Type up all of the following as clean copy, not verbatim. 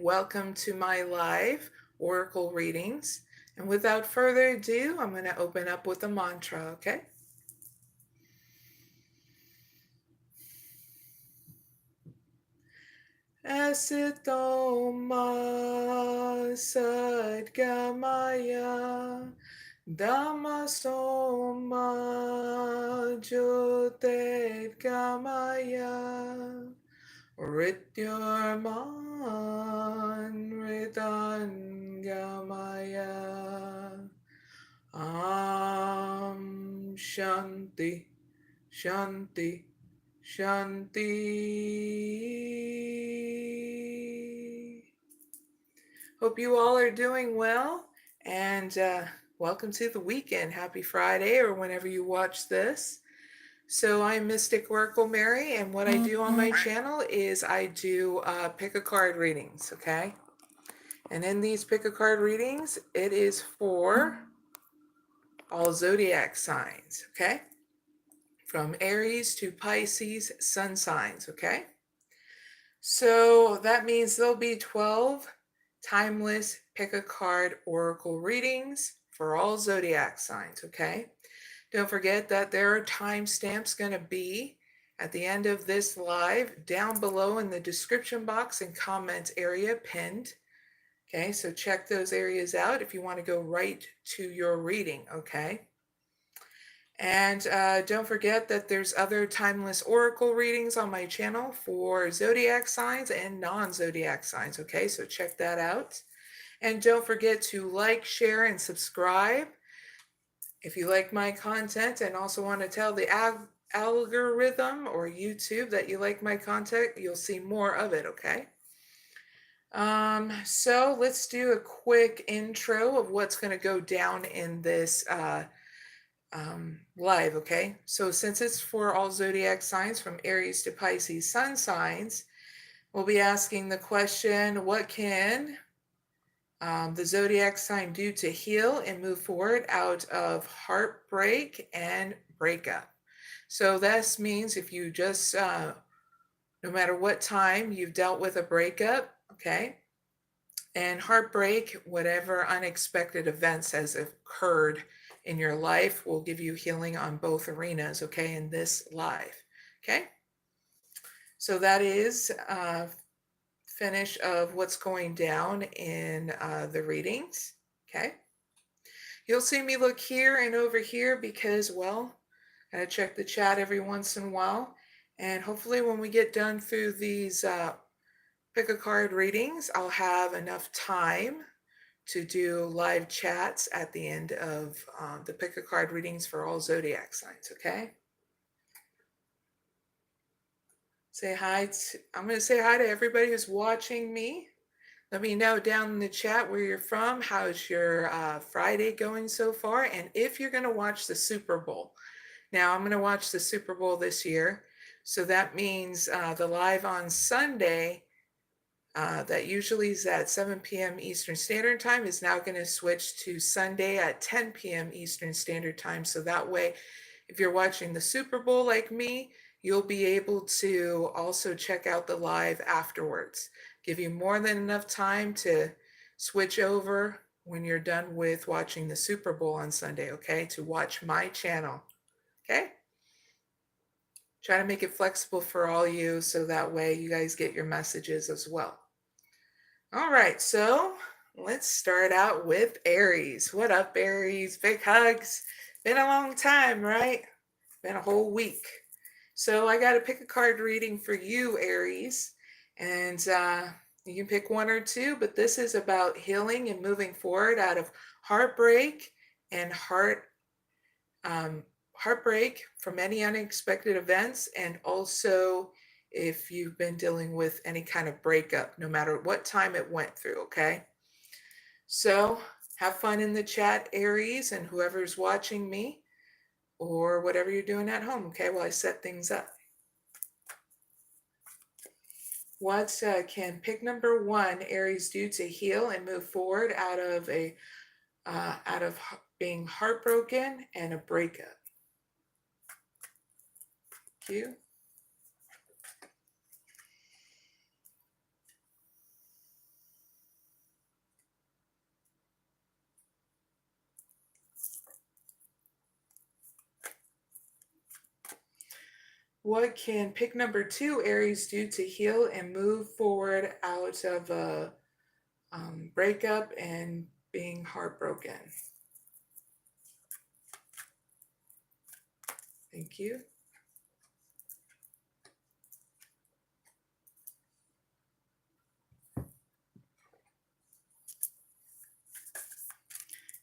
welcome to my live oracle readings. And without further ado, I'm going to open up with a mantra, okay? Asitoma sadgamaya Dhammasoma jyotirgamaya Rityarman Ritangamaya Shanti Shanti Shanti. Hope you all are doing well, and welcome to the weekend. Happy Friday, or whenever you watch this. So I'm mysticoraclemary, and what I do on my channel is I do pick a card readings, okay? And in these pick a card readings, it is for all zodiac signs, okay? From Aries to Pisces sun signs, okay? So that means there'll be 12 timeless pick a card oracle readings for all zodiac signs, okay? Don't forget that there are timestamps going to be at the end of this live down below in the description box and comments area pinned. Okay, so check those areas out if you want to go right to your reading, okay? And don't forget that there's other timeless oracle readings on my channel for zodiac signs and non-zodiac signs, okay? So check that out. And don't forget to like, share, and subscribe if you like my content and also want to tell the algorithm or YouTube that you like my content. You'll see more of it, okay? So let's do a quick intro of what's going to go down in this live, okay? So since it's for all zodiac signs from Aries to Pisces sun signs, we'll be asking the question, what can the zodiac sign do to heal and move forward out of heartbreak and breakup? So this means if you just, no matter what time you've dealt with a breakup, okay, and heartbreak, whatever unexpected events has occurred in your life will give you healing on both arenas, okay, in this live, okay? So that is finish of what's going down in the readings, okay? You'll see me look here and over here because, well, I check the chat every once in a while, and hopefully when we get done through these pick a card readings, I'll have enough time to do live chats at the end of the pick a card readings for all zodiac signs, okay? Say hi to, I'm going to say hi to everybody who's watching me. Let me know down in the chat where you're from. How's your Friday going so far? And if you're going to watch the Super Bowl. Now, I'm going to watch the Super Bowl this year. So that means the live on Sunday, that usually is at 7 p.m. Eastern Standard Time, is now going to switch to Sunday at 10 p.m. Eastern Standard Time. So that way, if you're watching the Super Bowl like me, you'll be able to also check out the live afterwards. Give you more than enough time to switch over when you're done with watching the Super Bowl on Sunday, okay? To watch my channel, okay? Try to make it flexible for all you so that way you guys get your messages as well. All right, so let's start out with Aries. What up, Aries? Big hugs. Been a long time, right? Been a whole week. So I got to pick a card reading for you, Aries. And you can pick one or two, but this is about healing and moving forward out of heartbreak and heartbreak from any unexpected events, and also if you've been dealing with any kind of breakup, no matter what time it went through, okay? So have fun in the chat, Aries, and whoever's watching me, or whatever you're doing at home, okay, while I set things up. What can pick number one Aries do to heal and move forward out of being heartbroken and a breakup? Thank you. What can pick number 2, Aries, do to heal and move forward out of a breakup and being heartbroken? Thank you.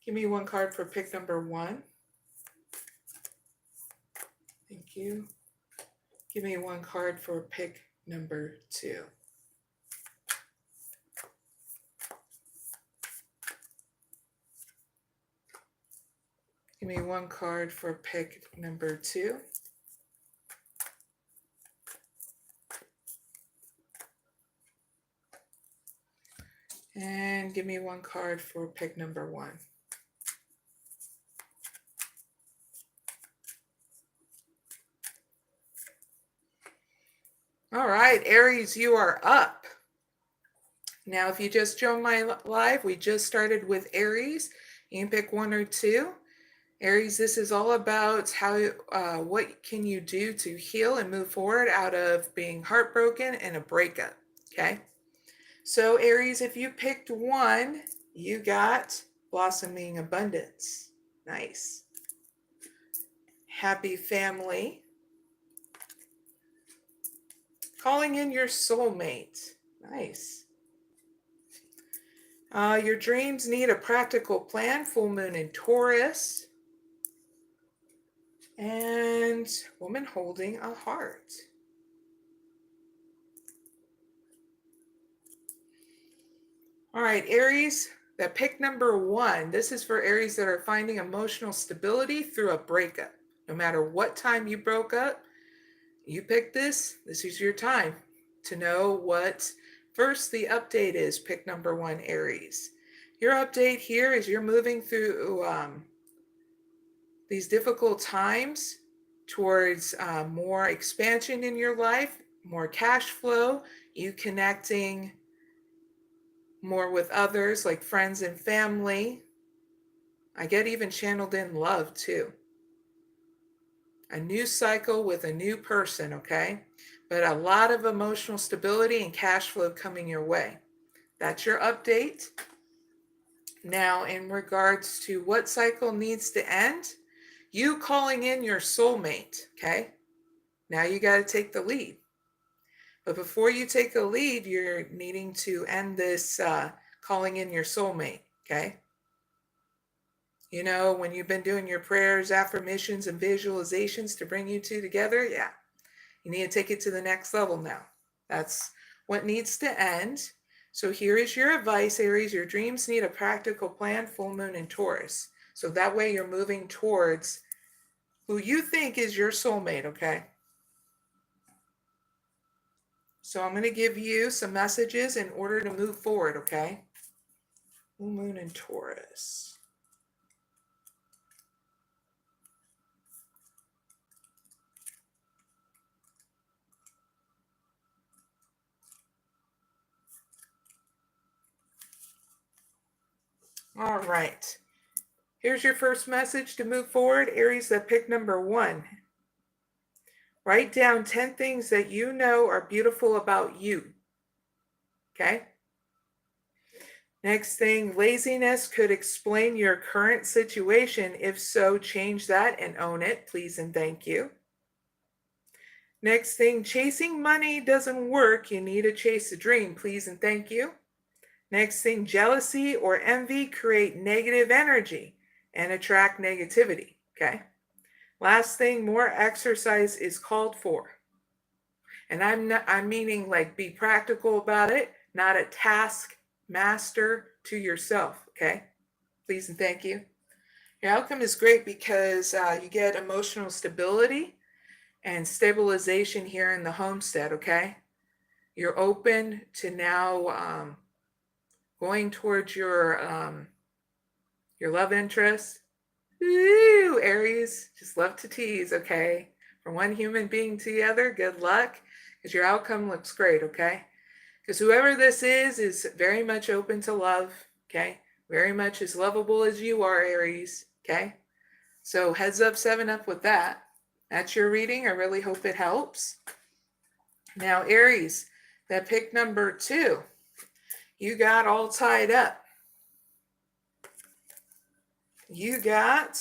Give me one card for pick number 1. Thank you. Give me one card for pick number 2. Give me one card for pick number 2. And give me one card for pick number 1. All right, Aries, you are up. Now, if you just joined my live, we just started with Aries. You can pick 1 or 2. Aries, this is all about how, what can you do to heal and move forward out of being heartbroken and a breakup, okay? So Aries, if you picked 1, you got blossoming abundance. Nice. Happy family. Calling in your soulmate. Nice. Your dreams need a practical plan. Full moon in Taurus. And woman holding a heart. All right, Aries, that pick number 1. This is for Aries that are finding emotional stability through a breakup. No matter what time you broke up, you picked this. This is your time to know what first the update is. Pick number 1, Aries. Your update here is you're moving through these difficult times towards more expansion in your life, more cash flow, you connecting more with others like friends and family. I get even channeled in love too. A new cycle with a new person, okay? But a lot of emotional stability and cash flow coming your way. That's your update. Now, in regards to what cycle needs to end, you calling in your soulmate, okay? Now you got to take the lead. But before you take the lead, you're needing to end this calling in your soulmate, okay? You know, when you've been doing your prayers, affirmations, and visualizations to bring you two together, yeah, you need to take it to the next level now. That's what needs to end. So here is your advice, Aries. Your dreams need a practical plan, full moon in Taurus. So that way you're moving towards who you think is your soulmate, okay? So I'm going to give you some messages in order to move forward, okay? Full moon in Taurus. All right. Here's your first message to move forward. Aries that pick number 1. Write down 10 things that you know are beautiful about you. Okay? Next thing, laziness could explain your current situation. If so, change that and own it, please and thank you. Next thing, chasing money doesn't work. You need to chase a dream, please and thank you. Next thing, jealousy or envy create negative energy and attract negativity, okay? Last thing, more exercise is called for. And I'm meaning like be practical about it, not a task master to yourself, okay? Please and thank you. Your outcome is great because you get emotional stability and stabilization here in the homestead, okay? You're open to now going towards your love interest. Ooh, Aries, just love to tease, okay? From one human being to the other, good luck, because your outcome looks great, okay? Because whoever this is very much open to love, okay? Very much as lovable as you are, Aries, okay? So heads up, 7 up with that. That's your reading. I really hope it helps. Now, Aries, that pick number 2, you got all tied up. You got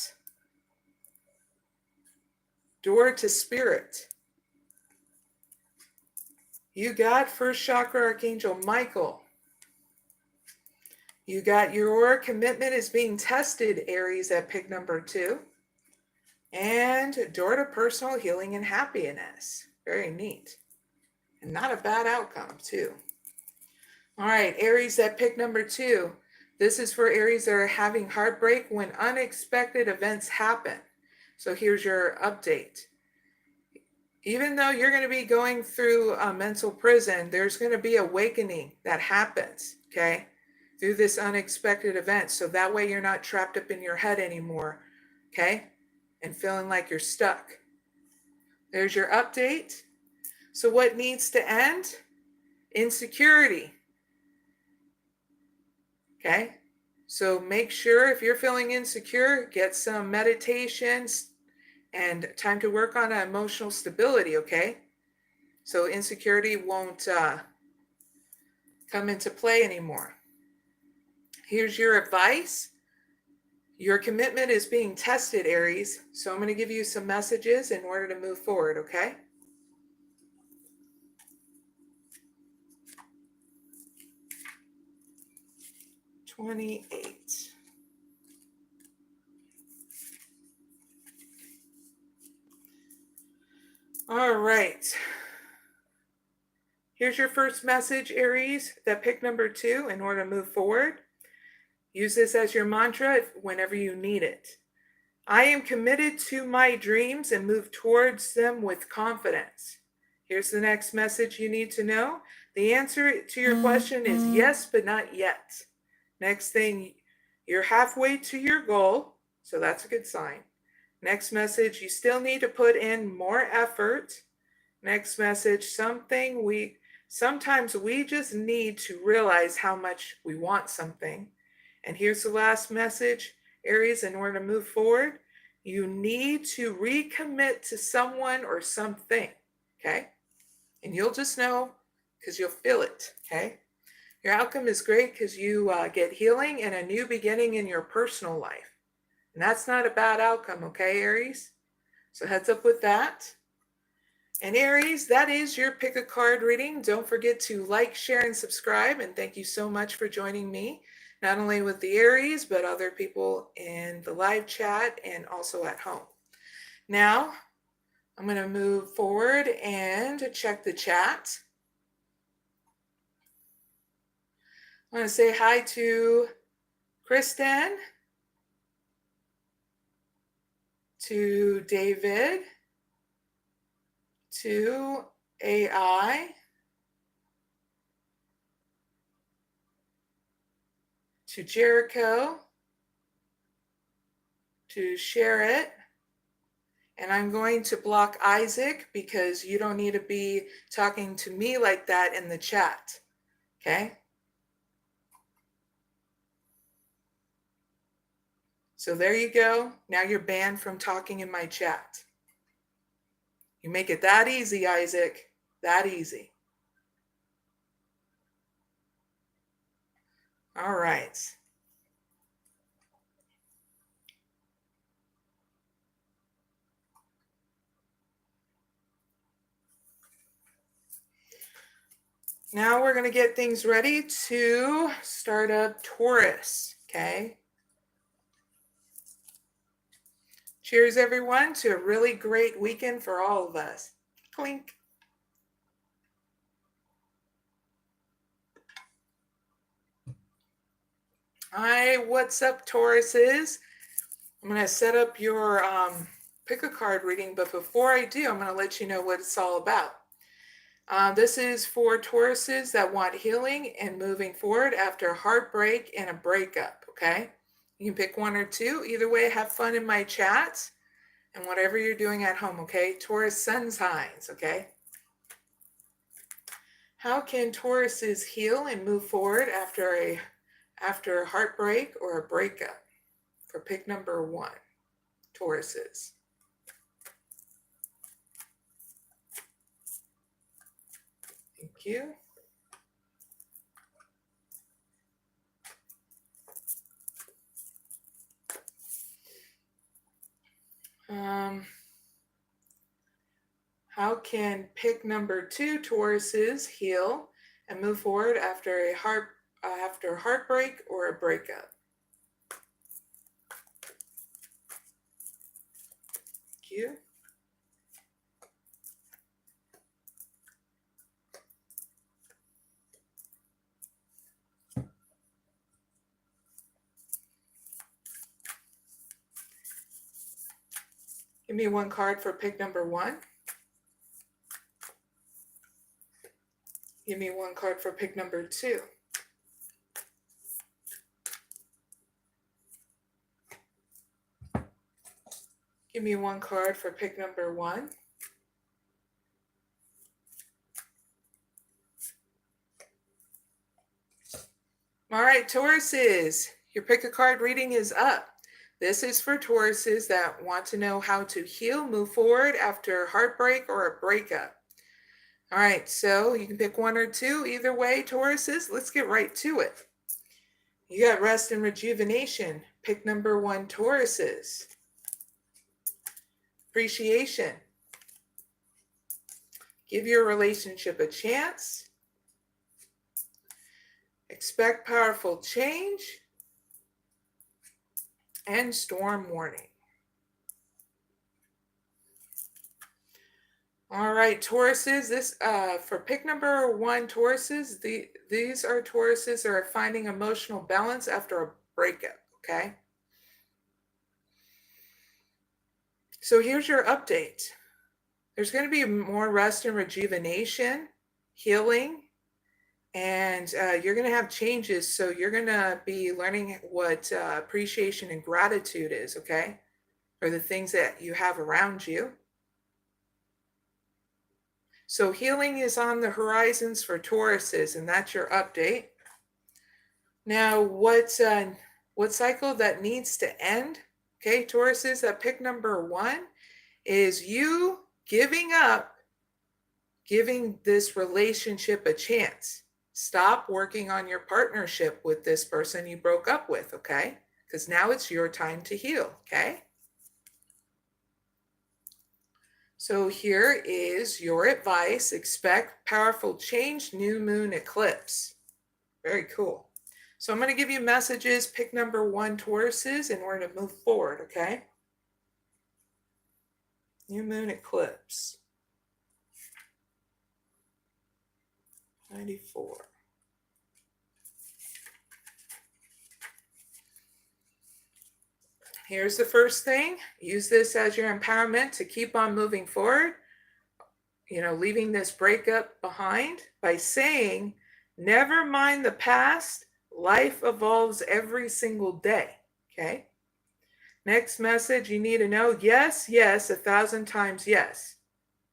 door to spirit. You got first chakra archangel Michael. You got your commitment is being tested, Aries, at pick number 2. And door to personal healing and happiness. Very neat. And not a bad outcome, too. All right, Aries, at pick number 2. This is for Aries that are having heartbreak when unexpected events happen. So here's your update. Even though you're going to be going through a mental prison, there's going to be awakening that happens, okay, through this unexpected event. So that way you're not trapped up in your head anymore, okay, and feeling like you're stuck. There's your update. So what needs to end? Insecurity. Okay, so make sure if you're feeling insecure, get some meditations and time to work on emotional stability, okay? So insecurity won't come into play anymore. Here's your advice. Your commitment is being tested, Aries. So I'm going to give you some messages in order to move forward, okay? $28. All right. Here's your first message, Aries, that pick number 2 in order to move forward. Use this as your mantra whenever you need it. I am committed to my dreams and move towards them with confidence. Here's the next message you need to know. The answer to your question is yes, but not yet. Next thing, you're halfway to your goal, so that's a good sign. Next message, you still need to put in more effort. Next message, sometimes we just need to realize how much we want something. And here's the last message, Aries, in order to move forward, you need to recommit to someone or something, okay? And you'll just know because you'll feel it, okay? Your outcome is great because you get healing and a new beginning in your personal life. And that's not a bad outcome, okay, Aries? So heads up with that. And Aries, that is your pick a card reading. Don't forget to like, share, and subscribe. And thank you so much for joining me, not only with the Aries, but other people in the live chat and also at home. Now, I'm going to move forward and check the chat. I want to say hi to Kristen, to David, to AI, to Jericho, to share it. And I'm going to block Isaac because you don't need to be talking to me like that in the chat, okay? So there you go. Now you're banned from talking in my chat. You make it that easy, Isaac. That easy. All right. Now we're going to get things ready to start up Taurus, okay? Cheers, everyone, to a really great weekend for all of us. Clink. Hi, what's up, Tauruses? I'm going to set up your pick a card reading, but before I do, I'm going to let you know what it's all about. This is for Tauruses that want healing and moving forward after a heartbreak and a breakup, okay? You can pick one or two. Either way, have fun in my chat and whatever you're doing at home, okay? Taurus sun signs, okay? How can Tauruses heal and move forward after a heartbreak or a breakup? For pick number 1, Tauruses. Thank you. How can pick number 2 Tauruses heal and move forward after heartbreak or a breakup? Thank you. Give me one card for pick number 1. Give me one card for pick number 2. Give me one card for pick number 1. All right, Tauruses, your pick a card reading is up. This is for Tauruses that want to know how to heal, move forward after heartbreak or a breakup. All right, so you can pick 1 or 2. Either way, Tauruses, let's get right to it. You got rest and rejuvenation. Pick number 1, Tauruses. Appreciation. Give your relationship a chance. Expect powerful change. And storm warning. All right, Tauruses, this for pick number 1, Tauruses, these are Tauruses that are finding emotional balance after a breakup, okay? So here's your update. There's going to be more rest and rejuvenation, healing, and you're going to have changes. So you're going to be learning what appreciation and gratitude is, okay? For the things that you have around you. So healing is on the horizons for Tauruses, and that's your update. Now, what cycle that needs to end? Okay, Tauruses, that pick number 1 is you giving up, giving this relationship a chance. Stop working on your partnership with this person you broke up with, okay? Because now it's your time to heal, okay? So here is your advice. Expect powerful change, new moon eclipse. Very cool. So I'm going to give you messages. Pick number 1, Tauruses, in order to move forward, okay? New moon eclipse. 94. Here's the first thing. Use this as your empowerment to keep on moving forward. You know, leaving this breakup behind by saying, never mind the past. Life evolves every single day, okay? Next message, you need to know, yes, yes, 1,000 times yes.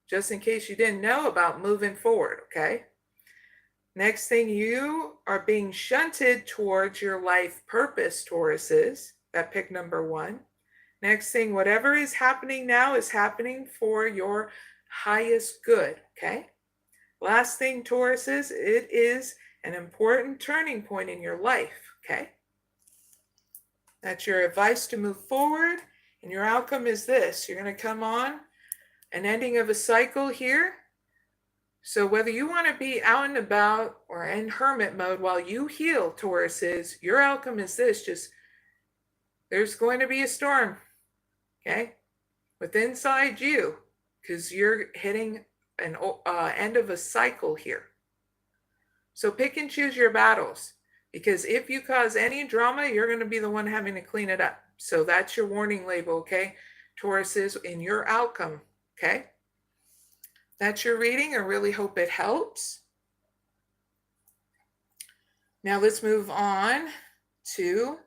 Just in case you didn't know about moving forward, okay? Next thing, you are being shunted towards your life purpose, Tauruses. That pick number 1. Next thing, whatever is happening now is happening for your highest good, okay? Last thing, Tauruses, it is an important turning point in your life, okay? That's your advice to move forward, and your outcome is this. You're going to come on an ending of a cycle here. So whether you want to be out and about or in hermit mode while you heal, Tauruses, your outcome is this. Just, there's going to be a storm, okay? With inside you, because you're hitting an end of a cycle here. So pick and choose your battles, because if you cause any drama, you're going to be the one having to clean it up. So that's your warning label, okay? Tauruses, in your outcome, okay? That's your reading. I really hope it helps. Now let's move on to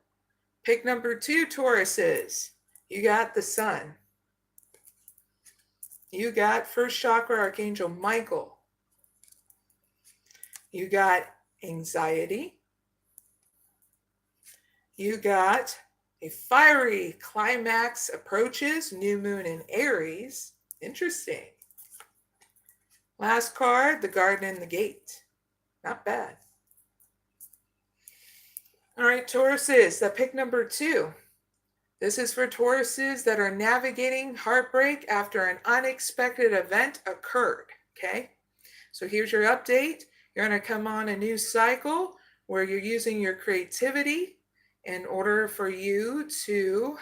pick number 2, Tauruses. You got the Sun. You got first chakra Archangel Michael. You got anxiety. You got a fiery climax approaches, new moon in Aries. Interesting. Last card, the Garden and the Gate. Not bad. All right, Tauruses, that pick number 2. This is for Tauruses that are navigating heartbreak after an unexpected event occurred, okay? So here's your update. You're going to come on a new cycle where you're using your creativity in order for you to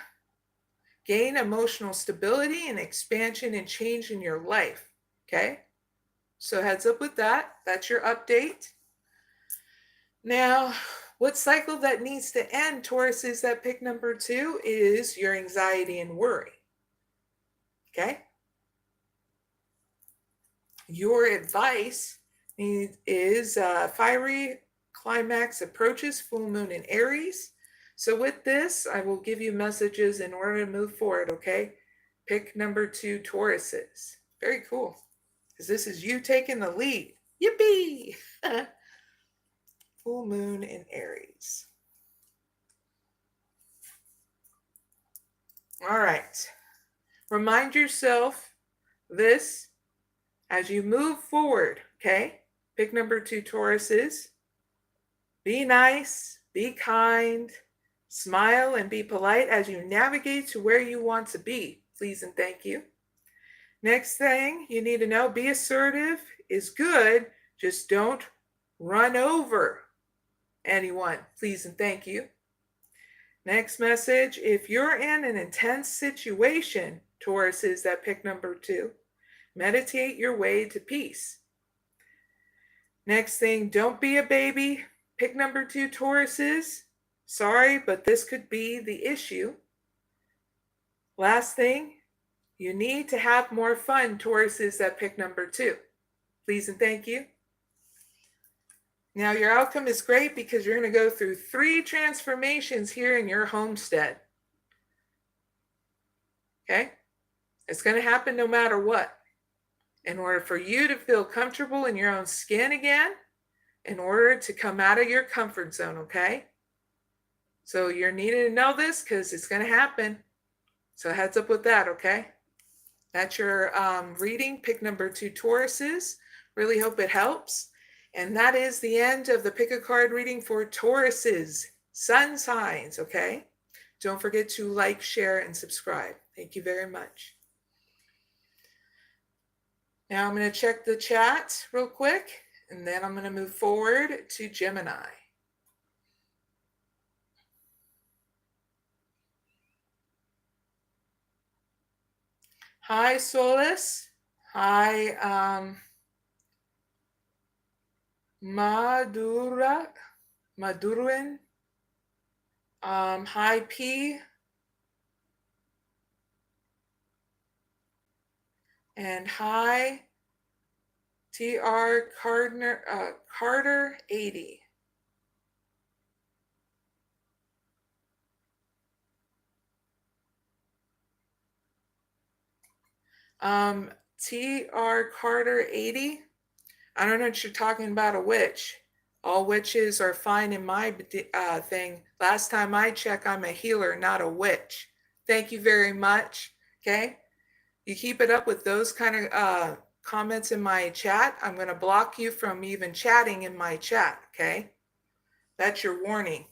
gain emotional stability and expansion and change in your life, okay? So heads up with that. That's your update. Now, what cycle that needs to end, Taurus, is that pick number 2 is your anxiety and worry, okay? Your advice is fiery climax approaches, full moon in Aries. So with this, I will give you messages in order to move forward, okay? Pick number 2, Tauruses. Very cool, because this is you taking the lead. Yippee! Full moon in Aries. All right. Remind yourself this as you move forward, okay? Pick number 2, Tauruses. Be nice, be kind, smile, and be polite as you navigate to where you want to be. Please and thank you. Next thing you need to know, be assertive is good, just don't run over anyone. Please and thank you. Next message, if you're in an intense situation, Taurus is that pick number 2, meditate your way to peace. Next thing, don't be a baby. Pick number 2, Taurus is, sorry, but this could be the issue. Last thing, you need to have more fun, Taurus is that pick number 2. Please and thank you. Now your outcome is great because you're going to go through 3 transformations here in your homestead. Okay? It's going to happen no matter what. In order for you to feel comfortable in your own skin again, in order to come out of your comfort zone, okay? So you're needing to know this because it's going to happen. So heads up with that, okay? That's your reading, pick number 2, Tauruses. Really hope it helps. And that is the end of the pick a card reading for Tauruses, sun signs, okay? Don't forget to like, share, and subscribe. Thank you very much. Now I'm going to check the chat real quick, and then I'm going to move forward to Gemini. Hi, Solace. Hi, Madurin. Hi, P. And hi, TR Carter 80. TR Carter 80. I don't know what you're talking about, a witch. All witches are fine in my thing. Last time I checked, I'm a healer, not a witch. Thank you very much. Okay? You keep it up with those kind of comments in my chat, I'm going to block you from even chatting in my chat. Okay? That's your warning.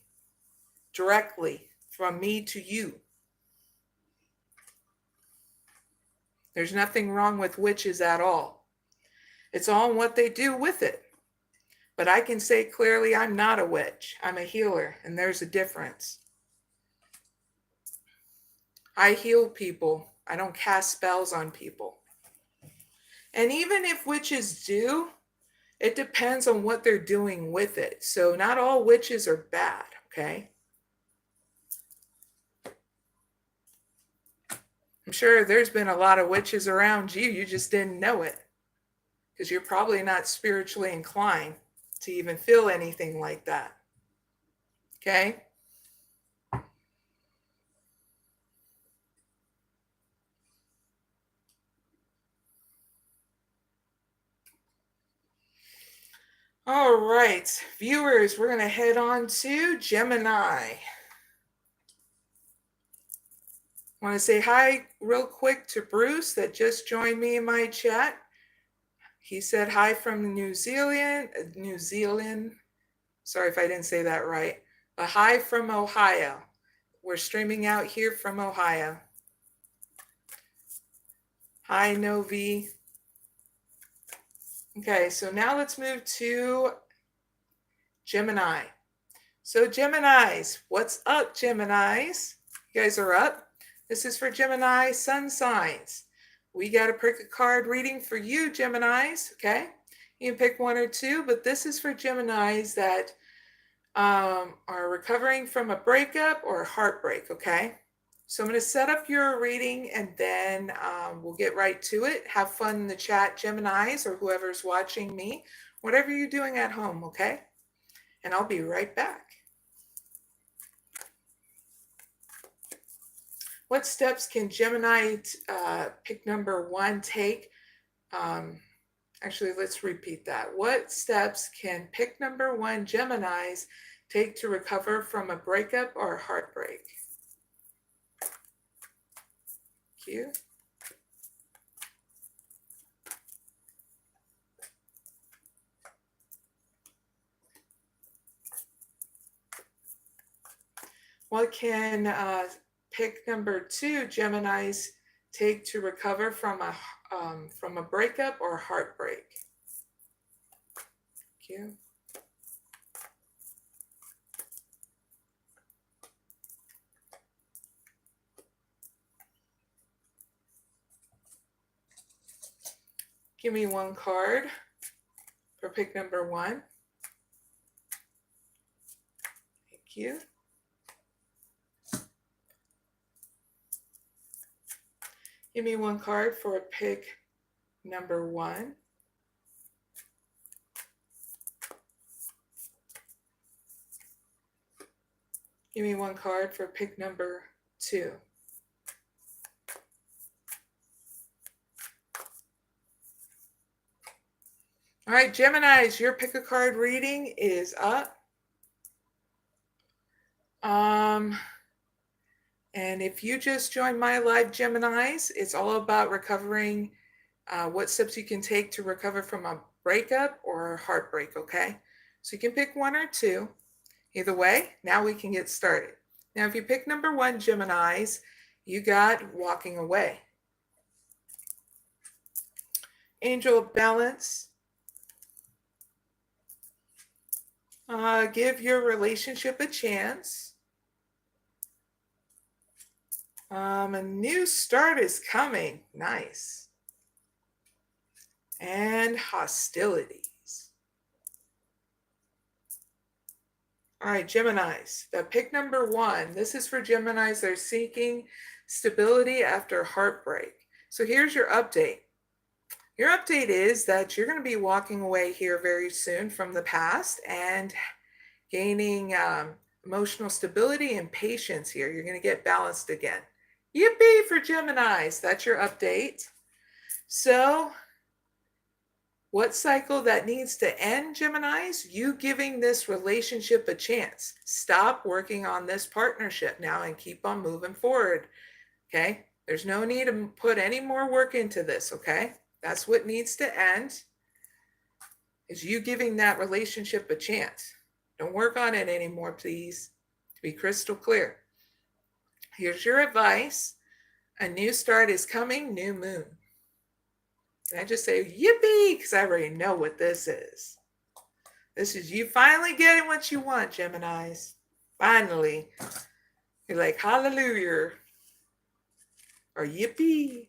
Directly from me to you. There's nothing wrong with witches at all. It's all in what they do with it. But I can say clearly I'm not a witch. I'm a healer, and there's a difference. I heal people. I don't cast spells on people. And even if witches do, it depends on what they're doing with it. So not all witches are bad, okay? I'm sure there's been a lot of witches around you. You just didn't know it. Because you're probably not spiritually inclined to even feel anything like that. Okay? All right, viewers, we're going to head on to Gemini. I want to say hi real quick to Bruce that just joined me in my chat. He said hi from New Zealand. Sorry if I didn't say that right. A hi from Ohio. We're streaming out here from Ohio. Hi, Novi. Okay, so now let's move to Gemini. So Geminis, what's up, Geminis? You guys are up. This is for Gemini sun signs. We got a pick a card reading for you, Geminis, okay? You can pick one or two, but this is for Geminis that are recovering from a breakup or a heartbreak, okay? So I'm going to set up your reading and then we'll get right to it. Have fun in the chat, Geminis, or whoever's watching me, whatever you're doing at home, okay? And I'll be right back. What steps can Gemini pick number 1 take? Actually, let's repeat that. What steps can pick number 1 Geminis take to recover from a breakup or heartbreak? Q. What can pick number 2 Geminis take to recover from a breakup or heartbreak? Q. Give me one card for pick number 1. Thank you. Give me one card for pick number 1. Give me one card for pick number 2. All right, Geminis, your pick a card reading is up. And if you just joined my live, Geminis, it's all about recovering, what steps you can take to recover from a breakup or heartbreak, okay? So you can pick 1 or 2. Either way, now we can get started. Now, if you pick number 1, Geminis, you got walking away. Angel of Balance. Give your relationship a chance. A new start is coming. Nice. And hostilities. All right, Geminis, the pick number 1. This is for Geminis that are seeking stability after heartbreak. So here's your update. Your update is that you're going to be walking away here very soon from the past and gaining emotional stability and patience here. You're going to get balanced again. Yippee for Geminis. That's your update. So what cycle that needs to end, Geminis? You giving this relationship a chance. Stop working on this partnership now and keep on moving forward. Okay? There's no need to put any more work into this, okay? That's what needs to end, is you giving that relationship a chance. Don't work on it anymore, please. To be crystal clear. Here's your advice. A new start is coming, new moon. And I just say, yippee, because I already know what this is. This is you finally getting what you want, Geminis. Finally. You're like, hallelujah. Or yippee.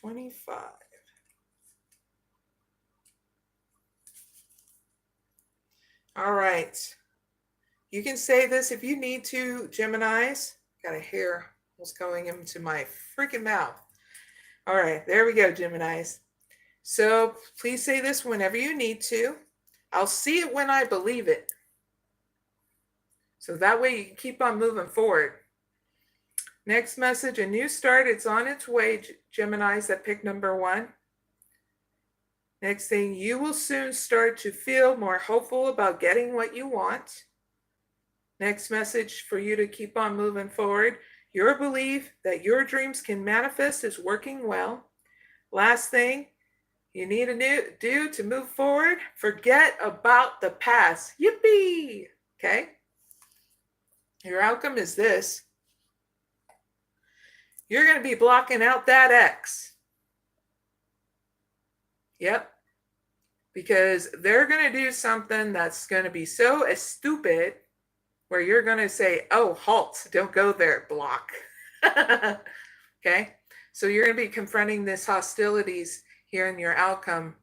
25. All right. You can say this if you need to, Geminis. Got a hair was going into my freaking mouth. All right, there we go, Geminis. So please say this whenever you need to. I'll see it when I believe it. So that way you can keep on moving forward. Next message, a new start. It's on its way, Geminis that pick number 1. Next thing, you will soon start to feel more hopeful about getting what you want. Next message for you to keep on moving forward. Your belief that your dreams can manifest is working well. Last thing you need to do to move forward, forget about the past. Yippee! Okay? Your outcome is this. You're going to be blocking out that ex. Yep. Because they're going to do something that's going to be so stupid where you're going to say, oh, halt, don't go there, block. Okay? So you're going to be confronting this hostilities here in your outcome,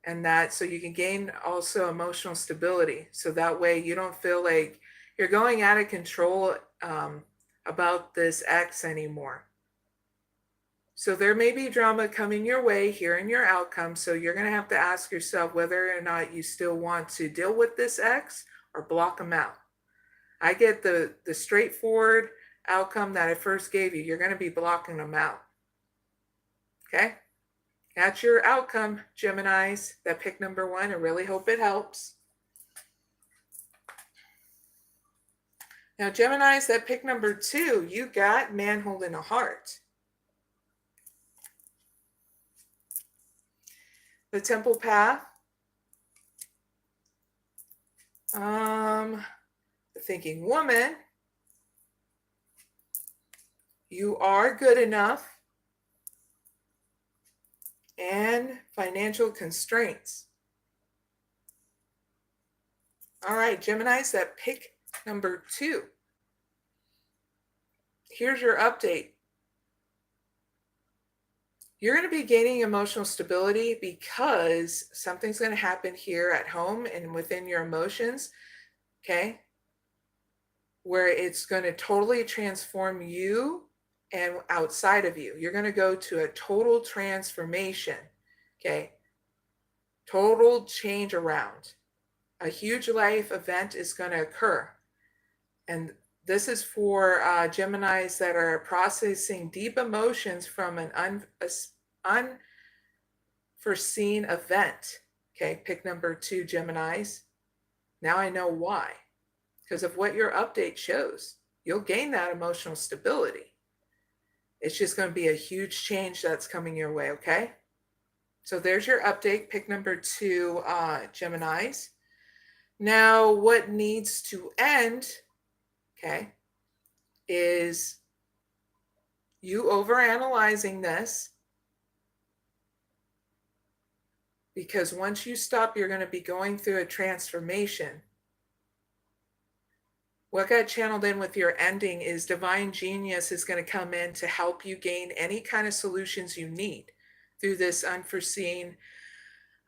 and that so you can gain also emotional stability. So that way you don't feel like you're going out of control about this ex anymore. So there may be drama coming your way here in your outcome. So you're going to have to ask yourself whether or not you still want to deal with this ex or block them out. I get the straightforward outcome that I first gave you. You're going to be blocking them out. Okay? That's your outcome, Geminis, that pick number 1. I really hope it helps. Now, Geminis, that pick number 2, you got man holding a heart. The Temple Path. The Thinking Woman. You are good enough. And financial constraints. All right, Geminis, that pick number 2. Here's your update. You're going to be gaining emotional stability because something's going to happen here at home and within your emotions, okay, where it's going to totally transform you and outside of you. You're going to go to a total transformation, okay, total change around. A huge life event is going to occur. And this is for Geminis that are processing deep emotions from an unforeseen event. Okay, pick number 2, Geminis. Now I know why. Because of what your update shows. You'll gain that emotional stability. It's just going to be a huge change that's coming your way, okay? So there's your update, pick number 2, Geminis. Now, what needs to end, okay, is you overanalyzing this, because once you stop, you're going to be going through a transformation. What got channeled in with your ending is divine genius is going to come in to help you gain any kind of solutions you need through this unforeseen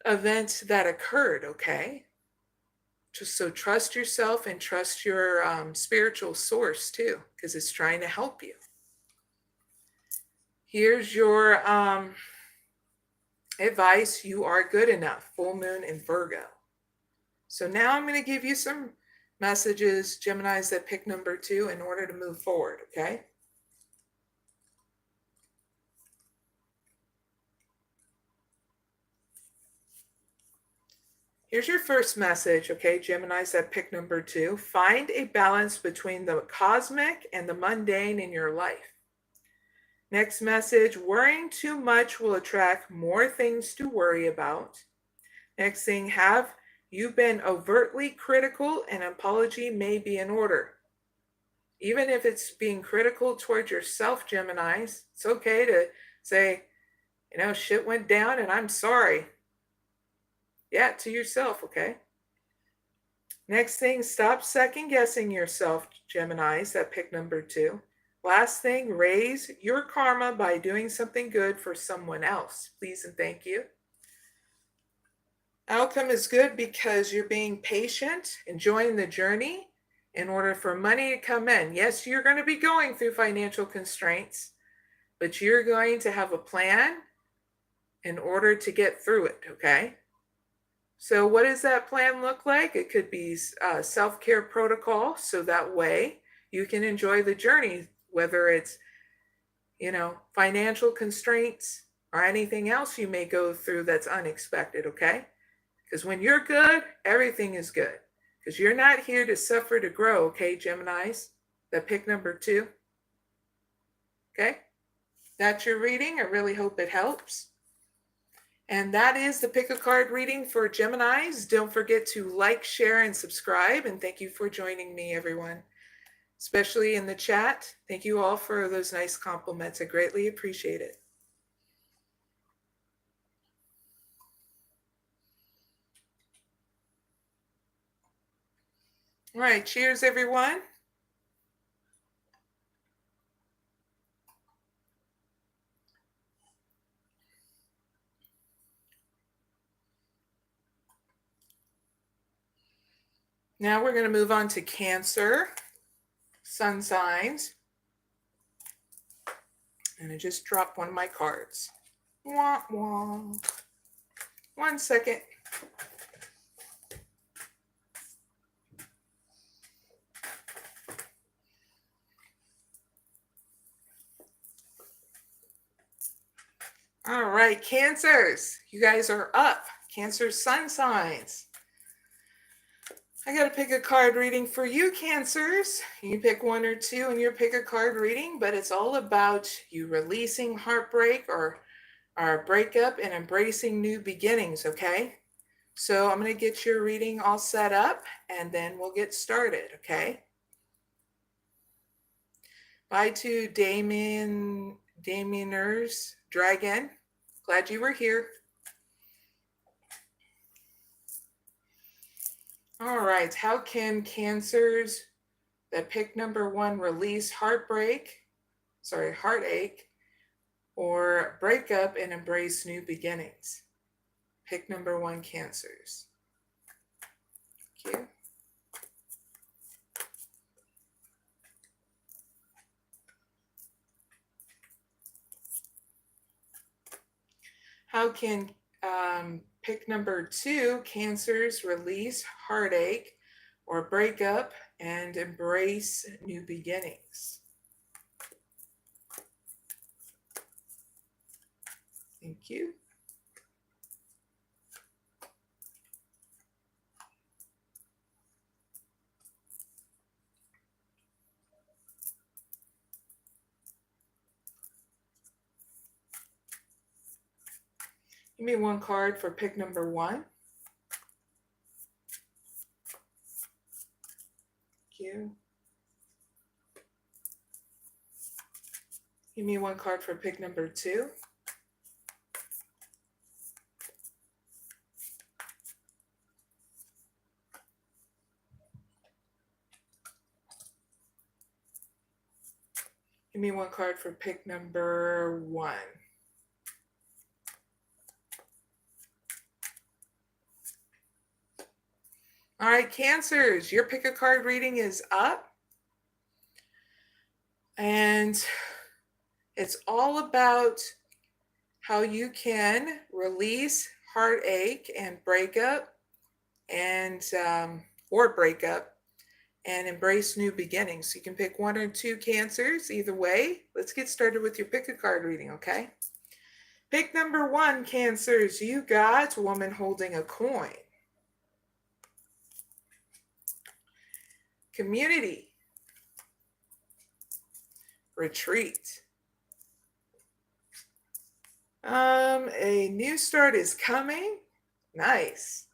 event that occurred, okay? So trust yourself and trust your spiritual source too, because it's trying to help you. Here's your advice. You are good enough. Full moon in Virgo. So now I'm going to give you some messages, Geminis, that pick number 2 in order to move forward, okay? Here's your first message, okay, Geminis, that pick number 2. Find a balance between the cosmic and the mundane in your life. Next message, worrying too much will attract more things to worry about. Next thing, have you been overtly critical? An apology may be in order. Even if it's being critical towards yourself, Geminis, it's okay to say, you know, shit went down and I'm sorry. Yeah, to yourself, okay? Next thing, stop second guessing yourself, Geminis, that pick number 2. Last thing, raise your karma by doing something good for someone else. Please and thank you. Outcome is good because you're being patient, enjoying the journey in order for money to come in. Yes, you're going to be going through financial constraints, but you're going to have a plan in order to get through it, okay? So what does that plan look like? It could be self-care protocol, so that way you can enjoy the journey, whether it's, you know, financial constraints or anything else you may go through that's unexpected, okay? Because when you're good, everything is good. Because you're not here to suffer to grow, okay, Geminis? That pick number 2. Okay? That's your reading. I really hope it helps. And that is the pick a card reading for Geminis. Don't forget to like, share, and subscribe. And thank you for joining me, everyone, especially in the chat. Thank you all for those nice compliments. I greatly appreciate it. All right, cheers, everyone. Now we're going to move on to Cancer, sun signs. And I just dropped one of my cards. Wah, wah. 1 second. All right, Cancers, you guys are up. Cancer sun signs. I got to pick a card reading for you, Cancers. You can pick one or two in your pick a card reading, but it's all about you releasing heartbreak or breakup and embracing new beginnings, okay? So I'm going to get your reading all set up and then we'll get started, okay? Bye to Damieners Dragon. Glad you were here. All right, how can Cancers that pick number 1 release heartache, or break up and embrace new beginnings? Pick number 1, Cancers. Thank you. How can pick number 2, Cancers release heartache or break up and embrace new beginnings? Thank you. Give me one card for pick number 1. Thank you. Give me one card for pick number 2. Give me one card for pick number 1. All right, Cancers, your pick a card reading is up. And it's all about how you can release heartache and breakup and or breakup and embrace new beginnings. So you can pick 1 or 2 Cancers, either way. Let's get started with your pick a card reading, okay? Pick number 1, Cancers, you got woman holding a coin. Community. Retreat. A new start is coming. Nice.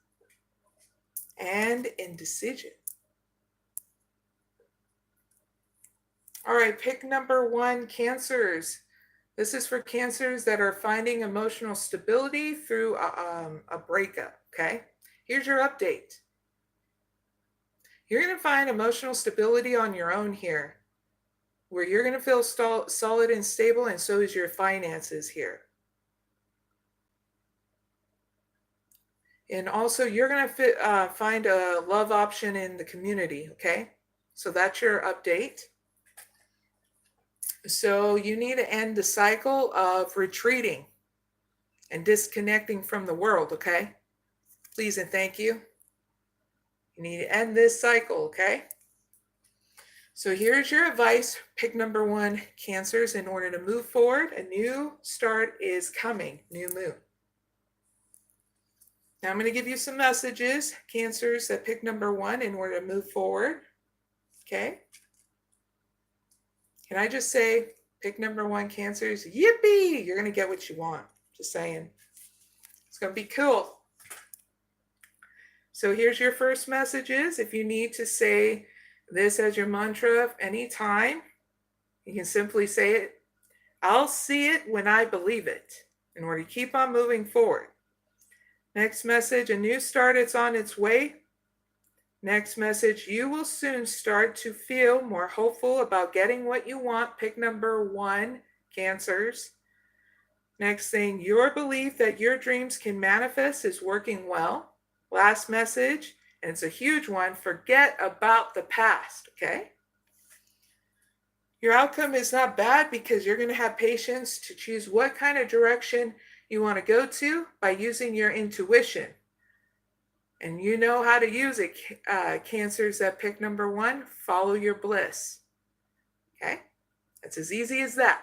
And indecision. All right, pick number 1, Cancers. This is for Cancers that are finding emotional stability through a breakup, okay? Here's your update. You're going to find emotional stability on your own here, where you're going to feel solid and stable, and so is your finances here. And also, you're going to find a love option in the community, okay? So that's your update. So you need to end the cycle of retreating and disconnecting from the world, okay? Please and thank you. You need to end this cycle, okay? So here's your advice. Pick number 1, Cancers. In order to move forward, a new start is coming, new moon. Now I'm going to give you some messages, Cancers that pick number 1 in order to move forward, okay? Can I just say, Pick number 1, Cancers. Yippee! You're going to get what you want. Just saying. It's going to be cool. So here's your first messages. If you need to say this as your mantra anytime, you can simply say it. I'll see it when I believe it, in order to keep on moving forward. Next message, a new start is on its way. Next message, you will soon start to feel more hopeful about getting what you want. Pick number 1, Cancers. Next thing, your belief that your dreams can manifest is working well. Last message, and it's a huge one, forget about the past, okay? Your outcome is not bad because you're going to have patience to choose what kind of direction you want to go to by using your intuition. And you know how to use it, Cancers that pick number 1, follow your bliss. Okay? That's as easy as that.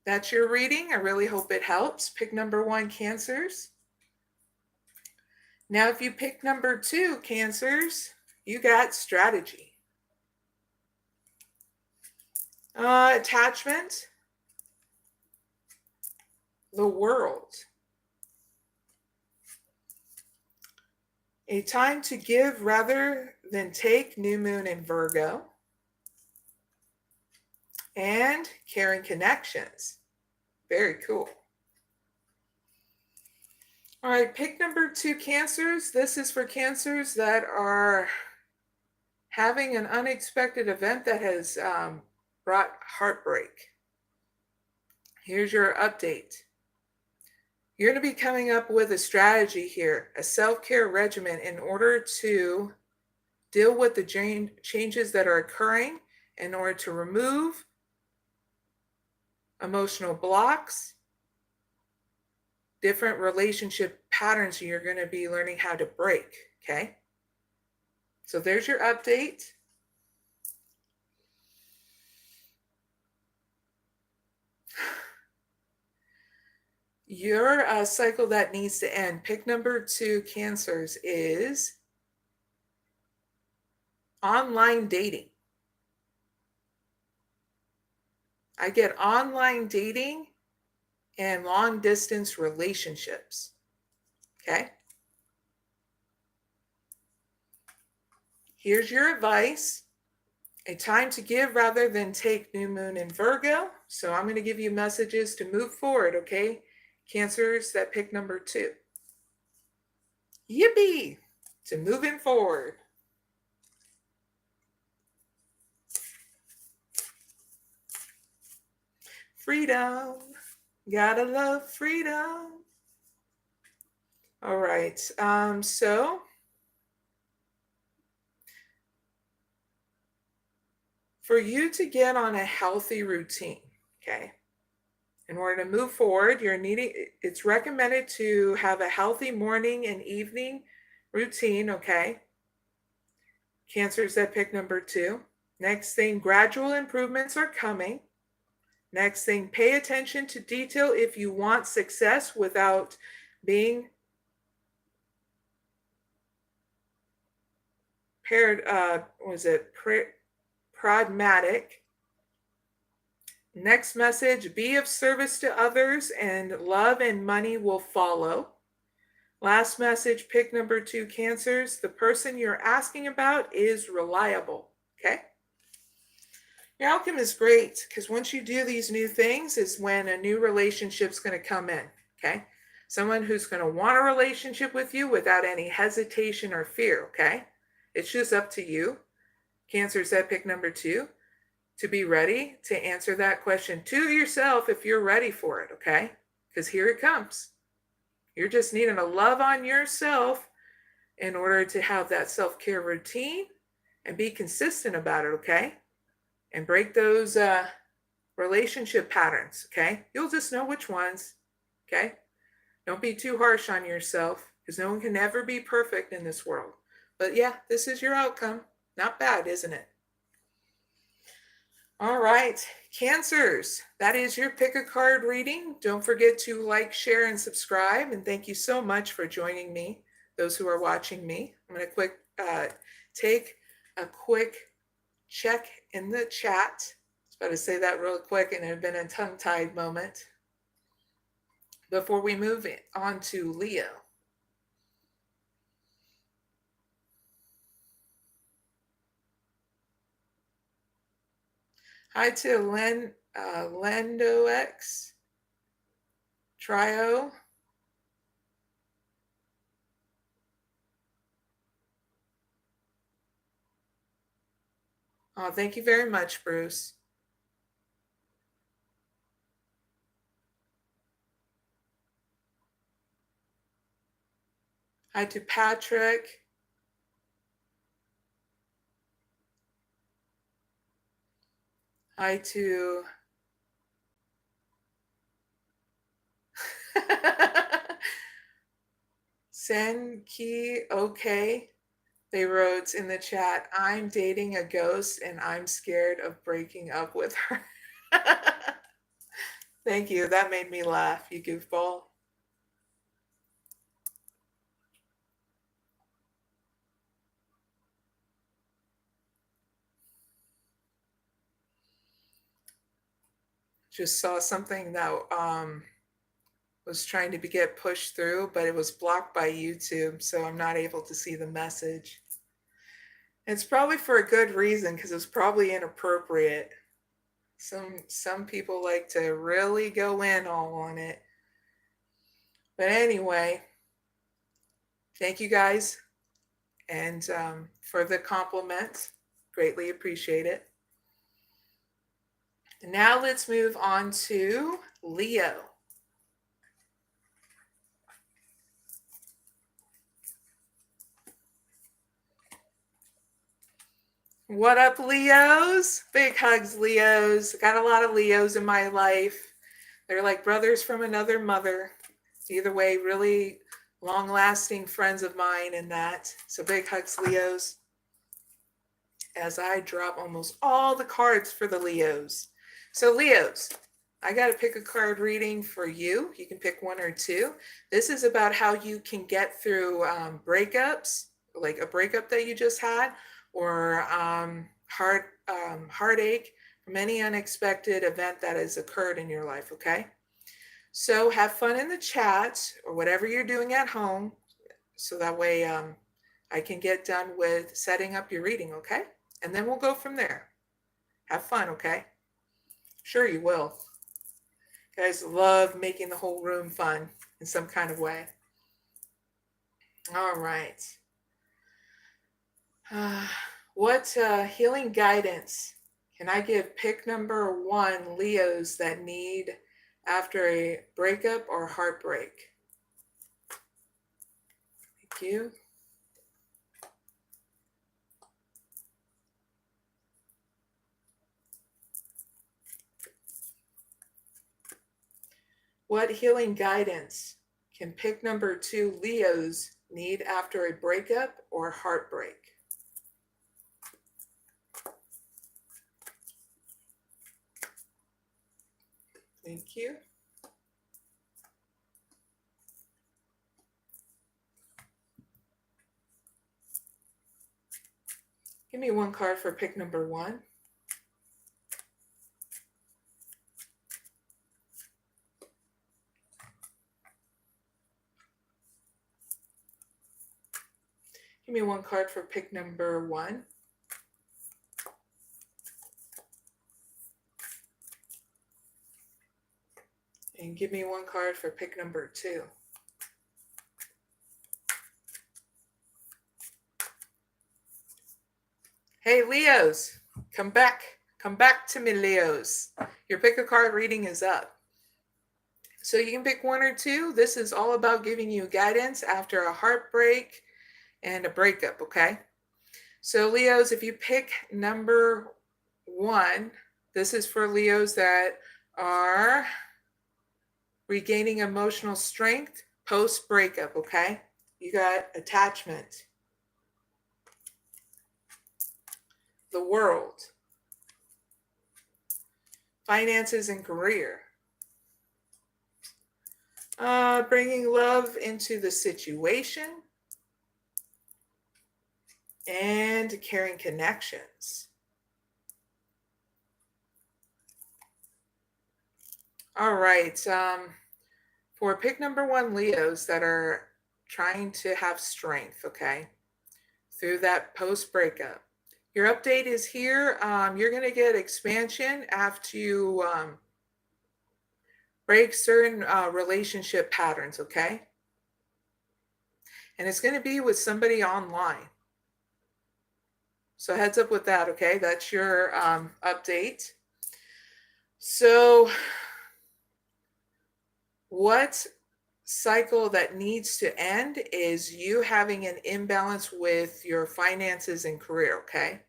That's your reading. I really hope it helps. Pick number 1, Cancers. Now, if you pick number 2, Cancers, you got strategy. Attachment. The world. A time to give rather than take, new moon in Virgo. And caring connections. Very cool. All right, pick number 2, Cancers. This is for Cancers that are having an unexpected event that has brought heartbreak. Here's your update. You're going to be coming up with a strategy here, a self-care regimen in order to deal with the changes that are occurring, in order to remove emotional blocks, different relationship patterns you're going to be learning how to break, okay? So there's your update. Your cycle that needs to end, pick number 2, Cancers, is online dating. I get online dating and long distance relationships. Okay. Here's your advice. A time to give rather than take, new moon in Virgo. So I'm going to give you messages to move forward, okay? Cancers that pick number 2. Yippee! To moving forward. Freedom. Gotta love freedom. All right. So for you to get on a healthy routine, okay, in order to move forward, it's recommended to have a healthy morning and evening routine, okay? Cancers that pick number 2. Next thing, gradual improvements are coming. Next thing, pay attention to detail if you want success without being pragmatic. Next message, be of service to others and love and money will follow. Last message, pick number 2, Cancers. The person you're asking about is reliable, okay? Your outcome is great because once you do these new things is when a new relationship's going to come in, okay? Someone who's going to want a relationship with you without any hesitation or fear, okay? It's just up to you, Cancers that pick number 2, to be ready to answer that question to yourself if you're ready for it, okay? Because here it comes. You're just needing to love on yourself in order to have that self-care routine and be consistent about it, okay? And break those relationship patterns, okay? You'll just know which ones, okay? Don't be too harsh on yourself because no one can ever be perfect in this world. But yeah, this is your outcome. Not bad, isn't it? All right, Cancers, that is your pick a card reading. Don't forget to like, share, and subscribe. And thank you so much for joining me, those who are watching me. I'm going to take a quick check in the chat About to say that real quick, and it had been a tongue-tied moment. Before we move on to Leo. Hi to Lando X, Trio. Oh, thank you very much, Bruce. Hi to Patrick. Hi to Senki. Okay. They wrote in the chat, I'm dating a ghost and I'm scared of breaking up with her. Thank you. That made me laugh, you goofball. Just saw something that was trying to get pushed through, but it was blocked by YouTube, so I'm not able to see the message. It's probably for a good reason, because it's probably inappropriate. Some people like to really go in all on it. But anyway, thank you guys, and for the compliment. Greatly appreciate it. And now let's move on to Leo. What up, Leos? Big hugs, Leos. Got a lot of Leos in my life. They're like brothers from another mother. Either way, really long-lasting friends of mine in that. So big hugs, Leos. As I drop almost all the cards for the Leos. So Leos, I got to pick a card reading for you. You can pick one or two. This is about how you can get through breakups, like a breakup that you just had, or heartache from any unexpected event that has occurred in your life, okay? So have fun in the chat or whatever you're doing at home, so that way I can get done with setting up your reading, okay? And then we'll go from there. Have fun, okay? Sure you will. You guys love making the whole room fun in some kind of way. All right. What healing guidance can I give pick number one Leos that need after a breakup or heartbreak? Thank you. What healing guidance can pick number two Leos need after a breakup or heartbreak? Thank you. Give me one card for pick number one. Give me one card for pick number one. And give me one card for pick number two. Hey, Leos, come back. Come back to me, Leos. Your pick a card reading is up. So you can pick one or two. This is all about giving you guidance after a heartbreak and a breakup, okay? So Leos, if you pick number one, this is for Leos that are regaining emotional strength post-breakup, okay? You got attachment, the world, finances and career, bringing love into the situation, and caring connections. All right. For pick number 1 Leos that are trying to have strength, okay, through that post breakup. Your update is here. You're going to get expansion after you break certain relationship patterns, okay? And it's going to be with somebody online. So heads up with that, okay? That's your update. So what cycle that needs to end is you having an imbalance with your finances and career, okay?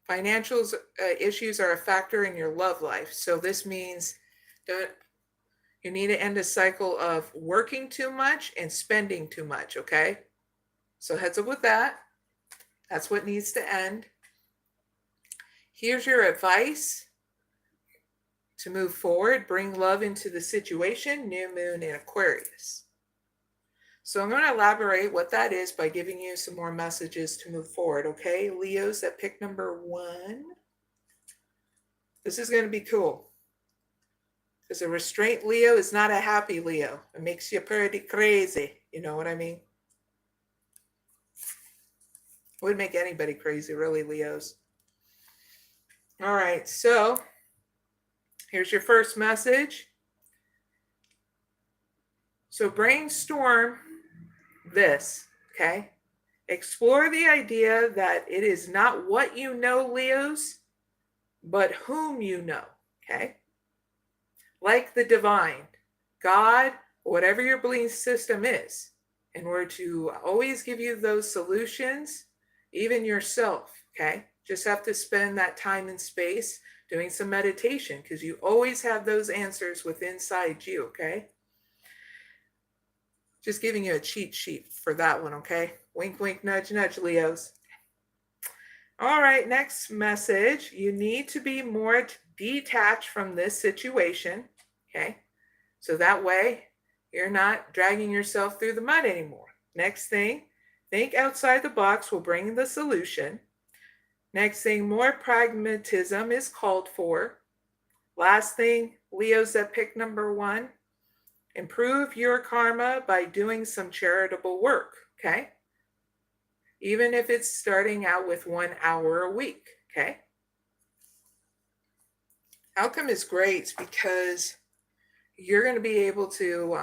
Financial issues are a factor in your love life. So this means that you need to end a cycle of working too much and spending too much, okay? So heads up with that. That's what needs to end. Here's your advice to move forward. Bring love into the situation. New moon in Aquarius. So I'm going to elaborate what that is by giving you some more messages to move forward, okay? Leos that pick number 1. This is going to be cool. Because a restraint Leo is not a happy Leo. It makes you pretty crazy. You know what I mean? It would make anybody crazy, really, Leos. All right, so here's your first message. So brainstorm this, okay? Explore the idea that it is not what you know, Leos, but whom you know, okay? Like the divine, God, whatever your belief system is, in order to always give you those solutions, even yourself, okay? Just have to spend that time and space doing some meditation because you always have those answers within inside you, okay? Just giving you a cheat sheet for that one, okay? Wink, wink, nudge, nudge, Leos. All right, next message. You need to be more detached from this situation, okay? So that way you're not dragging yourself through the mud anymore. Next thing, think outside the box will bring the solution. Next thing, more pragmatism is called for. Last thing, Leos that pick number 1, improve your karma by doing some charitable work, okay? Even if it's starting out with 1 hour a week, okay? Outcome is great because you're going to be able to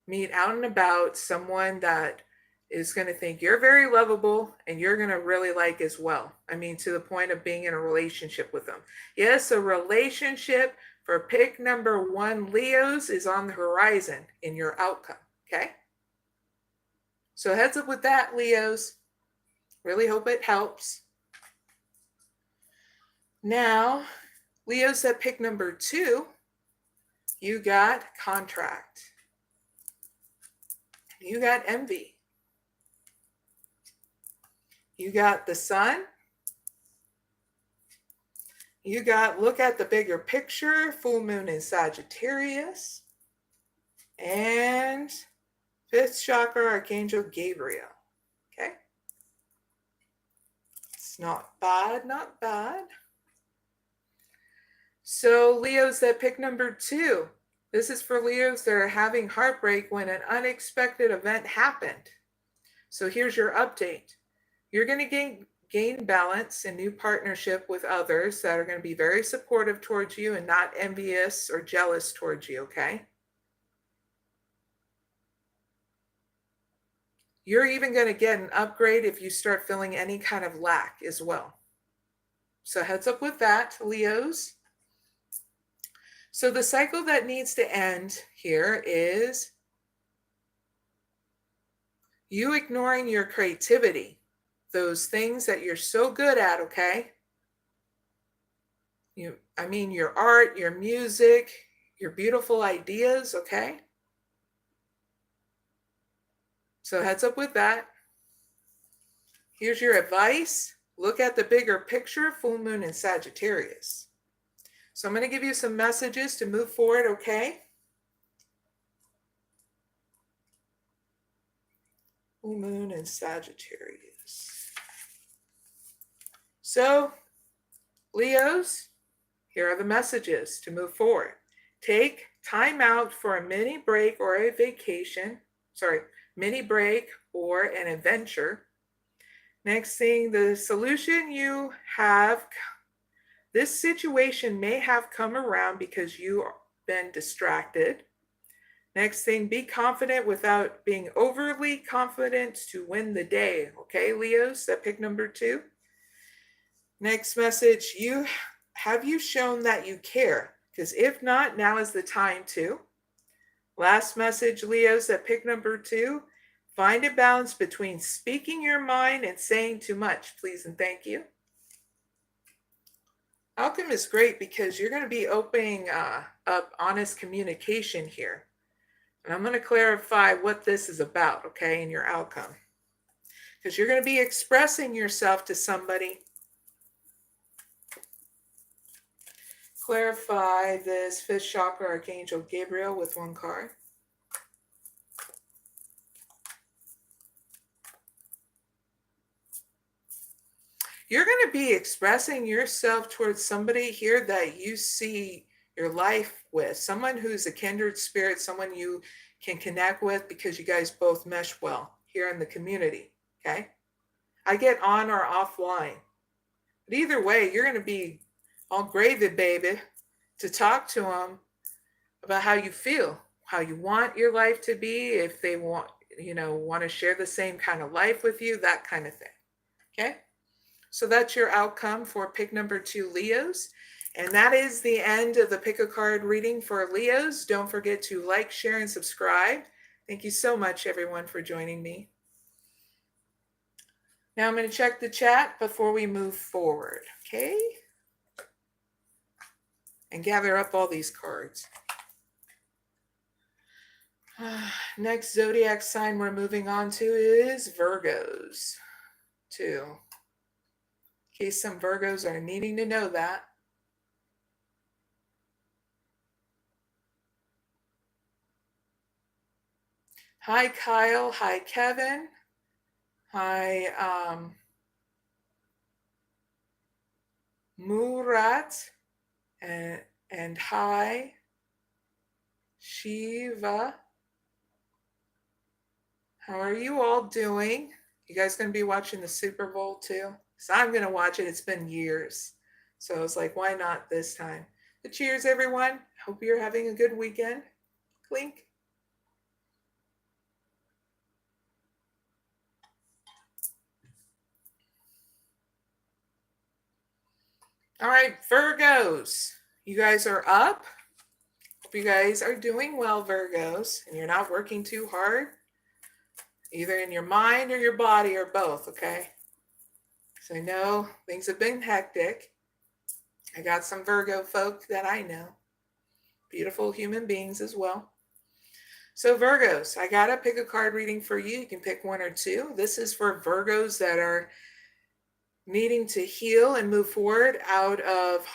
meet out and about someone that is going to think you're very lovable and you're going to really like as well. I mean, to the point of being in a relationship with them. Yes, a relationship for pick number 1 Leos is on the horizon in your outcome, okay? So heads up with that, Leos. Really hope it helps. Now, Leos that pick number 2, you got contract. You got envy. You got the sun. You got look at the bigger picture, full moon in Sagittarius. And 5th chakra, Archangel Gabriel. Okay? It's not bad, not bad. So Leos that pick number 2. This is for Leos that are having heartbreak when an unexpected event happened. So here's your update. You're going to gain balance and new partnership with others that are going to be very supportive towards you and not envious or jealous towards you, okay? You're even going to get an upgrade if you start feeling any kind of lack as well. So heads up with that, Leos. So the cycle that needs to end here is you ignoring your creativity. Those things that you're so good at, okay? I mean, your art, your music, your beautiful ideas, okay? So heads up with that. Here's your advice. Look at the bigger picture, full moon in Sagittarius. So I'm going to give you some messages to move forward, okay? Full moon in Sagittarius. So, Leos, Here are the messages to move forward. Take time out for a mini break or a vacation. Mini break or an adventure. Next thing, the solution you have, this situation may have come around because you've been distracted. Next thing, be confident without being overly confident to win the day. Okay, Leos, that pick number 2. Next message, have you shown that you care? Because if not, now is the time to. Last message, Leos, that pick number 2. Find a balance between speaking your mind and saying too much, please and thank you. Outcome is great because you're going to be opening up honest communication here. And I'm going to clarify what this is about, okay, in your outcome. Because you're going to be expressing yourself to somebody. Clarify this 5th chakra Archangel Gabriel with 1 card. You're going to be expressing yourself towards somebody here that you see your life with, someone who's a kindred spirit, someone you can connect with because you guys both mesh well here in the community, okay? I get on or offline. But either way, you're going to be all gravy, baby, to talk to them about how you feel, how you want your life to be, if they want to share the same kind of life with you, that kind of thing, okay? So that's your outcome for pick number 2, Leos. And that is the end of the pick a card reading for Leos. Don't forget to like, share, and subscribe. Thank you so much, everyone, for joining me. Now I'm going to check the chat before we move forward, okay? And gather up all these cards. Next zodiac sign we're moving on to is Virgos, 2. In case some Virgos are needing to know that. Hi, Kyle. Hi, Kevin. Hi, Murat. And hi, Shiva. How are you all doing? You guys going to be watching the Super Bowl too? So I'm going to watch it. It's been years. So I was like, why not this time? But cheers, everyone. Hope you're having a good weekend. Clink. All right, Virgos. You guys are up. Hope you guys are doing well, Virgos. And you're not working too hard. Either in your mind or your body or both, okay? So I know things have been hectic. I got some Virgo folk that I know. Beautiful human beings as well. So Virgos, I got to pick a card reading for you. You can pick 1 or 2. This is for Virgos that are needing to heal and move forward out of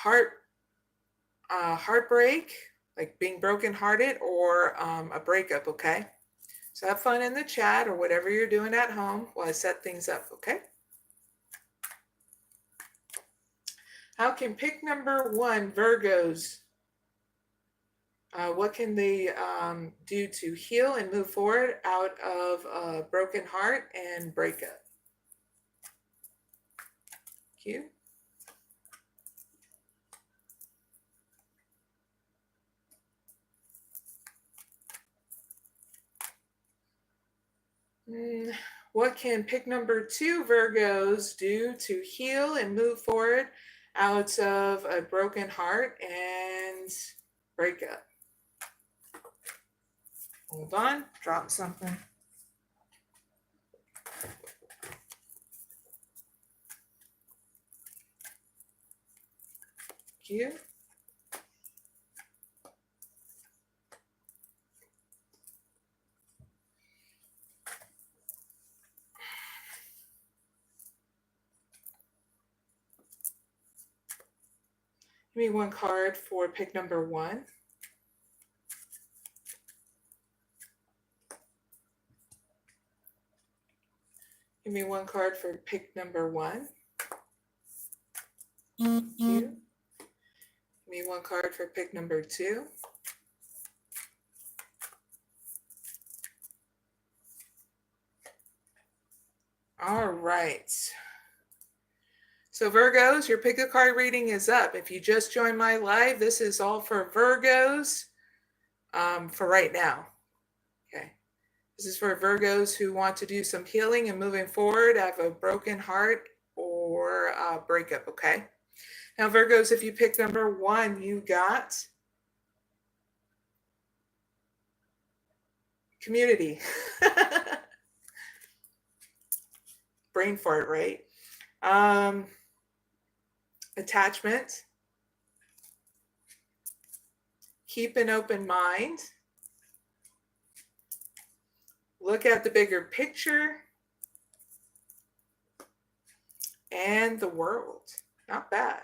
heartbreak, like being brokenhearted, or a breakup, okay? So have fun in the chat or whatever you're doing at home while I set things up, okay? How can pick number 1, Virgos, what can they do to heal and move forward out of a broken heart and breakup? Thank you. What can pick number 2, Virgos, do to heal and move forward out of a broken heart and breakup? Hold on, drop something. Thank you. Give me 1 card for pick number 1. Give me 1 card for pick number 1. Thank you. Give me one card for pick number 2. All right. So Virgos, your pick a card reading is up. If you just joined my live, this is all for Virgos for right now. Okay. This is for Virgos who want to do some healing and moving forward, have a broken heart or a breakup, okay? Now, Virgos, if you pick number 1, you got community. Brain fart, right? Attachment. Keep an open mind. Look at the bigger picture. And the world. Not bad.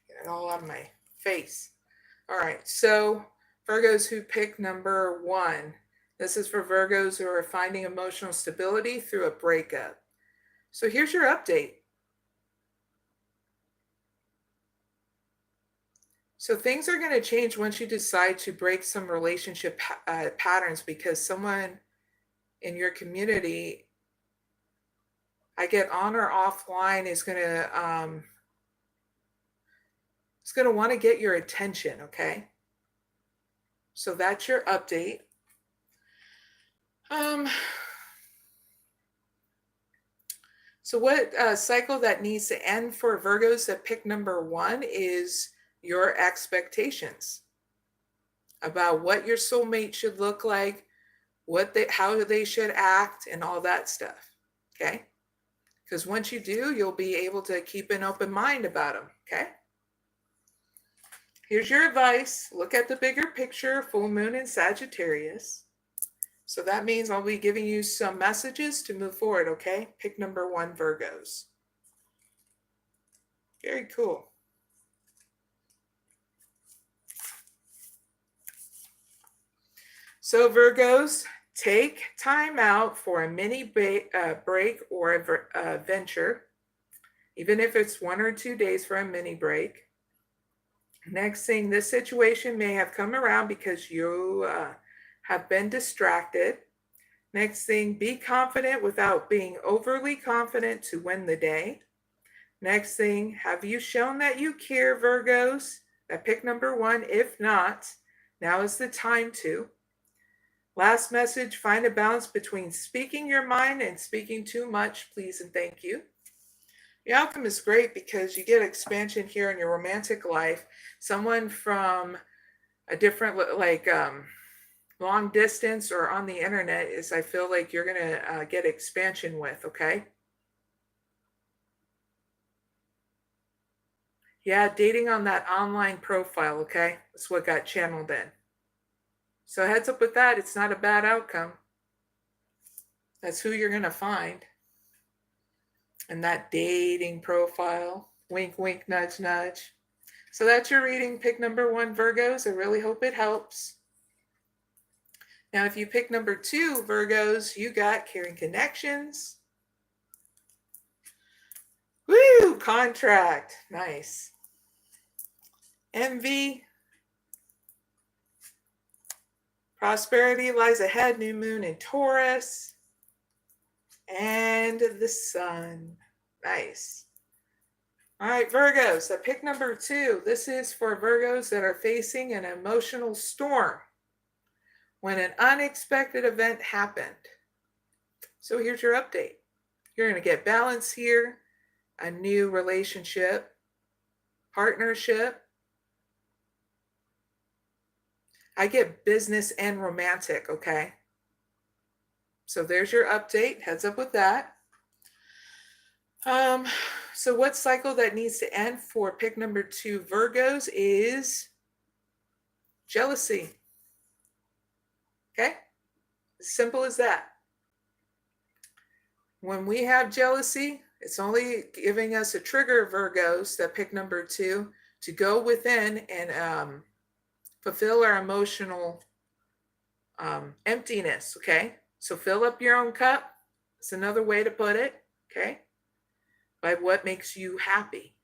Get it all out of my face. All right, so Virgos who pick number 1. This is for Virgos who are finding emotional stability through a breakup. So here's your update. So things are going to change once you decide to break some relationship patterns, because someone in your community, I get on or offline, is going to want to get your attention, okay? So that's your update. So what cycle that needs to end for Virgos that pick number 1 is your expectations about what your soulmate should look like, how they should act, and all that stuff, okay? Because once you do, you'll be able to keep an open mind about them, okay? Here's your advice. Look at the bigger picture, full moon in Sagittarius. So that means I'll be giving you some messages to move forward, okay? Pick number 1, Virgos. Very cool. So Virgos, take time out for a mini break or a venture, even if it's 1 or 2 days for a mini break. Next thing, this situation may have come around because you have been distracted. Next thing, be confident without being overly confident to win the day. Next thing, have you shown that you care, Virgos? That pick number 1. If not, now is the time to. Last message, find a balance between speaking your mind and speaking too much, please and thank you. The outcome is great because you get expansion here in your romantic life. Someone from a different, long distance or on the internet is, I feel like you're going to get expansion with, okay? Yeah, dating on that online profile, okay? That's what got channeled in. So heads up with that. It's not a bad outcome. That's who you're going to find. And that dating profile. Wink, wink, nudge, nudge. So that's your reading. Pick number 1, Virgos. I really hope it helps. Now, if you pick number 2, Virgos, you got caring connections. Woo! Contract. Nice. Envy. Prosperity lies ahead. New moon in Taurus. And the sun. Nice. All right, Virgos, that pick number 2. This is for Virgos that are facing an emotional storm when an unexpected event happened. So here's your update. You're going to get balance here, a new relationship, partnership. I get business and romantic, okay? So there's your update. Heads up with that. So what cycle that needs to end for pick number 2, Virgos, is jealousy. Okay? As simple as that. When we have jealousy, it's only giving us a trigger, Virgos, that pick number 2, to go within and fulfill our emotional emptiness, okay? So fill up your own cup. It's another way to put it, okay? by what makes you happy.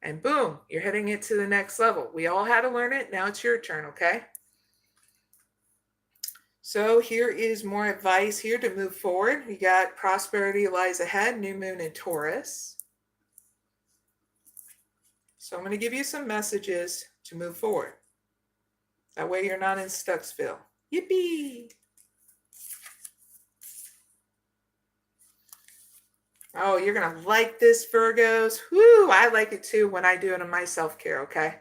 And boom, you're heading it to the next level. We all had to learn it. Now it's your turn, okay? So here is more advice here to move forward. We got prosperity lies ahead, new moon in Taurus. So I'm going to give you some messages to move forward. That way you're not in Stucksville. Yippee! Oh, you're going to like this, Virgos. Whoo, I like it too when I do it in my self-care, okay?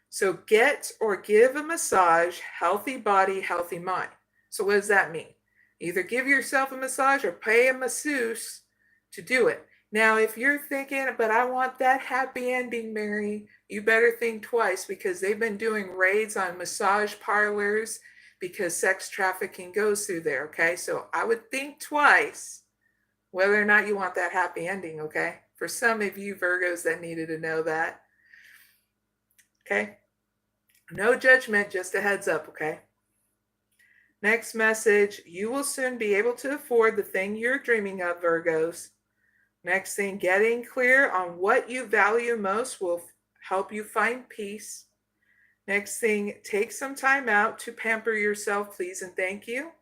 So get or give a massage, healthy body, healthy mind. So what does that mean? Either give yourself a massage or pay a masseuse to do it. Now, if you're thinking, but I want that happy ending, Mary, you better think twice, because they've been doing raids on massage parlors because sex trafficking goes through there, okay? So I would think twice whether or not you want that happy ending, okay? For some of you Virgos that needed to know that. Okay? No judgment, just a heads up, okay? Next message, you will soon be able to afford the thing you're dreaming of, Virgos. Next thing, getting clear on what you value most will help you find peace. Next thing, take some time out to pamper yourself, please and thank you.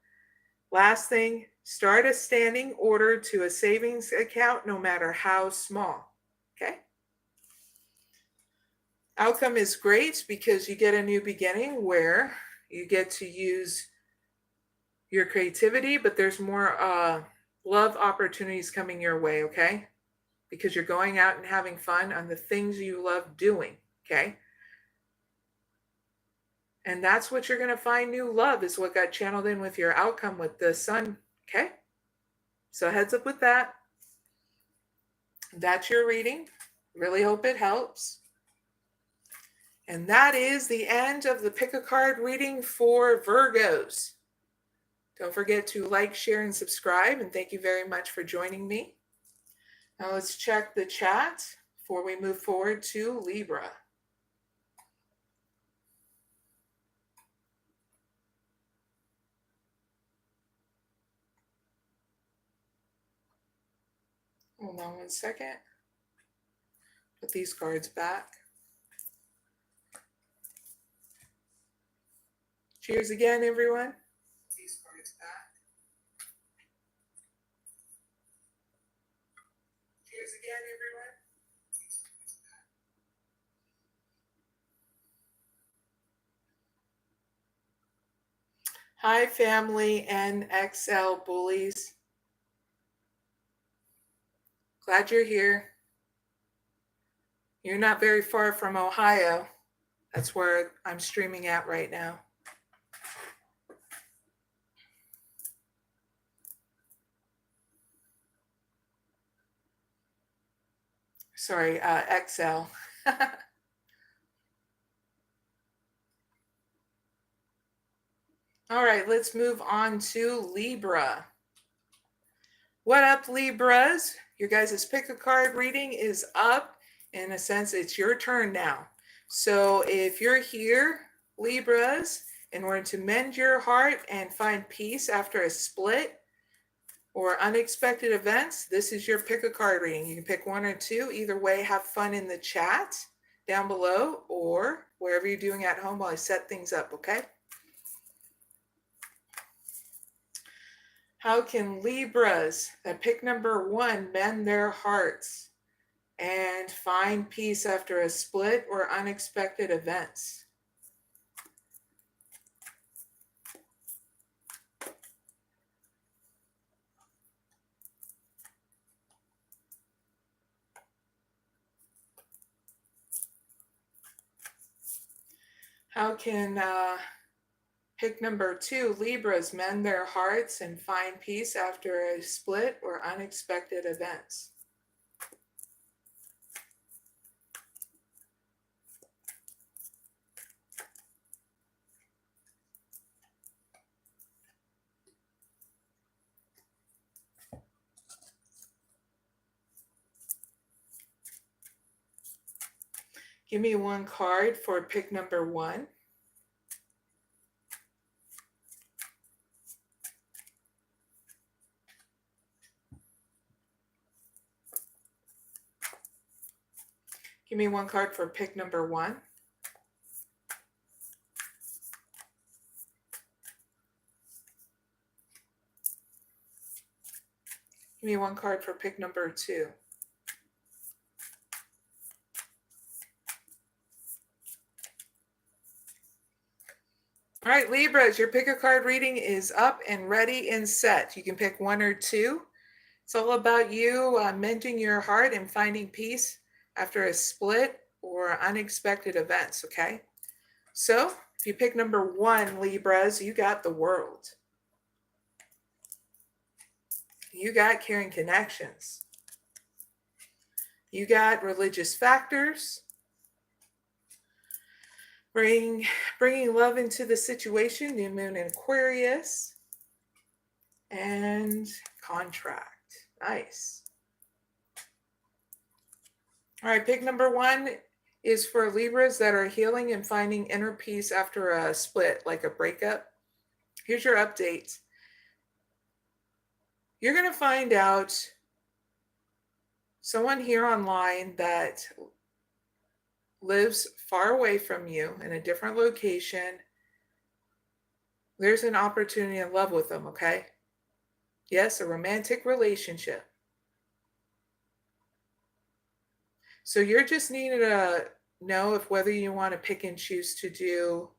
Last thing, start a standing order to a savings account, no matter how small, okay? Outcome is great because you get a new beginning where you get to use your creativity, but there's more love opportunities coming your way, okay? Because you're going out and having fun on the things you love doing, okay? And that's what you're going to find. New love is what got channeled in with your outcome with the sun, okay? So heads up with that. That's your reading. Really hope it helps. And that is the end of the pick a card reading for Virgos. Don't forget to like, share, and subscribe. And thank you very much for joining me. Now let's check the chat before we move forward to Libra. Hold on one second. Put these cards back. Cheers again, everyone. These cards back. Cheers again, everyone. These cards back. Hi, family and XL bullies. Glad you're here. You're not very far from Ohio. That's where I'm streaming at right now. Sorry, XL. All right, let's move on to Libra. What up, Libras? Your guys' pick a card reading is up. In a sense, it's your turn now. So if you're here, Libras, in order to mend your heart and find peace after a split or unexpected events, this is your pick a card reading. You can pick one or two. Either way, have fun in the chat down below or wherever you're doing at home while I set things up, okay? How can Libras that pick number one mend their hearts and find peace after a split or unexpected events? How can pick number two, Libras, mend their hearts and find peace after a split or unexpected events? Give me one card for pick number one. Give me one card for pick number 1. Give me one card for pick number 2. All right, Libras, your pick a card reading is up and ready and set. You can pick 1 or 2. It's all about you mending your heart and finding peace after a split or unexpected events, okay? So if you pick number 1, Libras, you got the world. You got caring connections. You got religious factors. Bringing love into the situation, new moon in Aquarius, and contract. Nice. All right, pick number 1 is for Libras that are healing and finding inner peace after a split, like a breakup. Here's your update. You're going to find out someone here online that lives far away from you in a different location. There's an opportunity in love with them, okay? Yes, a romantic relationship. So you're just needing to know if whether you want to pick and choose to do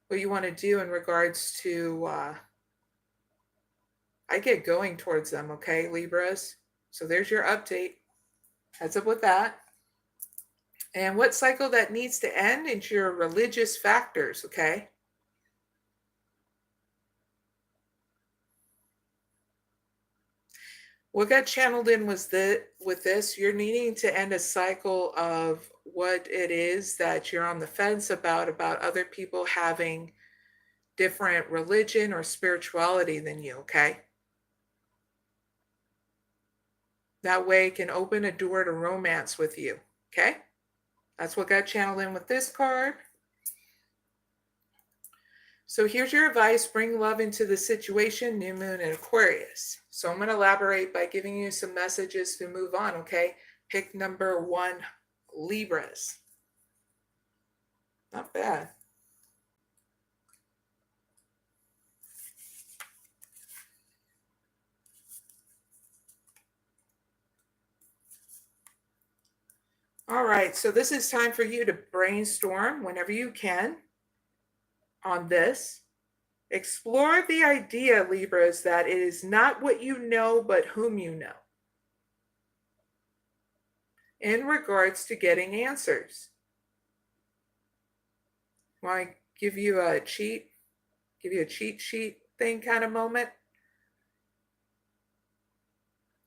what you want to do in regards to, I get going towards them, okay, Libras? So there's your update. Heads up with that. And what cycle that needs to end is your religious factors, okay? What got channeled in was with this, you're needing to end a cycle of what it is that you're on the fence about other people having different religion or spirituality than you, okay? That way it can open a door to romance with you, okay? That's what got channeled in with this card. So here's your advice. Bring love into the situation, new moon in Aquarius. So I'm going to elaborate by giving you some messages to move on, okay? Pick number 1, Libras. Not bad. All right, so this is time for you to brainstorm whenever you can on this. Explore the idea, Libras, that it is not what you know, but whom you know in regards to getting answers. Want to give you a cheat sheet thing kind of moment?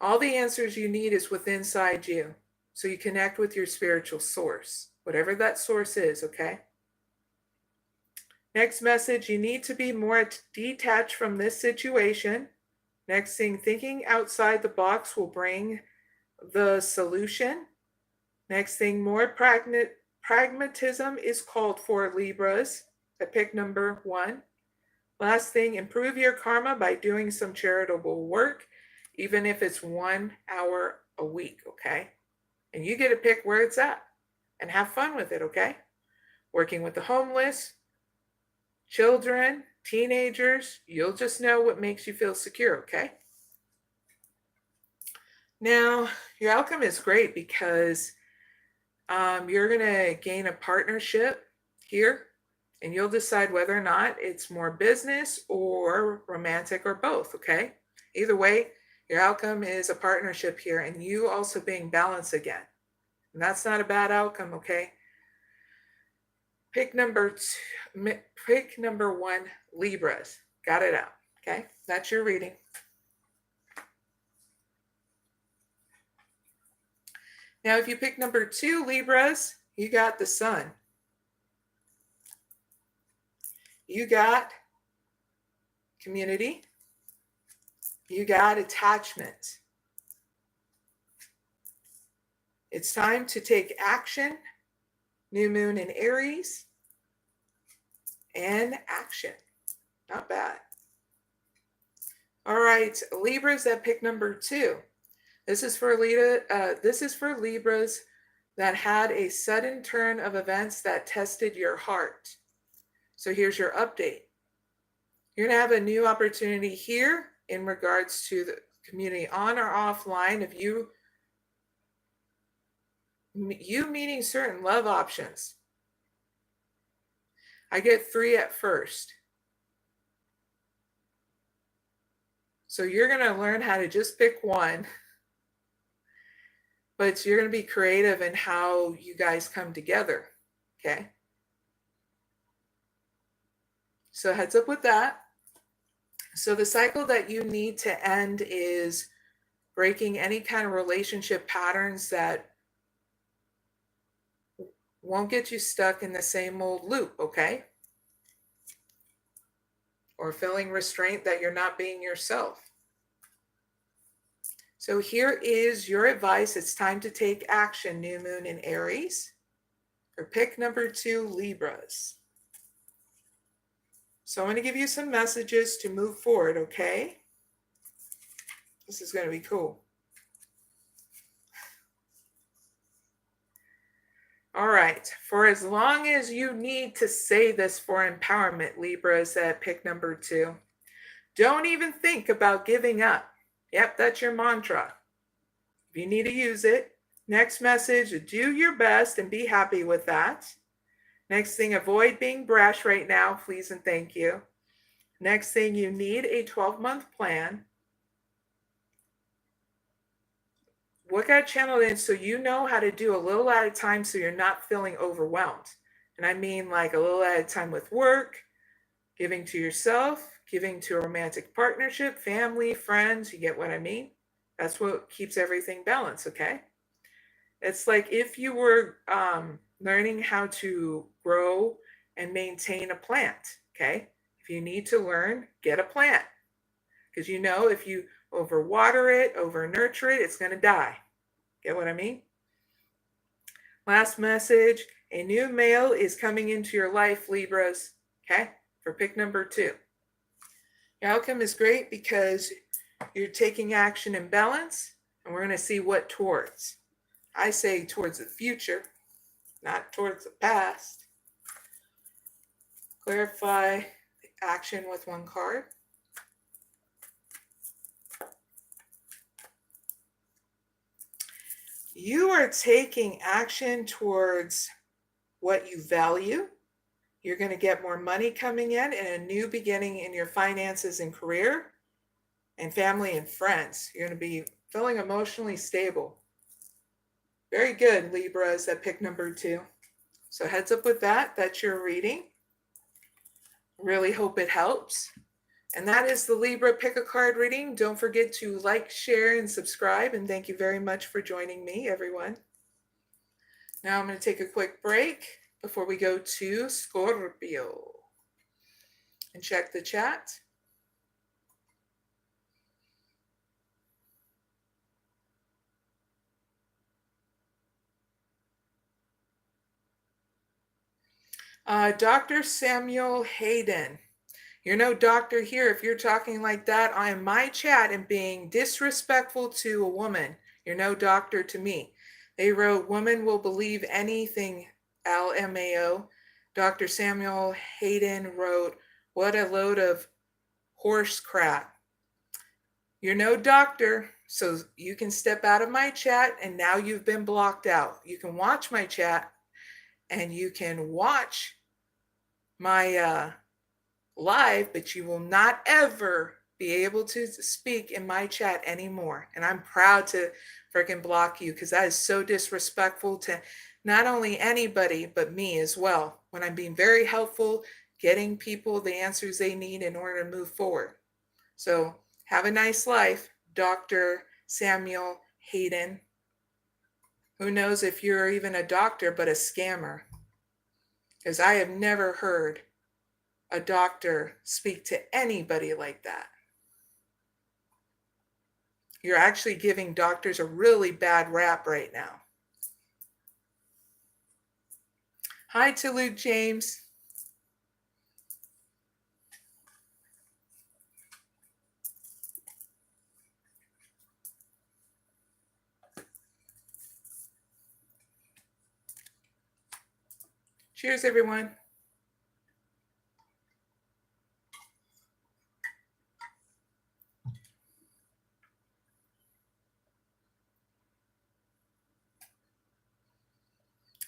All the answers you need is within inside you. So you connect with your spiritual source, whatever that source is, okay? Next message, you need to be more detached from this situation. Next thing, thinking outside the box will bring the solution. Next thing, more pragmatism is called for, Libras, at pick number 1. Last thing, improve your karma by doing some charitable work, even if it's 1 hour a week, okay? And you get to pick where it's at and have fun with it, okay? Working with the homeless, children, teenagers, you'll just know what makes you feel secure, okay? Now, your outcome is great because you're going to gain a partnership here, and you'll decide whether or not it's more business or romantic or both, okay? Either way, your outcome is a partnership here, and you also being balanced again. And that's not a bad outcome, okay? Pick number 1, Libras. Got it out, okay? That's your reading. Now, if you pick number 2, Libras, you got the Sun. You got community. You got attachment. It's time to take action. New moon in Aries. And action. Not bad. All right, Libras that pick number 2. This is for Libras that had a sudden turn of events that tested your heart. So here's your update. You're going to have a new opportunity here in regards to the community on or offline of you meeting certain love options. I get 3 at first. So you're going to learn how to just pick one, but you're going to be creative in how you guys come together. Okay. So heads up with that. So the cycle that you need to end is breaking any kind of relationship patterns that won't get you stuck in the same old loop, okay? Or feeling restraint that you're not being yourself. So here is your advice. It's time to take action, new moon in Aries. For pick number 2, Libras. So I'm going to give you some messages to move forward, okay? This is going to be cool. All right. For as long as you need to say this for empowerment, Libras at pick number 2, don't even think about giving up. Yep, that's your mantra. If you need to use it. Next message, do your best and be happy with that. Next thing, avoid being brash right now, please and thank you. Next thing, you need a 12-month plan. What got channeled in so you know how to do a little at a time so you're not feeling overwhelmed. And I mean like a little at a time with work, giving to yourself, giving to a romantic partnership, family, friends, you get what I mean? That's what keeps everything balanced, okay? It's like if you were learning how to grow and maintain a plant, okay? If you need to learn, get a plant. Because you know if you overwater it, over nurture it, it's going to die. Get what I mean? Last message, a new male is coming into your life, Libras, okay? For pick number 2. Your outcome is great because you're taking action in balance, and we're going to see what towards. I say towards the future, not towards the past. Clarify the action with one card. You are taking action towards what you value. You're going to get more money coming in and a new beginning in your finances and career and family and friends. You're going to be feeling emotionally stable. Very good, Libras at pick number 2. So heads up with that. That's your reading. Really hope it helps. And that is the Libra Pick a Card reading. Don't forget to like, share, and subscribe. And thank you very much for joining me, everyone. Now I'm going to take a quick break before we go to Scorpio and check the chat. Dr. Samuel Hayden. You're no doctor here if you're talking like that on my chat and being disrespectful to a woman. You're no doctor to me. They wrote, woman will believe anything, LMAO. Dr. Samuel Hayden wrote, what a load of horse crap. You're no doctor, so you can step out of my chat, and now you've been blocked out. You can watch my chat, and you can watch my live, but you will not ever be able to speak in my chat anymore. And I'm proud to freaking block you because that is so disrespectful to not only anybody, but me as well. When I'm being very helpful, getting people the answers they need in order to move forward. So have a nice life, Dr. Samuel Hayden. Who knows if you're even a doctor, but a scammer. Because I have never heard a doctor speak to anybody like that. You're actually giving doctors a really bad rap right now. Hi to Luke James. Cheers, everyone.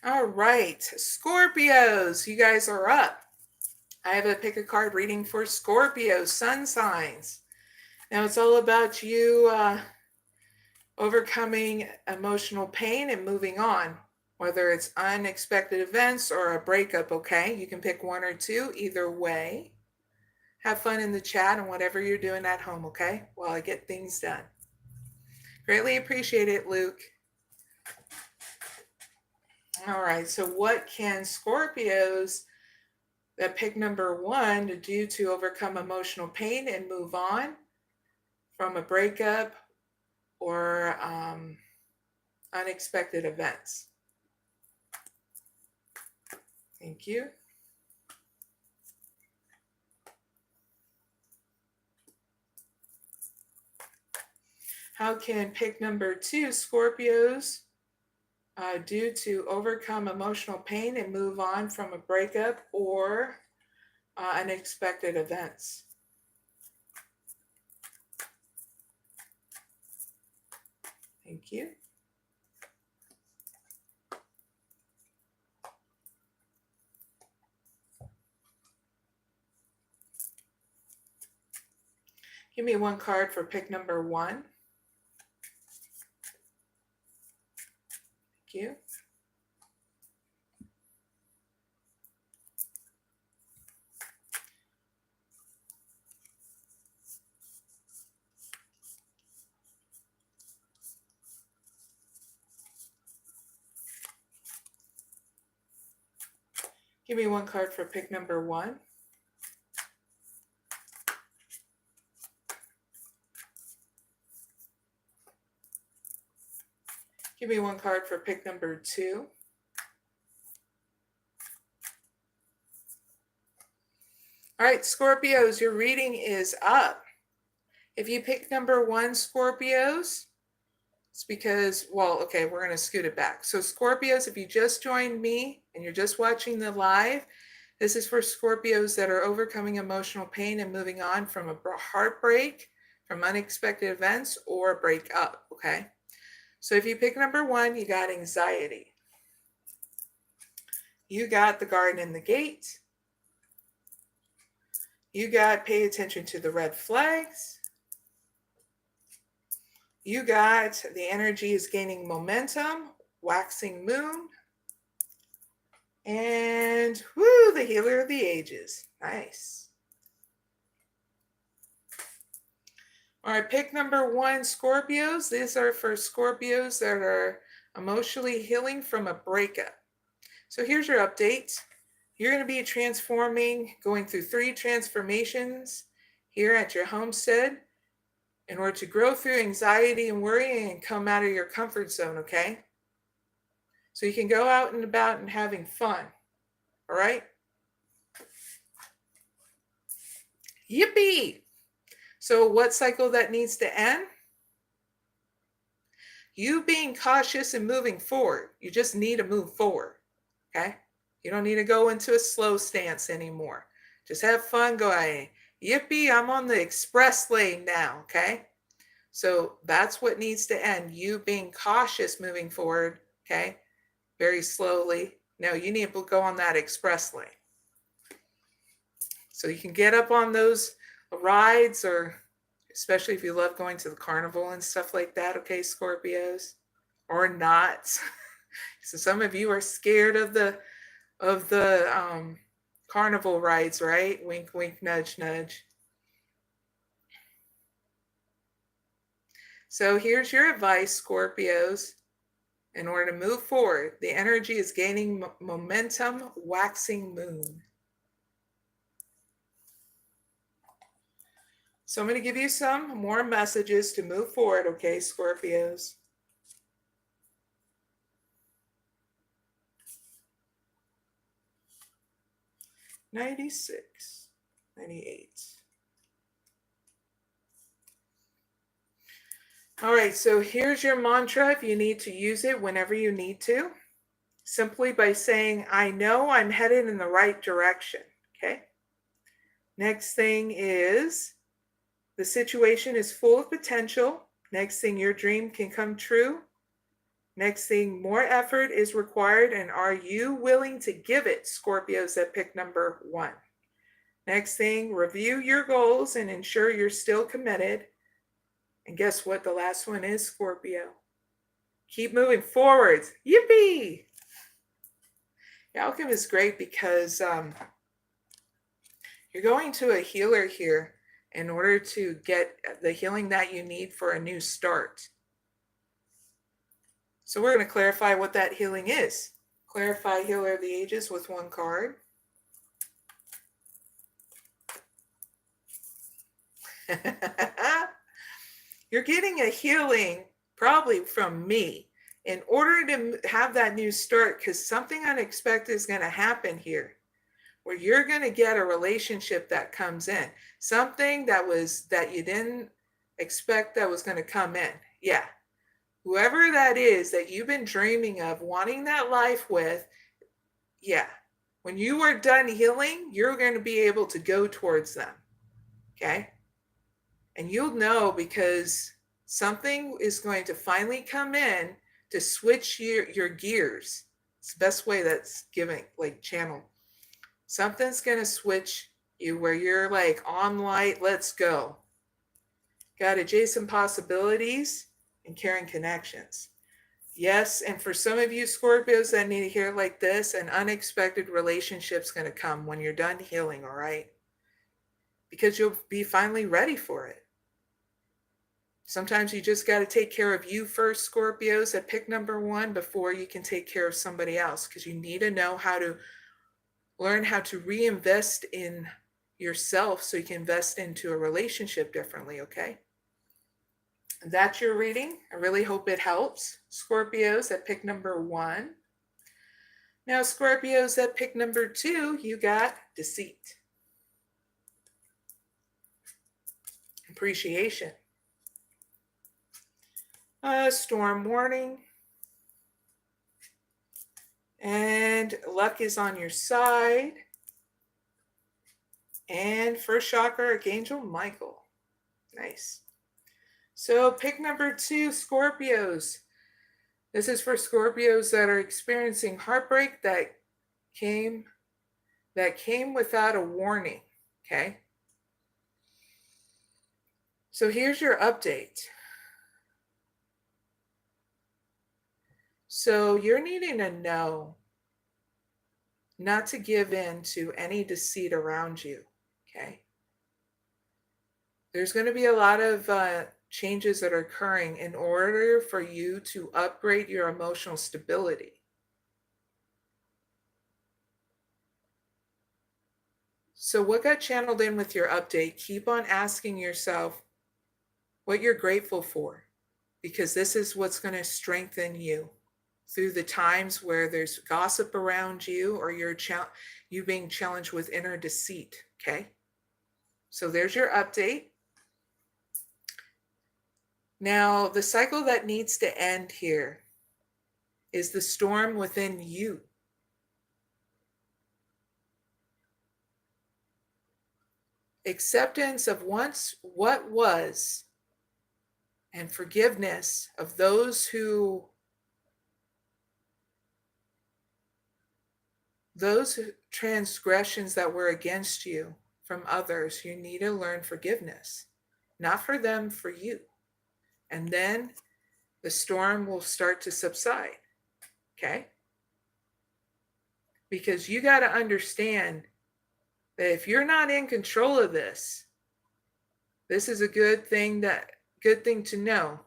All right, Scorpios, you guys are up. I have a pick a card reading for Scorpio sun signs. Now it's all about you overcoming emotional pain and moving on, whether it's unexpected events or a breakup, okay? You can pick one or two, either way. Have fun in the chat and whatever you're doing at home, okay? While I get things done. Greatly appreciate it, Luke. All right, so what can Scorpios that pick number one to do to overcome emotional pain and move on from a breakup or unexpected events? Thank you. How can pick number two, Scorpios, do to overcome emotional pain and move on from a breakup or unexpected events? Thank you. Give me one card for pick number one. Thank you. Give me one card for pick number one. Give me one card for pick number two. All right, Scorpios, your reading is up. If you pick number one, Scorpios, it's because, well, okay, we're going to scoot it back. So Scorpios, if you just joined me and you're just watching the live, this is for Scorpios that are overcoming emotional pain and moving on from a heartbreak, from unexpected events, or a breakup, okay? So if you pick number one, you got anxiety. You got the garden and the gate. You got pay attention to the red flags. You got the energy is gaining momentum, waxing moon. And whoo, the healer of the ages. Nice. All right, pick number one, Scorpios. These are for Scorpios that are emotionally healing from a breakup. So here's your update. You're going to be transforming, going through 3 transformations here at your homestead in order to grow through anxiety and worry and come out of your comfort zone, okay? So you can go out and about and having fun, all right? Yippee! So what cycle that needs to end? You being cautious and moving forward. You just need to move forward, okay? You don't need to go into a slow stance anymore. Just have fun, go ahead. Yippee, I'm on the express lane now, okay? So that's what needs to end. You being cautious moving forward, okay? Very slowly. No, you need to go on that express lane. So you can get up on those rides, or especially if you love going to the carnival and stuff like that, okay, Scorpios? Or not. So some of you are scared of the carnival rides, right? Wink, wink, nudge, nudge. So here's your advice, Scorpios. In order to move forward, the energy is gaining momentum, waxing moon. So I'm going to give you some more messages to move forward, okay, Scorpios? $96, $98. All right, so here's your mantra if you need to use it whenever you need to. simply by saying, I know I'm headed in the right direction. Okay. Next thing is, the situation is full of potential. Next thing, your dream can come true. Next thing, more effort is required, and are you willing to give it, Scorpios that pick number 1? Next thing, review your goals and ensure you're still committed. And guess what the last one is, Scorpio? Keep moving forwards. Yippee! The outcome is great because you're going to a healer here in order to get the healing that you need for a new start. So we're going to clarify what that healing is. Clarify Healer of the Ages with 1 card. You're getting a healing probably from me in order to have that new start, because something unexpected is going to happen here where you're going to get a relationship that comes in, something that you didn't expect that was going to come in. Yeah. Whoever that is that you've been dreaming of, wanting that life with, yeah. When you are done healing, you're going to be able to go towards them. Okay? And you'll know because something is going to finally come in to switch your gears. It's the best way that's giving, like channel. Something's going to switch you where you're like on light, let's go. Got adjacent possibilities and caring connections. Yes, and for some of you Scorpios that need to hear like this, an unexpected relationship's going to come when you're done healing, all right? Because you'll be finally ready for it. Sometimes you just got to take care of you first, Scorpios that pick number 1, before you can take care of somebody else, because you need to know how to learn how to reinvest in yourself so you can invest into a relationship differently, okay? That's your reading. I really hope it helps. Scorpios that pick number 1. Now, Scorpios that pick number 2, you got deceit, appreciation, storm warning, and luck is on your side. And first chakra, Archangel Michael. Nice. So pick number 2, Scorpios. This is for Scorpios that are experiencing heartbreak that came without a warning, okay? So here's your update. So you're needing to know not to give in to any deceit around you, okay? There's going to be a lot of changes that are occurring in order for you to upgrade your emotional stability. So what got channeled in with your update, keep on asking yourself what you're grateful for, because this is what's going to strengthen you through the times where there's gossip around you or you being challenged with inner deceit, okay? So there's your update. Now, the cycle that needs to end here is the storm within you. Acceptance of once what was, and forgiveness of those transgressions that were against you from others. You need to learn forgiveness, not for them, for you. And then the storm will start to subside, okay? Because you got to understand that if you're not in control of this is a good thing to know,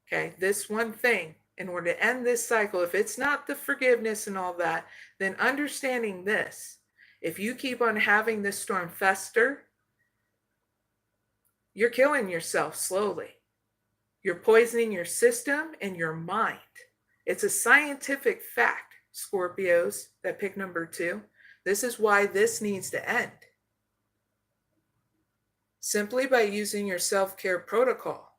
okay? This one thing, in order to end this cycle, if it's not the forgiveness and all that, then understanding this, if you keep on having this storm fester, you're killing yourself slowly. You're poisoning your system and your mind. It's a scientific fact, Scorpios that pick number 2. This is why this needs to end. Simply by using your self-care protocol.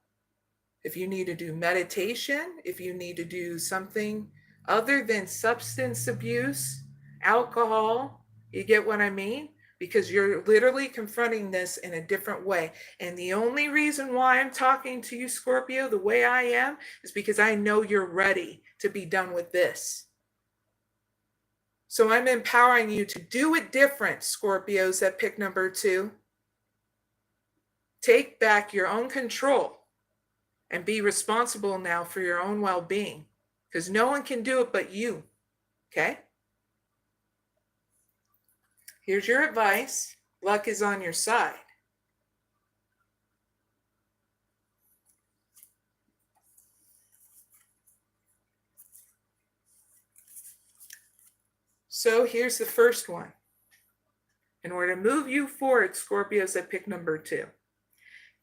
If you need to do meditation, if you need to do something other than substance abuse, alcohol. You get what I mean? Because you're literally confronting this in a different way. And the only reason why I'm talking to you, Scorpio, the way I am, is because I know you're ready to be done with this. So I'm empowering you to do it different, Scorpios that pick number 2. Take back your own control and be responsible now for your own well-being, because no one can do it but you, okay? Here's your advice. Luck is on your side. So here's the first one. In order to move you forward, Scorpios that pick number 2.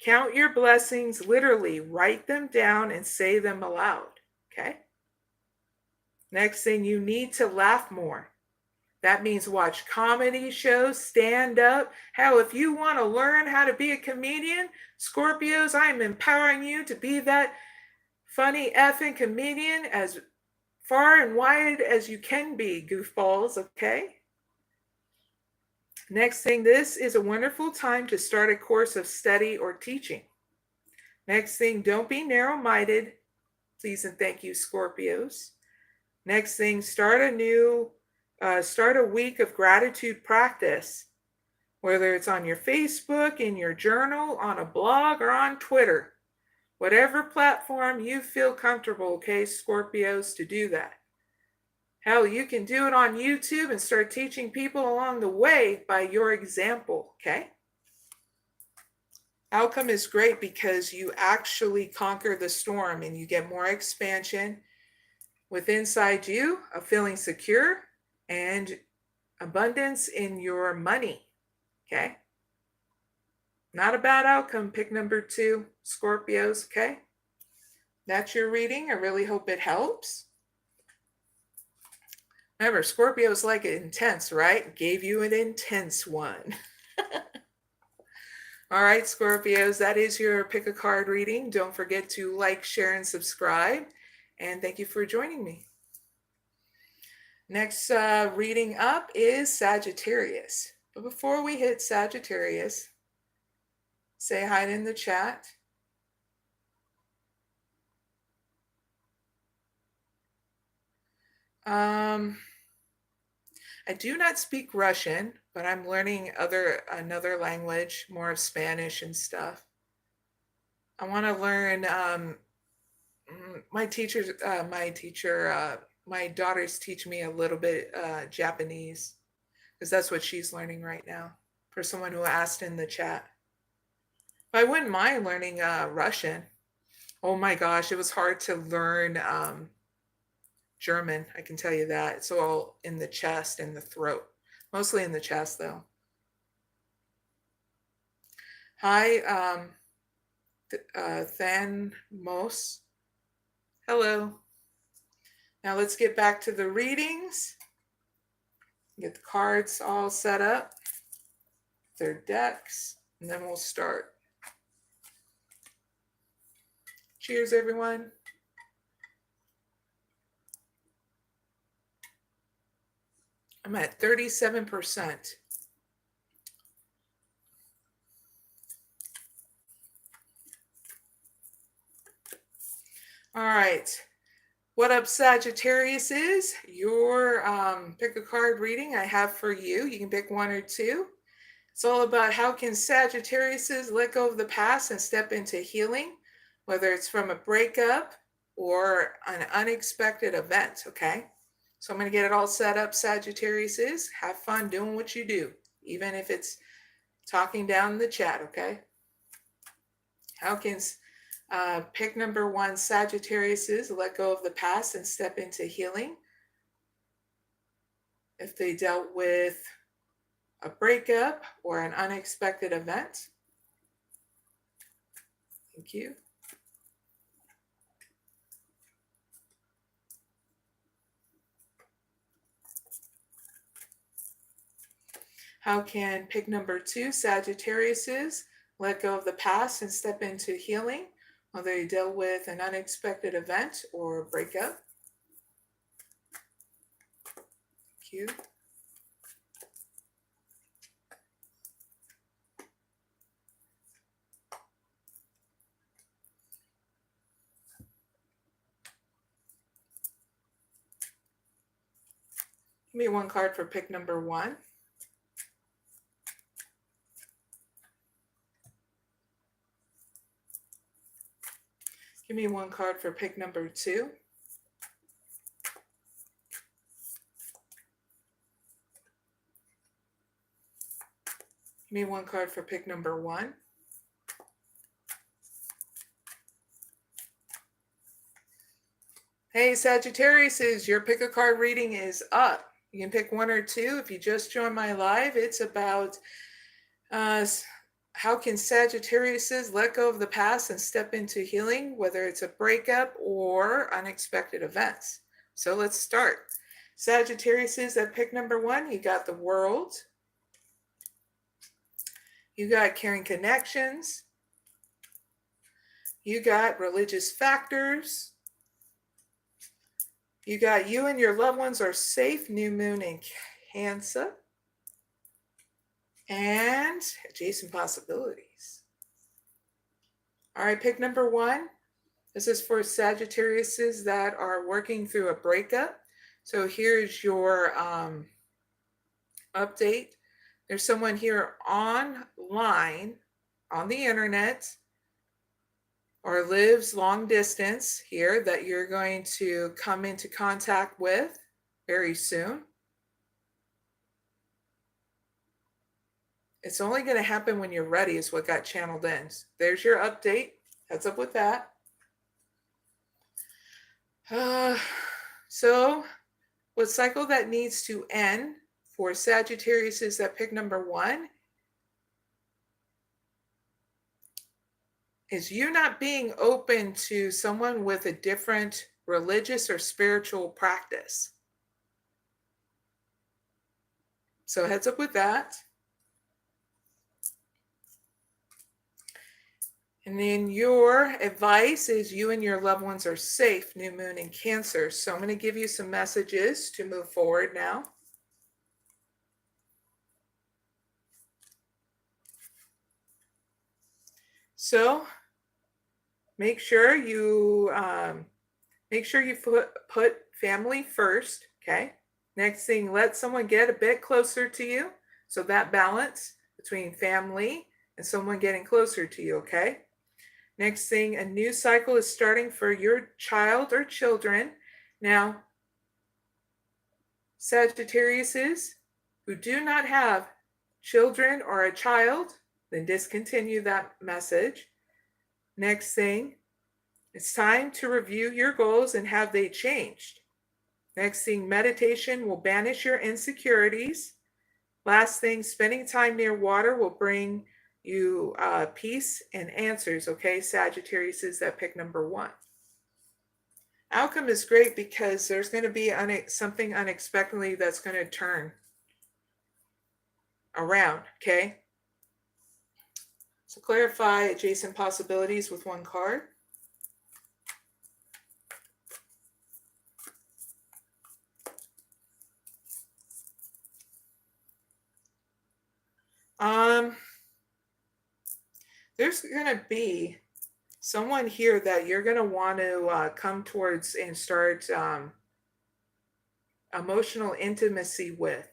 Count your blessings, literally write them down and say them aloud, okay? Next thing, you need to laugh more. That means watch comedy shows, stand up. Hell, if you want to learn how to be a comedian, Scorpios, I'm empowering you to be that funny effing comedian as far and wide as you can be, goofballs, okay? Next thing, this is a wonderful time to start a course of study or teaching. Next thing, don't be narrow-minded. Please and thank you, Scorpios. Next thing, start a week of gratitude practice, whether it's on your Facebook, in your journal, on a blog, or on Twitter. Whatever platform you feel comfortable, okay, Scorpios, to do that. Hell, you can do it on YouTube and start teaching people along the way by your example, okay? Outcome is great because you actually conquer the storm and you get more expansion with inside you of feeling secure and abundance in your money, okay? Not a bad outcome. Pick number 2, Scorpios, okay? That's your reading. I really hope it helps. Remember, Scorpios like it intense, right? Gave you an intense one. All right, Scorpios, that is your pick a card reading. Don't forget to like, share, and subscribe. And thank you for joining me. Next reading up is Sagittarius. But before we hit Sagittarius, say hi in the chat. I do not speak Russian, but I'm learning another language, more of Spanish and stuff. I want to learn. My daughters teach me a little bit Japanese, because that's what she's learning right now. For someone who asked in the chat, but I wouldn't mind learning Russian. Oh my gosh, it was hard to learn German, I can tell you that. It's all in the chest and the throat. Mostly in the chest, though. Hi, Thanmos. Hello. Now let's get back to the readings. Get the cards all set up, their decks, and then we'll start. Cheers, everyone. I'm at 37%. All right. What up, Sagittarius is your pick a card reading I have for you. You can pick 1 or 2. It's all about how can Sagittarius let go of the past and step into healing, whether it's from a breakup or an unexpected event, okay? So I'm going to get it all set up, Sagittarius. Have fun doing what you do, even if it's talking down in the chat, okay? How can pick number 1, Sagittarius let go of the past and step into healing if they dealt with a breakup or an unexpected event? Thank you. How can pick number 2, Sagittarius let go of the past and step into healing, whether they dealt with an unexpected event or breakup? Thank you. Give me one card for pick number 1. Give me one card for pick number 2. Give me one card for pick number 1. Hey, Sagittarius, your pick a card reading is up. You can pick 1 or 2. If you just joined my live, it's about how can Sagittarius let go of the past and step into healing, whether it's a breakup or unexpected events. So let's start. Sagittarius at pick number 1, you got the World. You got caring connections. You got religious factors. You got you and your loved ones are safe, new moon in Cancer. And adjacent possibilities. All right, pick number 1. This is for Sagittariuses that are working through a breakup. So here's your update. There's someone here online, on the internet, or lives long distance here that you're going to come into contact with very soon. It's only going to happen when you're ready is what got channeled in. There's your update. Heads up with that. So what cycle that needs to end for Sagittarius is that pick number 1 is you not being open to someone with a different religious or spiritual practice. So heads up with that. And then your advice is you and your loved ones are safe, new moon in Cancer. So I'm going to give you some messages to move forward now. So make sure you put family first, okay? Next thing, let someone get a bit closer to you. So that balance between family and someone getting closer to you, okay? Next thing, a new cycle is starting for your child or children. Now, Sagittariuses who do not have children or a child, then discontinue that message. Next thing, it's time to review your goals and have they changed. Next thing, meditation will banish your insecurities. Last thing, spending time near water will bring you peace and answers. Okay, Sagittarius is that pick number 1. Outcome is great because there's going to be something unexpectedly that's going to turn around. Okay, so clarify adjacent possibilities with 1 card. There's going to be someone here that you're going to want to come towards and start emotional intimacy with.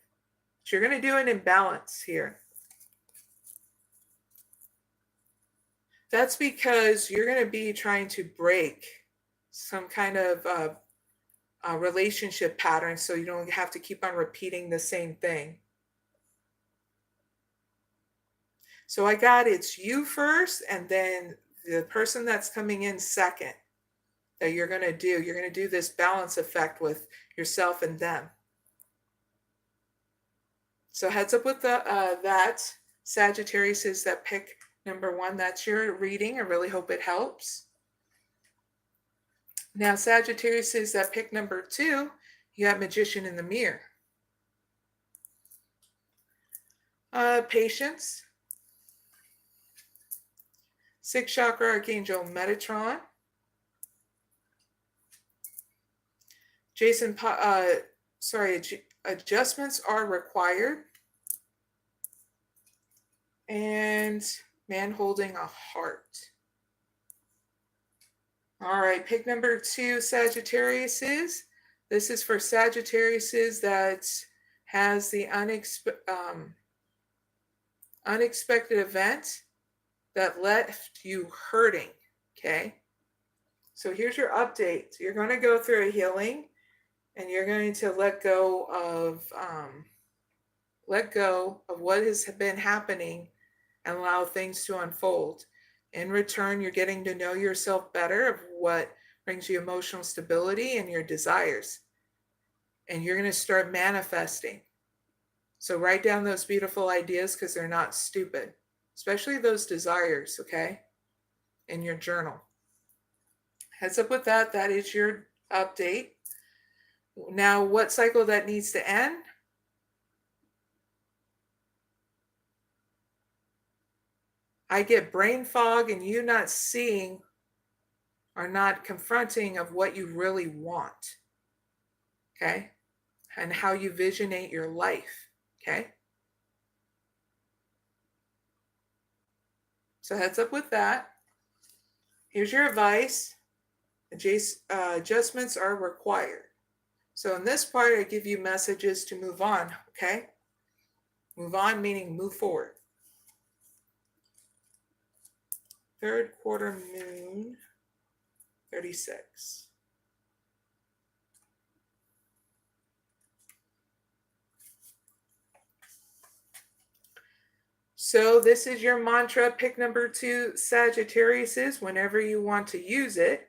So you're going to do an imbalance here. That's because you're going to be trying to break some kind of relationship pattern so you don't have to keep on repeating the same thing. So I got it's you first and then the person that's coming in second that you're going to do. You're going to do this balance effect with yourself and them. So heads up with that. Sagittarius is that pick number 1. That's your reading. I really hope it helps. Now Sagittarius is that pick number 2. You have Magician in the Mirror. Patience. 6th chakra Archangel Metatron. adjustments are required. And man holding a heart. All right, pick number 2, Sagittariuses. This is for Sagittariuses that has the unexpected event that left you hurting, okay? So here's your update. You're going to go through a healing, and you're going to let go of what has been happening and allow things to unfold. In return, you're getting to know yourself better, of what brings you emotional stability and your desires. And you're going to start manifesting. So write down those beautiful ideas, because they're not stupid, especially those desires, okay, in your journal. Heads up with that. That is your update. Now, what cycle that needs to end? I get brain fog and you not seeing or not confronting of what you really want, okay? And how you visionate your life, okay? So heads up with that. Here's your advice. Adjustments are required. So in this part, I give you messages to move on, okay? Move on meaning move forward. Third quarter moon, 36. So this is your mantra, pick number 2, Sagittariuses, whenever you want to use it,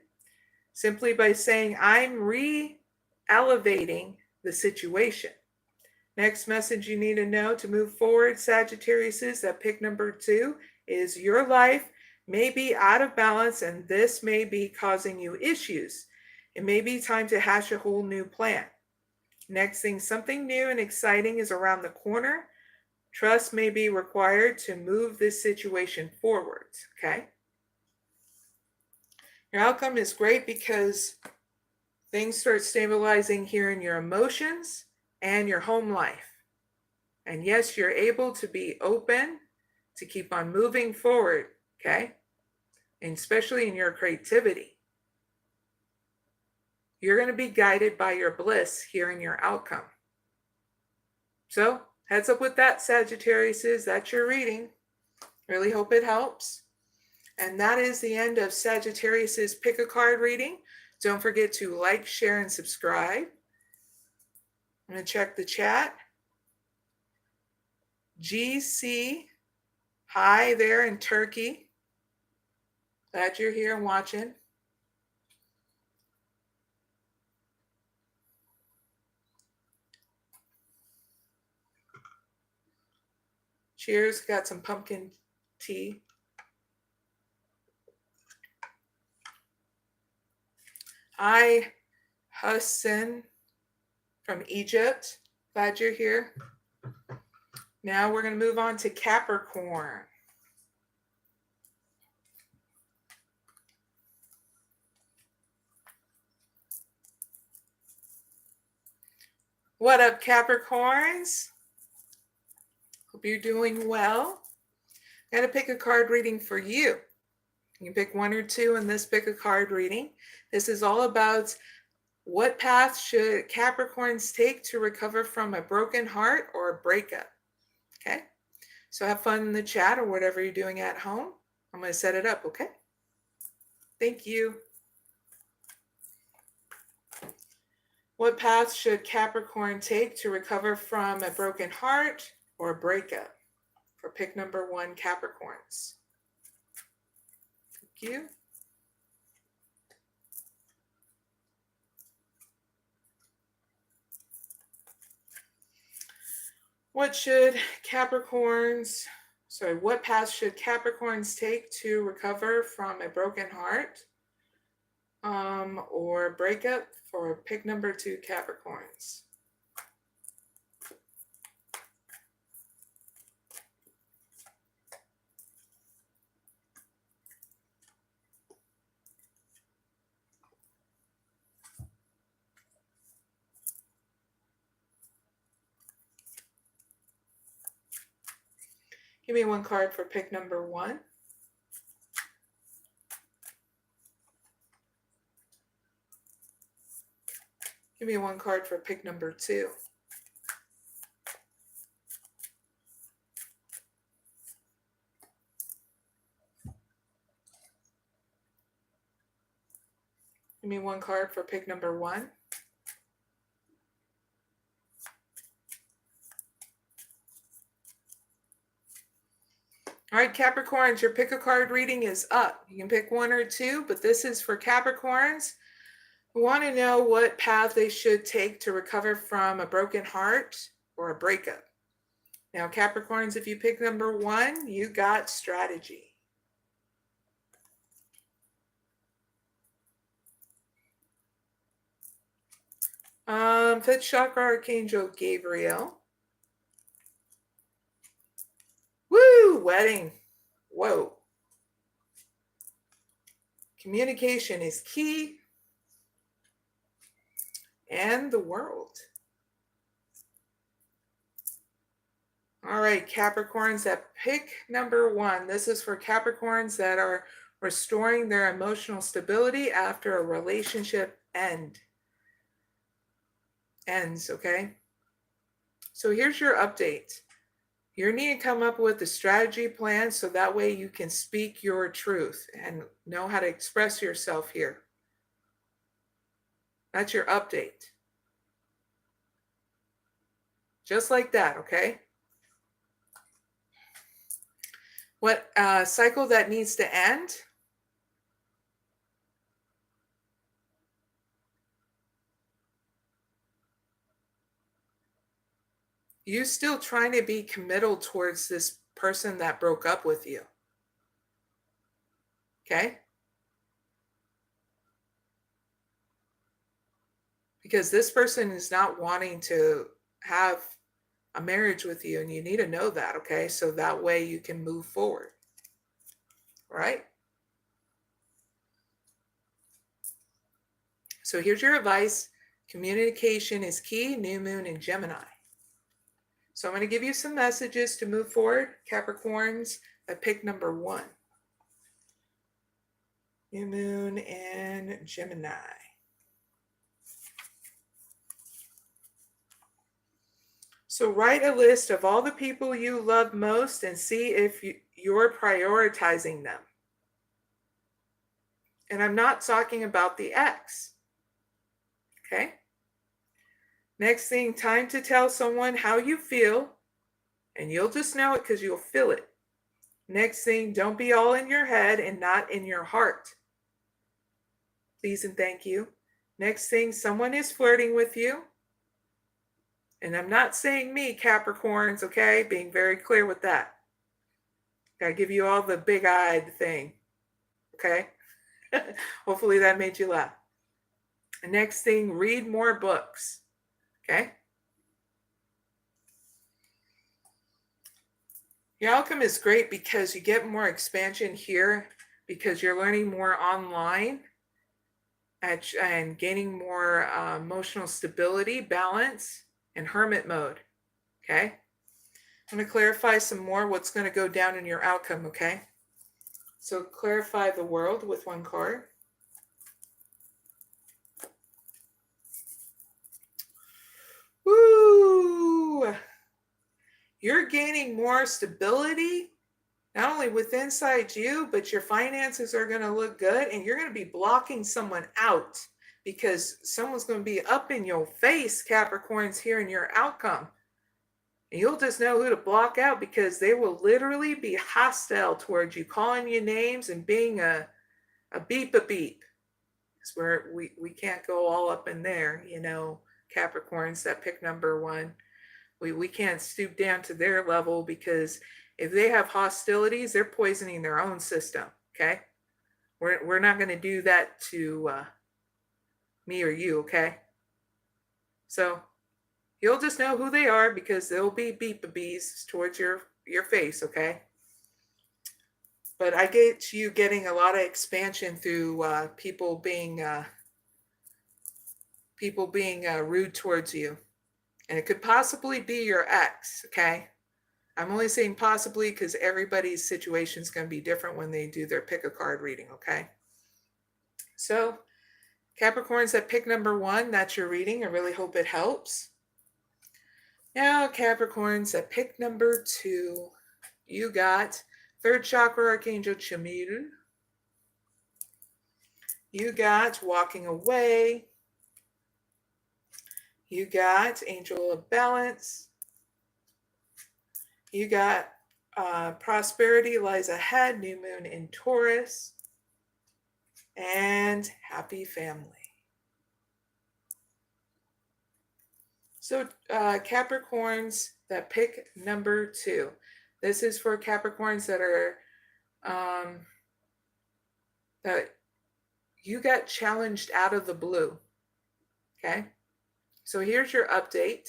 simply by saying, I'm re-elevating the situation. Next message you need to know to move forward, Sagittariuses, that pick number 2 is your life may be out of balance, and this may be causing you issues. It may be time to hash a whole new plan. Next thing, something new and exciting is around the corner. Trust may be required to move this situation forward, okay? Your outcome is great because things start stabilizing here in your emotions and your home life. And yes, you're able to be open to keep on moving forward, okay? And especially in your creativity. You're going to be guided by your bliss here in your outcome. So, heads up with that, Sagittariuses. That's your reading. Really hope it helps. And that is the end of Sagittarius's pick a card reading. Don't forget to like, share, and subscribe. I'm going to check the chat. GC, hi there in Turkey. Glad you're here and watching. Cheers, got some pumpkin tea. Hi, Hassan from Egypt. Glad you're here. Now we're going to move on to Capricorn. What up, Capricorns? Hope you're doing well. I'm going to pick a card reading for you. You can pick 1 or 2 in this pick a card reading. This is all about what path should Capricorns take to recover from a broken heart or a breakup. Okay? So have fun in the chat or whatever you're doing at home. I'm going to set it up, okay? Thank you. What path should Capricorn take to recover from a broken heart or a breakup? For pick number 1, Capricorns. Thank you. What path should Capricorns take to recover from a broken heart or breakup for pick number 2, Capricorns? Give me one card for pick number 1. Give me one card for pick number 2. Give me one card for pick number 1. All right, Capricorns, your pick a card reading is up. You can pick 1 or 2, but this is for Capricorns who want to know what path they should take to recover from a broken heart or a breakup. Now, Capricorns, if you pick number 1, you got strategy. Fifth chakra archangel Gabriel. Woo! Wedding. Whoa. Communication is key. And the world. All right, Capricorns that pick number 1. This is for Capricorns that are restoring their emotional stability after a relationship ends, okay? So here's your update. You need to come up with a strategy plan so that way you can speak your truth and know how to express yourself here. That's your update. Just like that, okay? What cycle that needs to end? You still trying to be committal towards this person that broke up with you. Okay? Because this person is not wanting to have a marriage with you, and you need to know that, okay? So that way you can move forward. Right? So here's your advice. Communication is key, new moon in Gemini. So I'm going to give you some messages to move forward. Capricorns, I pick number 1. New moon in Gemini. So write a list of all the people you love most and see if you're prioritizing them. And I'm not talking about the ex. Okay? Next thing, time to tell someone how you feel, and you'll just know it because you'll feel it. Next thing, don't be all in your head and not in your heart. Please and thank you. Next thing, someone is flirting with you. And I'm not saying me, Capricorns, okay? Being very clear with that. Gotta give you all the big-eyed thing, okay? Hopefully that made you laugh. The next thing, read more books. Okay. Your outcome is great because you get more expansion here because you're learning more online and gaining more emotional stability, balance, and hermit mode. Okay. I'm going to clarify some more what's going to go down in your outcome. Okay. So clarify the world with one card. Woo! You're gaining more stability, not only with inside you, but your finances are going to look good, and you're going to be blocking someone out because someone's going to be up in your face, Capricorns, here in your outcome. And you'll just know who to block out because they will literally be hostile towards you, calling you names and being a beep. It's where we can't go all up in there, you know. Capricorns that pick number 1. We can't stoop down to their level because if they have hostilities, they're poisoning their own system, okay? We're not going to do that to me or you, okay? So you'll just know who they are because they'll be beep-a-bees towards your face, okay? But I get you getting a lot of expansion through people being rude towards you. And it could possibly be your ex, okay? I'm only saying possibly because everybody's situation is going to be different when they do their pick a card reading, okay? So, Capricorns that pick number 1, that's your reading. I really hope it helps. Now, Capricorns that pick number 2, you got 3rd chakra archangel Chamuel. You got walking away. You got angel of balance. You got prosperity lies ahead, new moon in Taurus, and happy family. So Capricorns that pick number 2. This is for Capricorns that are, that you got challenged out of the blue, okay? So here's your update.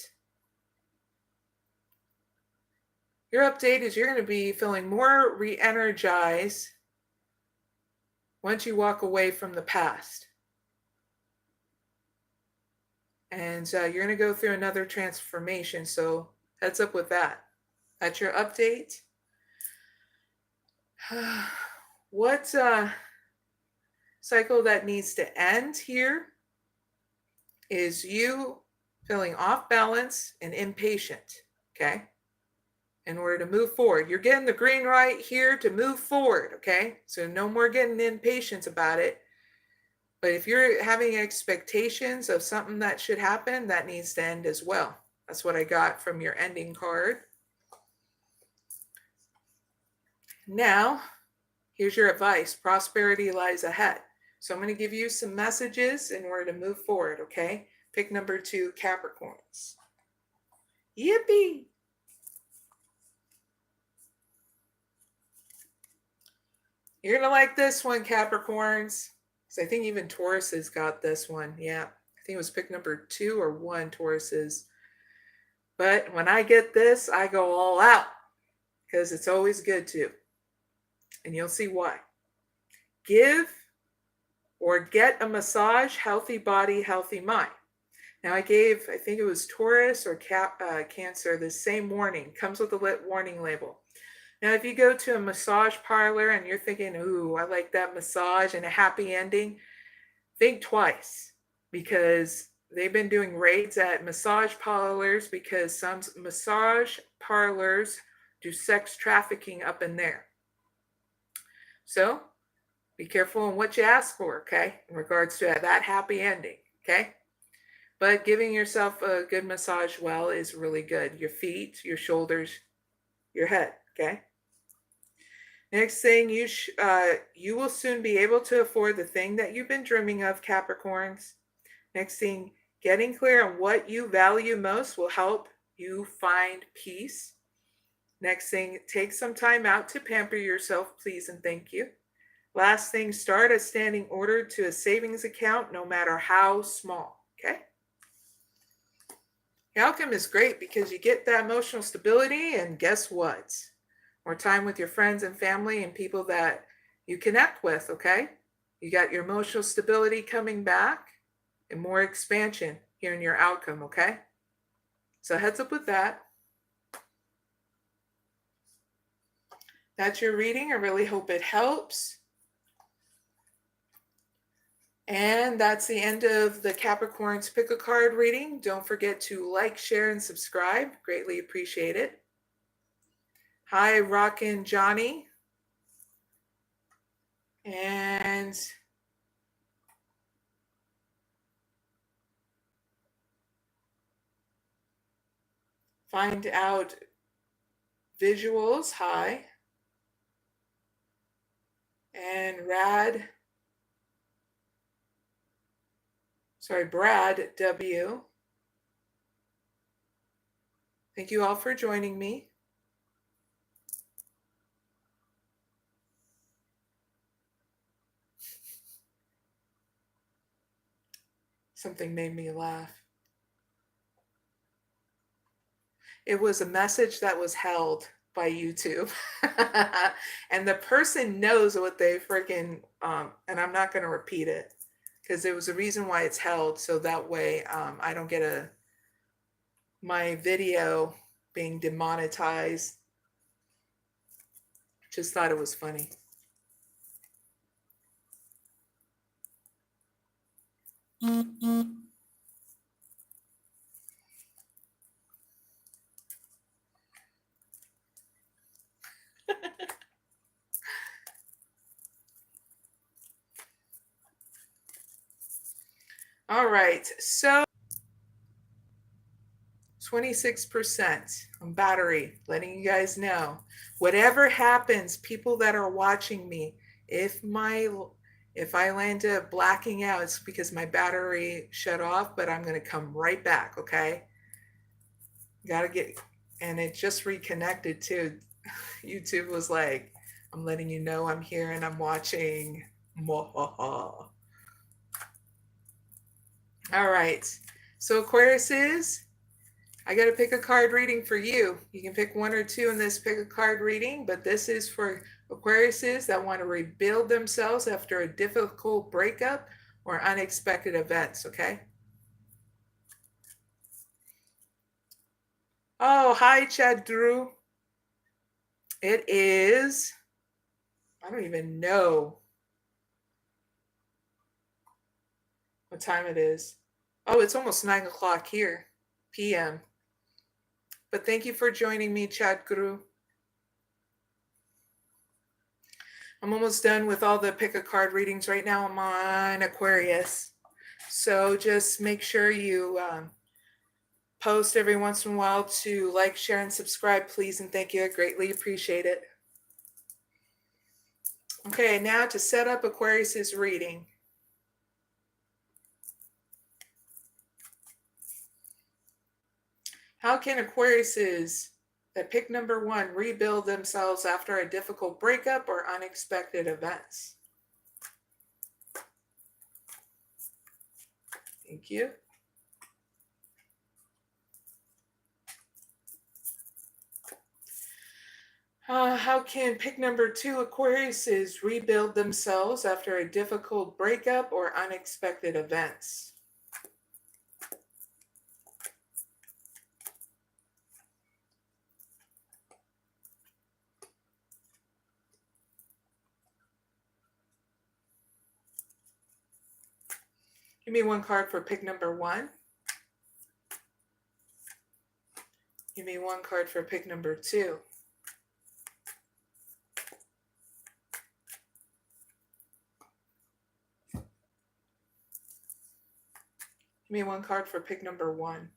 Your update is you're going to be feeling more re-energized once you walk away from the past. And you're going to go through another transformation, so heads up with that. That's your update. What cycle that needs to end here is you feeling off balance and impatient, okay? In order to move forward. You're getting the green light here to move forward, okay? So no more getting impatient about it. But if you're having expectations of something that should happen, that needs to end as well. That's what I got from your ending card. Now, here's your advice. Prosperity lies ahead. So I'm going to give you some messages in order to move forward, okay? Pick number 2, Capricorns. Yippee! You're going to like this one, Capricorns. Because I think even Taurus has got this one. Yeah, I think it was pick number 2 or 1, Taurus's. But when I get this, I go all out. Because it's always good to. And you'll see why. Give or get a massage, healthy body, healthy mind. Now I think it was Taurus or Cancer, the same warning. Comes with a warning label. Now, if you go to a massage parlor and you're thinking, ooh, I like that massage and a happy ending, think twice, because they've been doing raids at massage parlors because some massage parlors do sex trafficking up in there. So be careful on what you ask for, okay, in regards to that happy ending, okay? But giving yourself a good massage well is really good. Your feet, your shoulders, your head, okay? Next thing, you will soon be able to afford the thing that you've been dreaming of, Capricorns. Next thing, getting clear on what you value most will help you find peace. Next thing, take some time out to pamper yourself, please and thank you. Last thing, start a standing order to a savings account, no matter how small, okay? The outcome is great because you get that emotional stability, and guess what? More time with your friends and family and people that you connect with, okay? You got your emotional stability coming back and more expansion here in your outcome, okay? So heads up with that. That's your reading. I really hope it helps. And that's the end of the Capricorns Pick a Card reading. Don't forget to like, share, and subscribe. Greatly appreciate it. Hi, Rockin' Johnny. And find out visuals. Hi. And Brad W. Thank you all for joining me. Something made me laugh. It was a message that was held by YouTube. And the person knows what they freaking, and I'm not going to repeat it because there was a reason why it's held. So that way I don't get my video being demonetized Just thought it was funny. All right, so 26% on battery, letting you guys know. Whatever happens, people that are watching me, if I land up blacking out, it's because my battery shut off, but I'm gonna come right back, okay? Gotta get, and it just reconnected too. YouTube was like, I'm letting you know I'm here and I'm watching. All right, so Aquarius, I got to pick a card reading for you. You can pick one or two in this pick a card reading, but this is for Aquariuses that want to rebuild themselves after a difficult breakup or unexpected events, okay? Oh, hi, Chad Drew. It is, I don't even know what time it is. Oh, it's almost 9 o'clock here, p.m. But thank you for joining me, Chad Guru. I'm almost done with all the pick a card readings. Right now I'm on Aquarius. So just make sure you post every once in a while to like, share, and subscribe, please, and thank you. I greatly appreciate it. Okay, now to set up Aquarius's reading. How can Aquariuses that pick number 1 rebuild themselves after a difficult breakup or unexpected events? Thank you. How can pick number 2 Aquariuses rebuild themselves after a difficult breakup or unexpected events? Give me one card for pick number 1. Give me one card for pick number 2. Give me one card for pick number 1.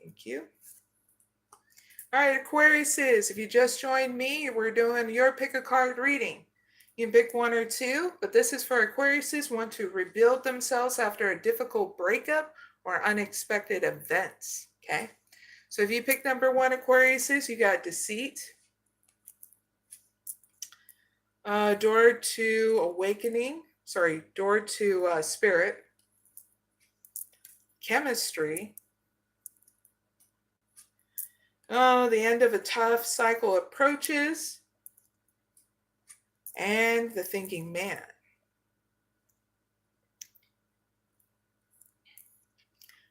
Thank you. All right, Aquariuses, if you just joined me, we're doing your pick a card reading. You can pick 1 or 2, but this is for Aquariuses who want to rebuild themselves after a difficult breakup or unexpected events, okay? So if you pick number 1, Aquariuses, you got deceit, door to awakening, door to spirit, chemistry, the end of a tough cycle approaches, and the thinking man.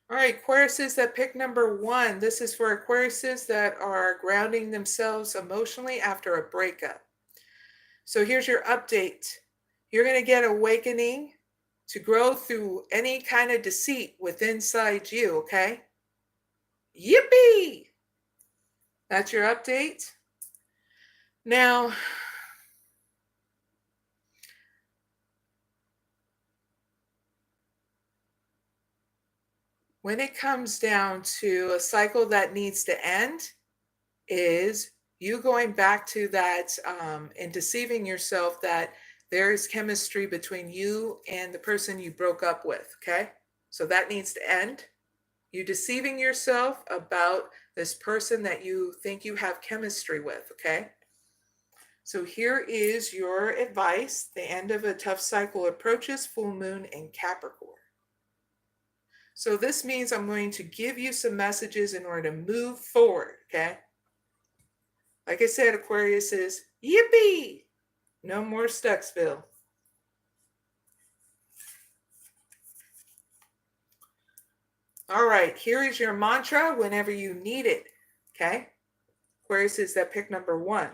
All right, Aquariuses that pick number 1. This is for Aquariuses that are grounding themselves emotionally after a breakup. So here's your update. You're going to get awakening to grow through any kind of deceit within inside you, okay? Yippee! That's your update. Now, when it comes down to a cycle that needs to end, is you going back to that and deceiving yourself that there is chemistry between you and the person you broke up with, okay? So that needs to end. You deceiving yourself about this person that you think you have chemistry with, okay? So here is your advice. The end of a tough cycle approaches, full moon in Capricorn. So this means I'm going to give you some messages in order to move forward, okay? Like I said, Aquariuses, yippee! No more Stucksville. All right, here is your mantra whenever you need it. Okay? Aquariuses that pick number 1.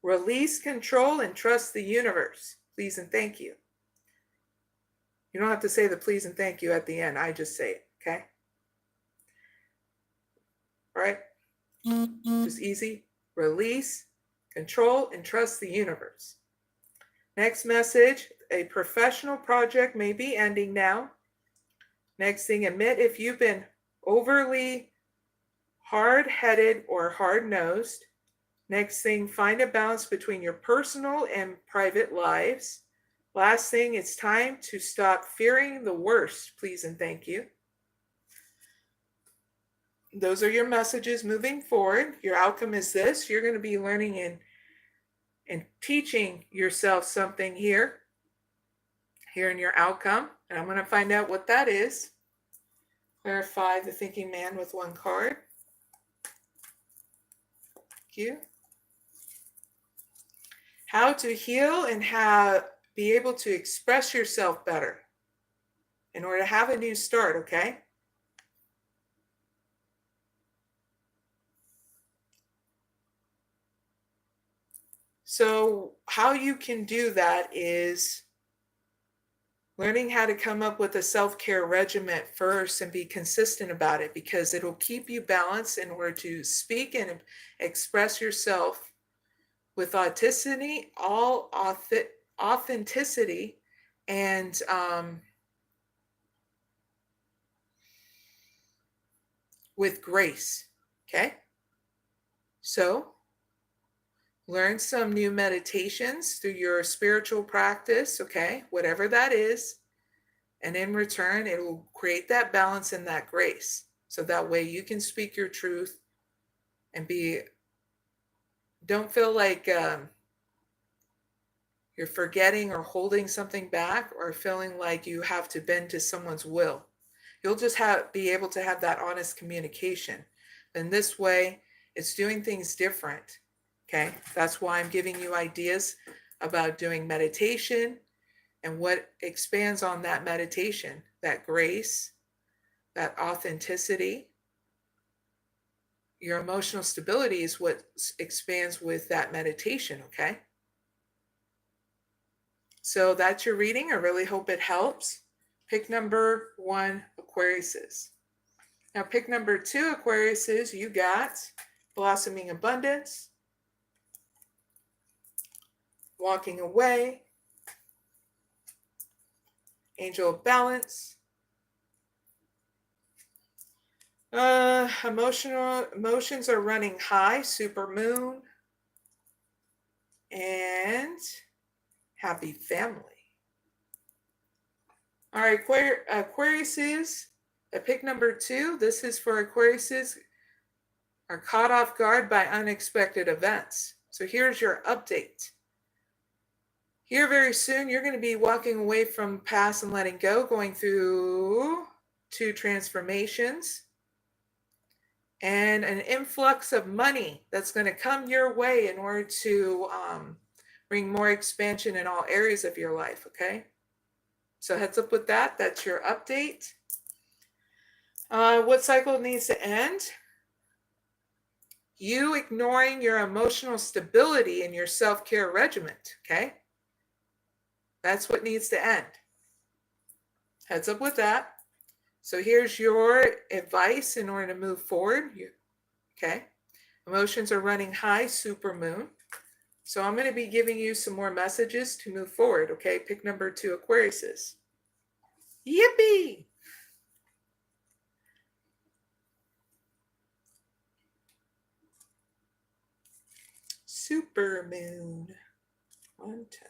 Release control and trust the universe. Please and thank you. You don't have to say the please and thank you at the end. I just say it, okay? All right? Just easy. Release, control, and trust the universe. Next message, a professional project may be ending now. Next thing, admit if you've been overly hard-headed or hard-nosed. Next thing, find a balance between your personal and private lives. Last thing, it's time to stop fearing the worst. Please and thank you. Those are your messages moving forward. Your outcome is this. You're going to be learning and teaching yourself something here in your outcome. And I'm going to find out what that is. Clarify the thinking man with 1 card. Thank you. How to heal and be able to express yourself better in order to have a new start, okay? So how you can do that is learning how to come up with a self-care regimen first and be consistent about it, because it'll keep you balanced in order to speak and express yourself with authenticity, authenticity, and with grace, okay? So learn some new meditations through your spiritual practice, okay? Whatever that is. And in return, it will create that balance and that grace. So that way you can speak your truth and don't feel like you're forgetting or holding something back or feeling like you have to bend to someone's will. You'll just be able to have that honest communication. And this way, it's doing things different. Okay, that's why I'm giving you ideas about doing meditation and what expands on that meditation, that grace, that authenticity. Your emotional stability is what expands with that meditation, okay? So that's your reading. I really hope it helps. Pick number 1, Aquariuses. Now pick number 2, Aquariuses, you got Blossoming Abundance, Walking Away, Angel of Balance, emotions are running high, Super Moon, and Happy Family. All right, Aquariuses, pick number 2. This is for Aquariuses are caught off guard by unexpected events. So here's your update. Here very soon, you're going to be walking away from past and letting go, going through 2 transformations and an influx of money that's going to come your way in order to bring more expansion in all areas of your life, okay? So heads up with that. That's your update. What cycle needs to end? You ignoring your emotional stability in your self-care regimen, okay? That's what needs to end. Heads up with that. So here's your advice in order to move forward. Okay. Emotions are running high, Super Moon. So I'm going to be giving you some more messages to move forward. Okay. Pick number 2, Aquariuses. Yippee! Super Moon. 110.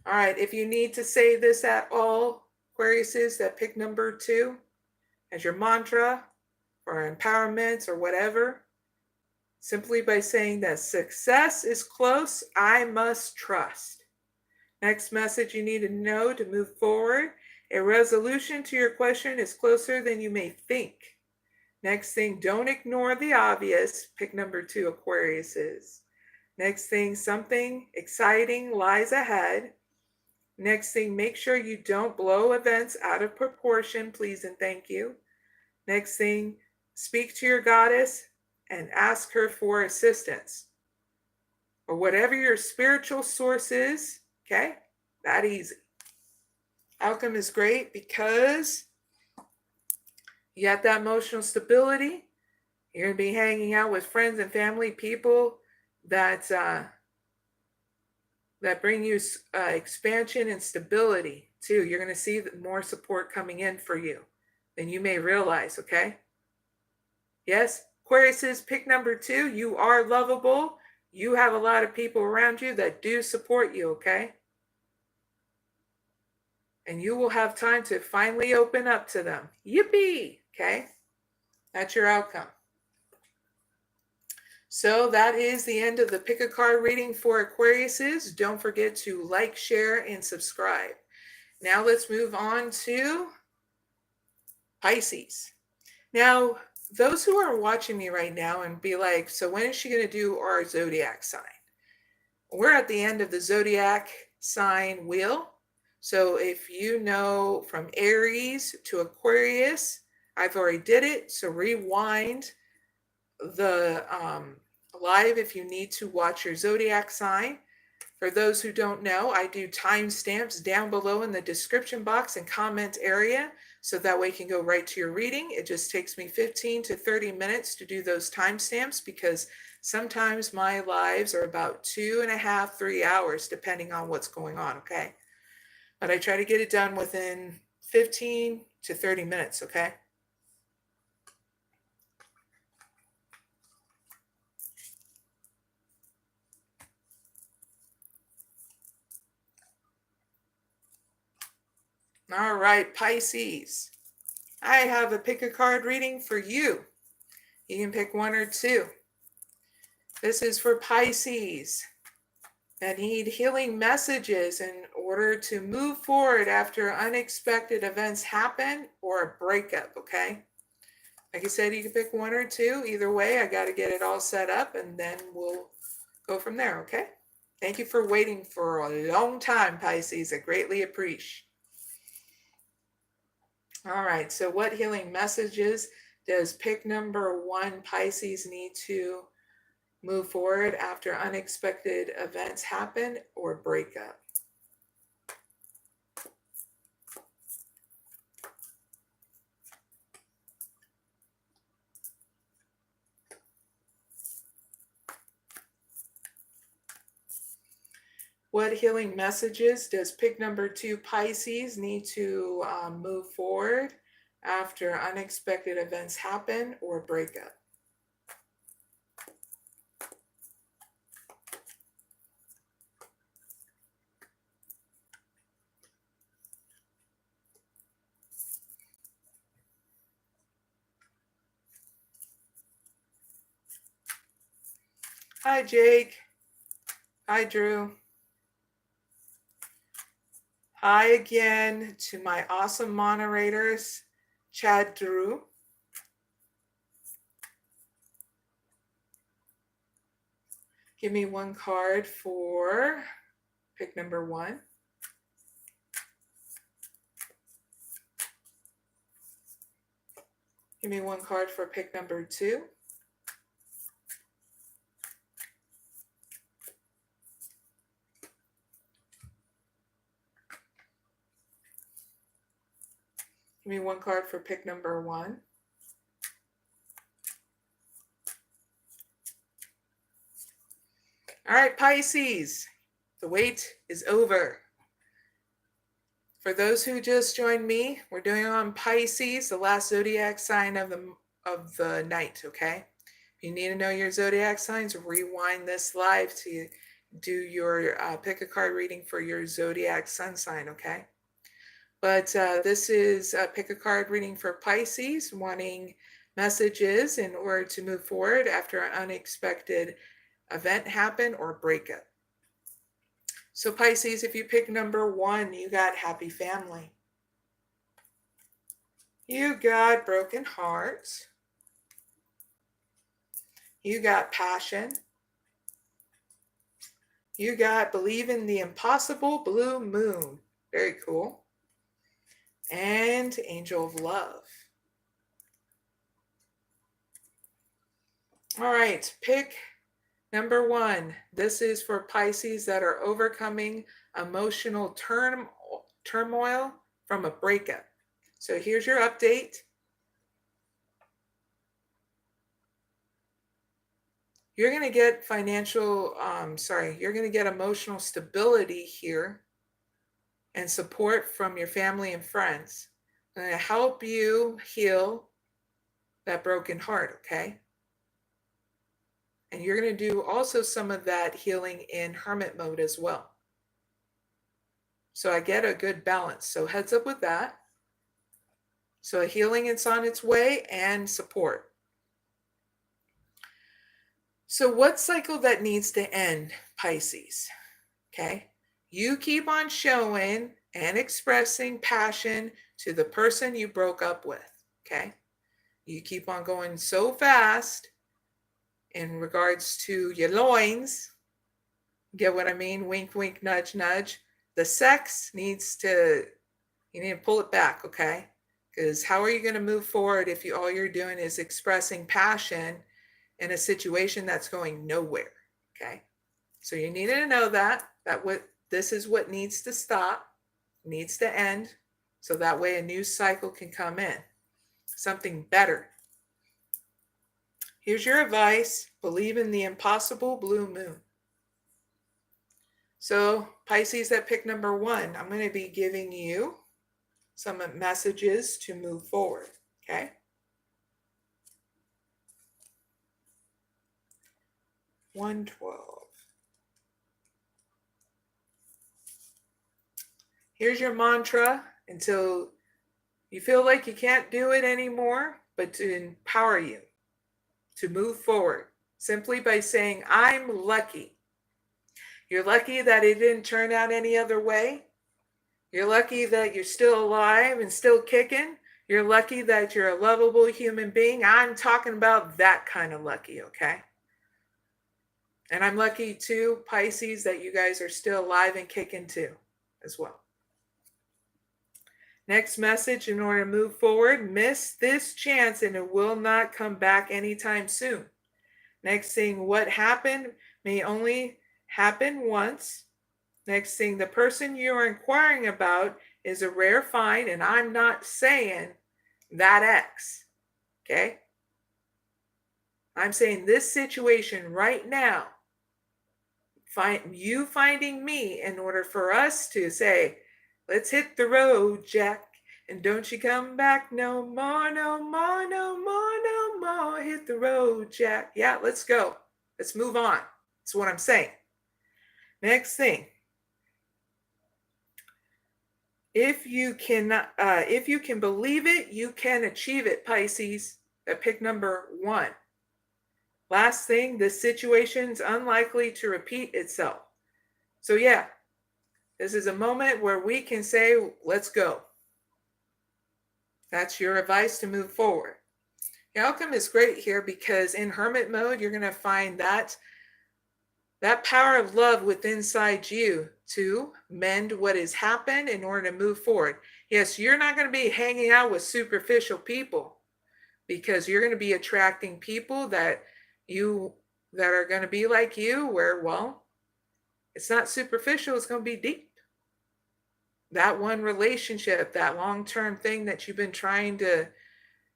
All right, if you need to say this at all, Aquariuses, that pick number 2 as your mantra or empowerment or whatever, simply by saying that success is close, I must trust. Next message you need to know to move forward, a resolution to your question is closer than you may think. Next thing, don't ignore the obvious, pick number 2, Aquariuses. Next thing, something exciting lies ahead. Next thing, make sure you don't blow events out of proportion, please and thank you. Next thing, speak to your goddess and ask her for assistance. Or whatever your spiritual source is, okay? That easy. Outcome is great because you got that emotional stability. You're going to be hanging out with friends and family, people that bring you expansion and stability too. You're going to see more support coming in for you than you may realize, okay? Yes, Aquarius is pick number 2. You are lovable. You have a lot of people around you that do support you, okay? And you will have time to finally open up to them. Yippee! Okay? That's your outcome. So that is the end of the pick a card reading for Aquariuses. Don't forget to like, share, and subscribe. Now let's move on to Pisces. Now, those who are watching me right now and be like, so when is she going to do our zodiac sign? We're at the end of the zodiac sign wheel. So if you know from Aries to Aquarius, I've already did it. So rewind the live if you need to watch your zodiac sign. For those who don't know, I do timestamps down below in the description box and comment area, so that way you can go right to your reading. It just takes me 15 to 30 minutes to do those timestamps because sometimes my lives are about 2.5, 3 hours, depending on what's going on, okay? But I try to get it done within 15 to 30 minutes, okay? All right, Pisces. I have a pick a card reading for you. You can pick 1 or 2. This is for Pisces that need healing messages in order to move forward after unexpected events happen or a breakup, okay? Like I said, you can pick 1 or 2. Either way, I got to get it all set up and then we'll go from there, okay? Thank you for waiting for a long time, Pisces. I greatly appreciate. All right, so what healing messages does pick number 1 Pisces need to move forward after unexpected events happen or break up? What healing messages does pick number 2 Pisces need to move forward after unexpected events happen or break up? Hi, Jake. Hi, Drew. Hi again to my awesome moderators, Chad, Drew. Give me 1 card for pick number 1. Give me 1 card for pick number 2. Give me 1 card for pick number 1. All right, Pisces, the wait is over. For those who just joined me, we're doing on Pisces, the last zodiac sign of the night, okay? If you need to know your zodiac signs, rewind this live to do your pick a card reading for your zodiac sun sign, okay? But this is a pick a card reading for Pisces, wanting messages in order to move forward after an unexpected event happen or breakup. So Pisces, if you pick number 1, you got happy family. You got broken hearts. You got passion. You got Believe in the Impossible Blue Moon. Very cool. And Angel of Love. All right, pick number 1. This is for Pisces that are overcoming emotional turmoil from a breakup. So here's your update. You're going to get you're going to get emotional stability here and support from your family and friends. I'm going to help you heal that broken heart, okay? And you're going to do also some of that healing in hermit mode as well. So I get a good balance. So heads up with that. So healing is on its way and support. So what cycle that needs to end, Pisces? Okay. You keep on showing and expressing passion to the person you broke up with. Okay. You keep on going so fast in regards to your loins. Get what I mean? Wink, wink, nudge, nudge. The sex you need to pull it back. Okay. Because how are you going to move forward if all you're doing is expressing passion in a situation that's going nowhere? Okay. So you need to know that this is what needs to stop, needs to end, so that way a new cycle can come in, something better. Here's your advice. Believe in the impossible blue moon. So Pisces that pick number 1, I'm going to be giving you some messages to move forward, okay? 112. Here's your mantra until you feel like you can't do it anymore, but to empower you to move forward simply by saying, I'm lucky. You're lucky that it didn't turn out any other way. You're lucky that you're still alive and still kicking. You're lucky that you're a lovable human being. I'm talking about that kind of lucky, okay? And I'm lucky too, Pisces, that you guys are still alive and kicking too, as well. Next message, in order to move forward, miss this chance and it will not come back anytime soon. Next thing, what happened may only happen once. Next thing, the person you're inquiring about is a rare find, and I'm not saying that ex, okay? I'm saying this situation right now, you finding me in order for us to say, let's hit the road, Jack, and don't you come back no more, no more, no more, no more. Hit the road, Jack. Yeah, let's go. Let's move on. That's what I'm saying. Next thing. If you can believe it, you can achieve it, Pisces. Pick number 1. Last thing, this situation's unlikely to repeat itself. So yeah, this is a moment where we can say, let's go. That's your advice to move forward. The outcome is great here because in hermit mode, you're going to find that power of love within inside you to mend what has happened in order to move forward. Yes, you're not going to be hanging out with superficial people because you're going to be attracting people that are going to be like you, where, well, it's not superficial, it's going to be deep. That one relationship, that long-term thing that you've been trying to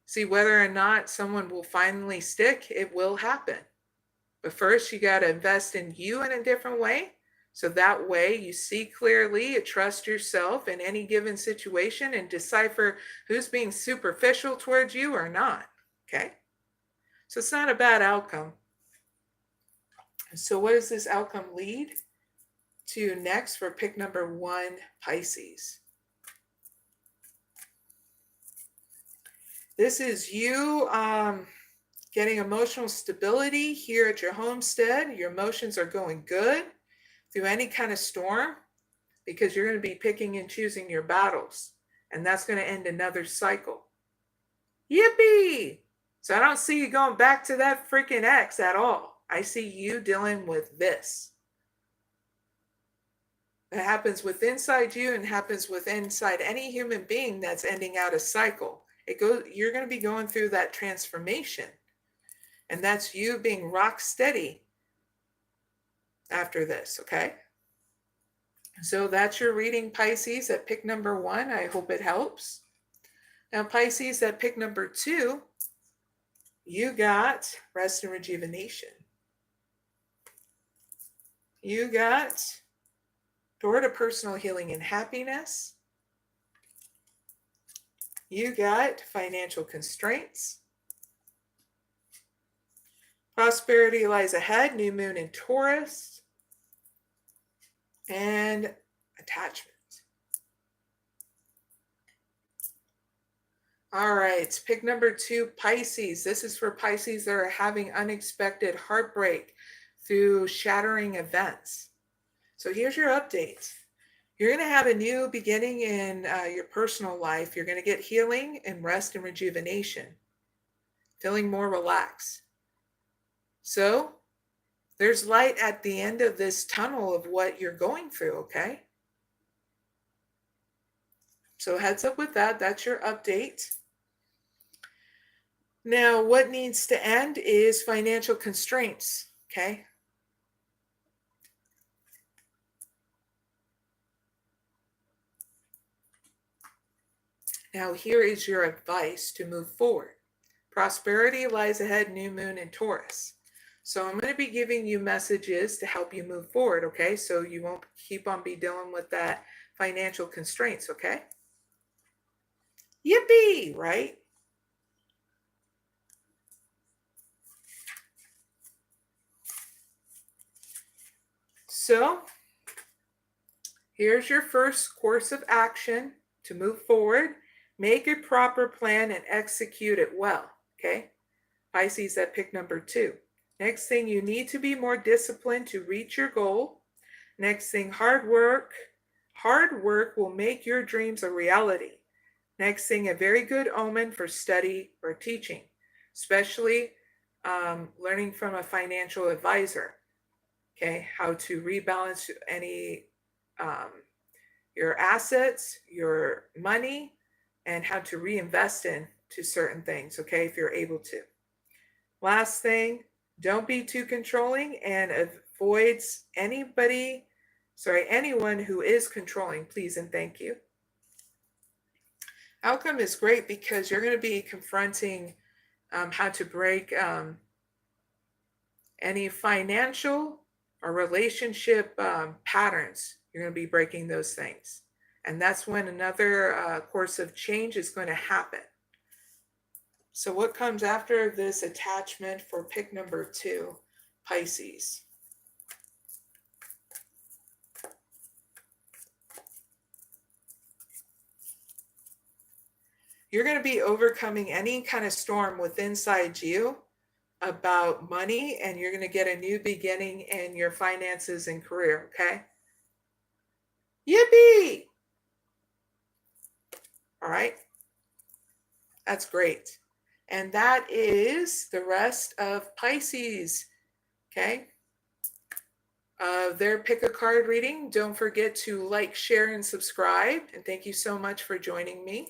see whether or not someone will finally stick, it will happen. But first, you got to invest in you in a different way. So that way you see clearly, you trust yourself in any given situation and decipher who's being superficial towards you or not. Okay? So it's not a bad outcome. So what does this outcome lead to next for pick number 1, Pisces? This is you getting emotional stability here at your homestead. Your emotions are going good through any kind of storm because you're going to be picking and choosing your battles. And that's going to end another cycle. Yippee! So I don't see you going back to that freaking ex at all. I see you dealing with this. It happens with inside you and happens with inside any human being that's ending out a cycle. You're going to be going through that transformation. And that's you being rock steady after this, okay? So that's your reading, Pisces, at pick number 1. I hope it helps. Now, Pisces, at pick number 2, you got rest and rejuvenation. You got door to personal healing and happiness. You got financial constraints. Prosperity lies ahead, new moon in Taurus. And attachment. All right, pick number 2, Pisces. This is for Pisces that are having unexpected heartbreak through shattering events. So here's your update. You're going to have a new beginning in your personal life. You're going to get healing and rest and rejuvenation, feeling more relaxed. So there's light at the end of this tunnel of what you're going through, okay? So heads up with that. That's your update. Now, what needs to end is financial constraints, okay? Now, here is your advice to move forward. Prosperity lies ahead, new moon in Taurus. So I'm going to be giving you messages to help you move forward, okay? So you won't keep on be dealing with that financial constraints, okay? Yippee, right? So here's your first course of action to move forward. Make a proper plan and execute it well, okay? Pisces, at pick number 2. Next thing, you need to be more disciplined to reach your goal. Next thing, hard work. Hard work will make your dreams a reality. Next thing, a very good omen for study or teaching, especially learning from a financial advisor, okay? How to rebalance any, your assets, your money, and how to reinvest into certain things, okay, if you're able to. Last thing, don't be too controlling and avoid anyone who is controlling, please and thank you. Outcome is great because you're going to be confronting how to break any financial or relationship patterns. You're going to be breaking those things. And that's when another course of change is going to happen. So what comes after this attachment for pick number 2, Pisces? You're going to be overcoming any kind of storm within inside you about money, and you're going to get a new beginning in your finances and career, okay? Yippee! All right. That's great. And that is the rest of Pisces, okay? Their pick a card reading. Don't forget to like, share, and subscribe. And thank you so much for joining me.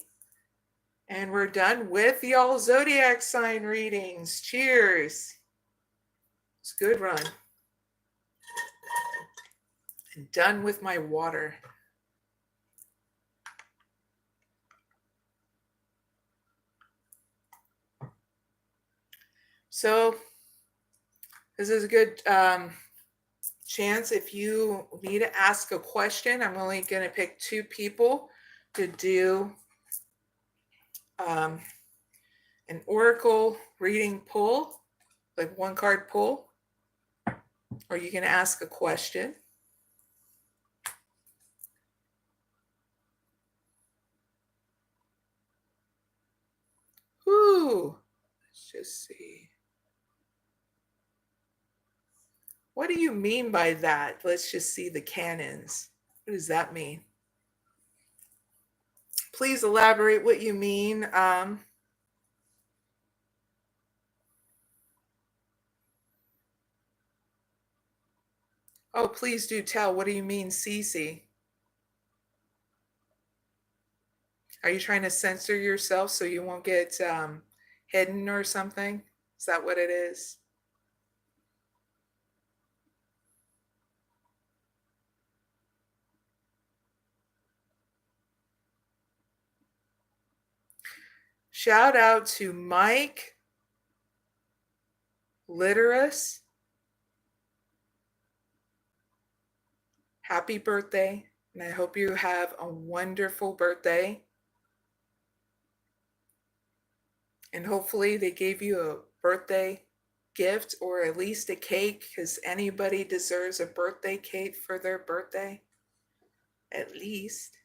And we're done with y'all zodiac sign readings. Cheers. It's a good run. And done with my water. So this is a good chance if you need to ask a question. I'm only going to pick 2 people to do an oracle reading pull, like 1 card pull, or you can ask a question. Ooh, let's just see. What do you mean by that? Let's just see the cannons. What does that mean? Please elaborate what you mean. Oh, please do tell. What do you mean, Cece? Are you trying to censor yourself so you won't get hidden or something? Is that what it is? Shout out to Mike Literus. Happy birthday. And I hope you have a wonderful birthday. And hopefully they gave you a birthday gift or at least a cake, because anybody deserves a birthday cake for their birthday. At least.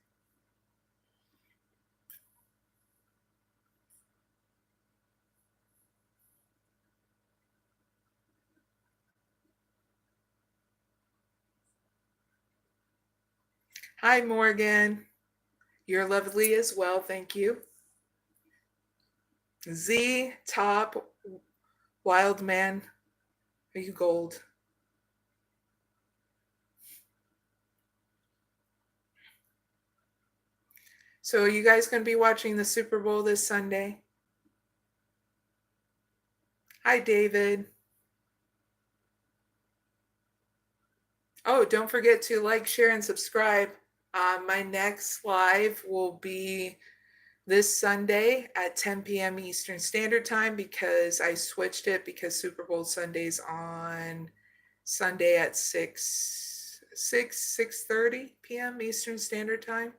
Hi, Morgan. You're lovely as well. Thank you. Z, top, wild man. Are you gold? So are you guys going to be watching the Super Bowl this Sunday? Hi, David. Oh, don't forget to like, share, and subscribe. My next live will be this Sunday at 10 p.m. Eastern Standard Time, because I switched it because Super Bowl Sunday's on Sunday at 6:30 p.m. Eastern Standard Time.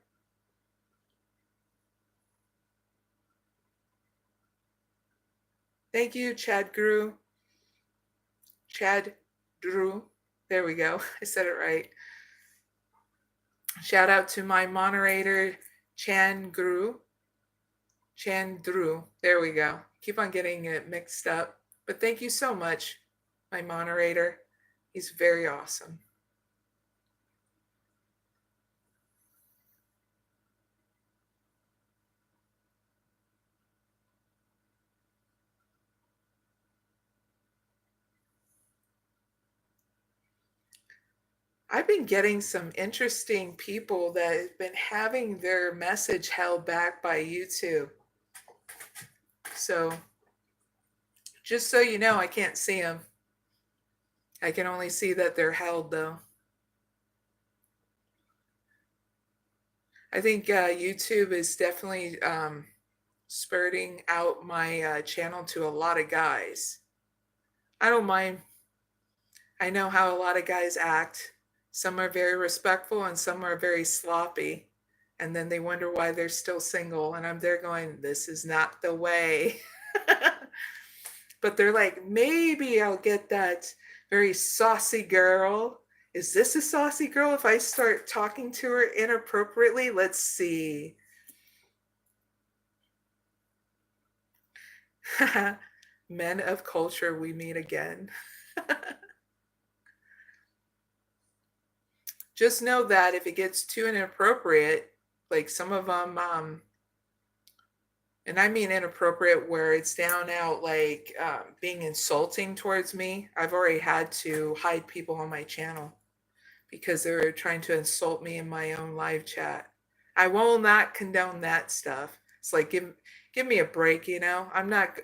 Thank you, Chad Drew. Chad Drew. There we go. I said it right. Shout out to my moderator, Chan Drew. There we go. Keep on getting it mixed up. But thank you so much, my moderator. He's very awesome. I've been getting some interesting people that have been having their message held back by YouTube. So just so you know, I can't see them. I can only see that they're held, though. I think YouTube is definitely spurting out my channel to a lot of guys. I don't mind. I know how a lot of guys act. Some are very respectful and some are very sloppy. And then they wonder why they're still single. And I'm there going, this is not the way. But they're like, maybe I'll get that very saucy girl. Is this a saucy girl if I start talking to her inappropriately? Let's see. Men of culture, we meet again. Just know that if it gets too inappropriate, like some of them, and I mean inappropriate where it's down out like being insulting towards me, I've already had to hide people on my channel because they're trying to insult me in my own live chat. I will not condone that stuff. It's like, give me a break, you know? I'm not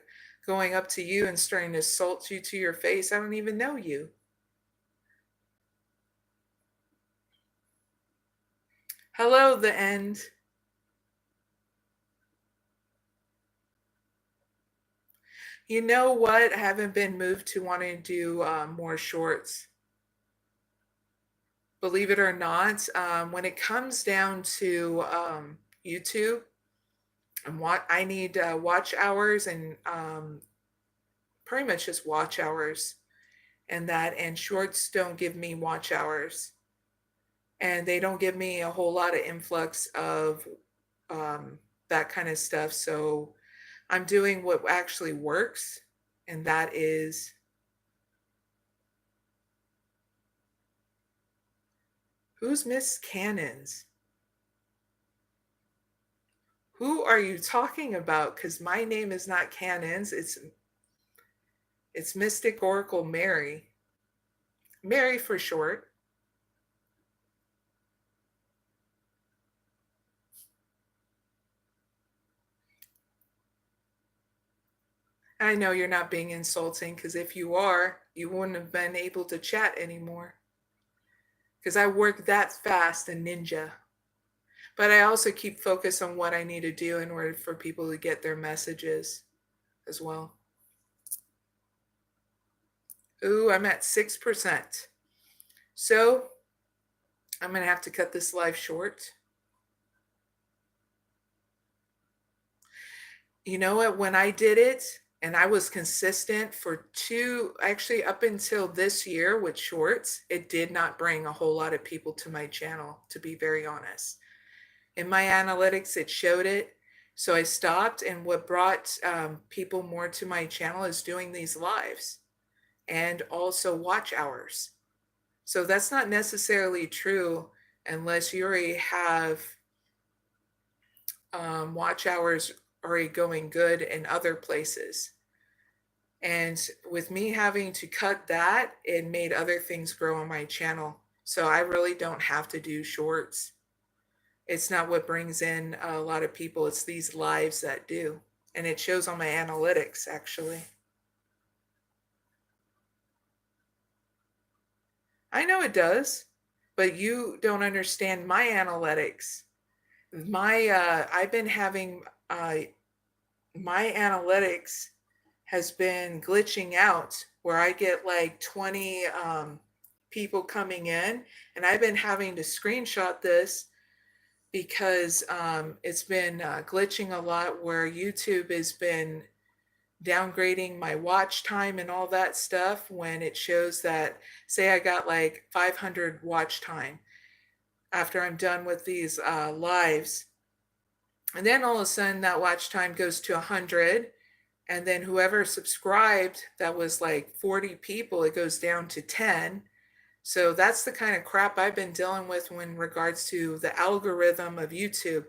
going up to you and starting to insult you to your face. I don't even know you. Hello, the end. You know what? I haven't been moved to wanting to do more shorts. Believe it or not, when it comes down to YouTube, and what I need watch hours and pretty much just watch hours, and shorts don't give me watch hours, and they don't give me a whole lot of influx of that kind of stuff. So I'm doing what actually works, and that is who's Miss Cannons? Who are you talking about? Because my name is not Cannons. It's Mystic Oracle Mary. Mary for short. I know you're not being insulting, because if you are, you wouldn't have been able to chat anymore. Because I work that fast and ninja. But I also keep focus on what I need to do in order for people to get their messages as well. Ooh, I'm at 6%. So I'm going to have to cut this live short. You know what? When I did it, and I was consistent for actually up until this year with shorts, it did not bring a whole lot of people to my channel, to be very honest. In my analytics, it showed it. So I stopped, and what brought people more to my channel is doing these lives and also watch hours. So that's not necessarily true unless you already have watch hours already going good in other places. And with me having to cut that, it made other things grow on my channel. So I really don't have to do shorts. It's not what brings in a lot of people. It's these lives that do. And it shows on my analytics, actually. I know it does, but you don't understand my analytics. I've been having, my analytics has been glitching out where I get like 20 people coming in, and I've been having to screenshot this because it's been glitching a lot, where YouTube has been downgrading my watch time and all that stuff when it shows that, say I got like 500 watch time after I'm done with these lives, and then all of a sudden that watch time goes to 100, and then whoever subscribed, that was like 40 people, it goes down to 10. So that's the kind of crap I've been dealing with in regards to the algorithm of YouTube.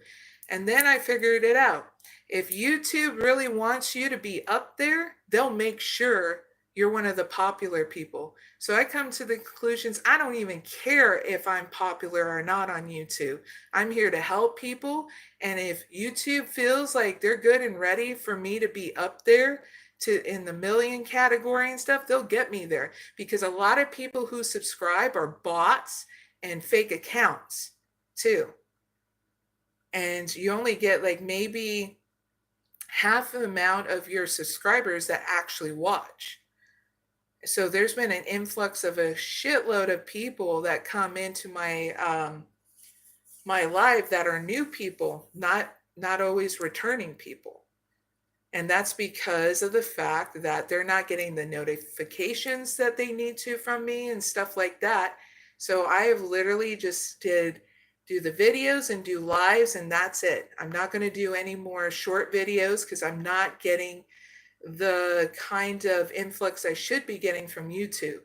And then I figured it out. If YouTube really wants you to be up there, they'll make sure you're one of the popular people. So I come to the conclusions, I don't even care if I'm popular or not on YouTube. I'm here to help people. And if YouTube feels like they're good and ready for me to be up there in the million category and stuff, they'll get me there, because a lot of people who subscribe are bots and fake accounts too. And you only get like maybe half the amount of your subscribers that actually watch. So there's been an influx of a shitload of people that come into my my live that are new people, not always returning people. And that's because of the fact that they're not getting the notifications that they need to from me and stuff like that. So I have literally just do the videos and do lives, and that's it. I'm not going to do any more short videos because I'm not getting the kind of influx I should be getting from YouTube.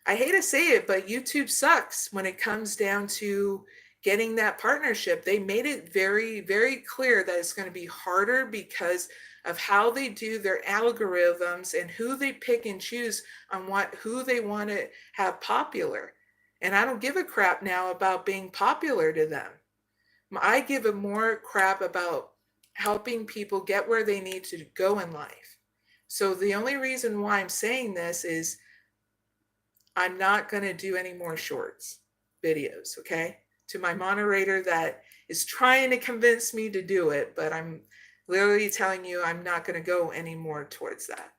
I hate to say it, but YouTube sucks when it comes down to getting that partnership. They made it very, very clear that it's going to be harder because of how they do their algorithms and who they pick and choose on who they want to have popular. And I don't give a crap now about being popular to them. I give a more crap about helping people get where they need to go in life. So the only reason why I'm saying this is I'm not going to do any more shorts videos, okay? To my moderator that is trying to convince me to do it, but I'm literally telling you I'm not going to go any more towards that.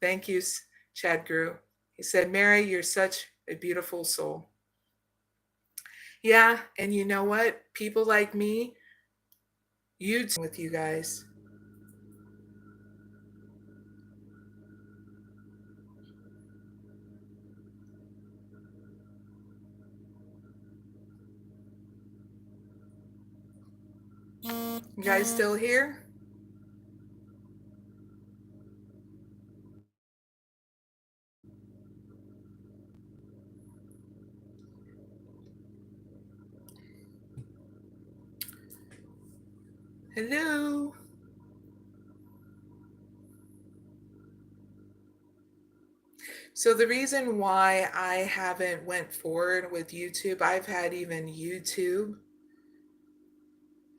Thank you, Chad Grew. He said, Mary, you're such a beautiful soul. Yeah, and you know what? People like me, with you guys. You guys still here? Hello? So the reason why I haven't went forward with YouTube, I've had even YouTube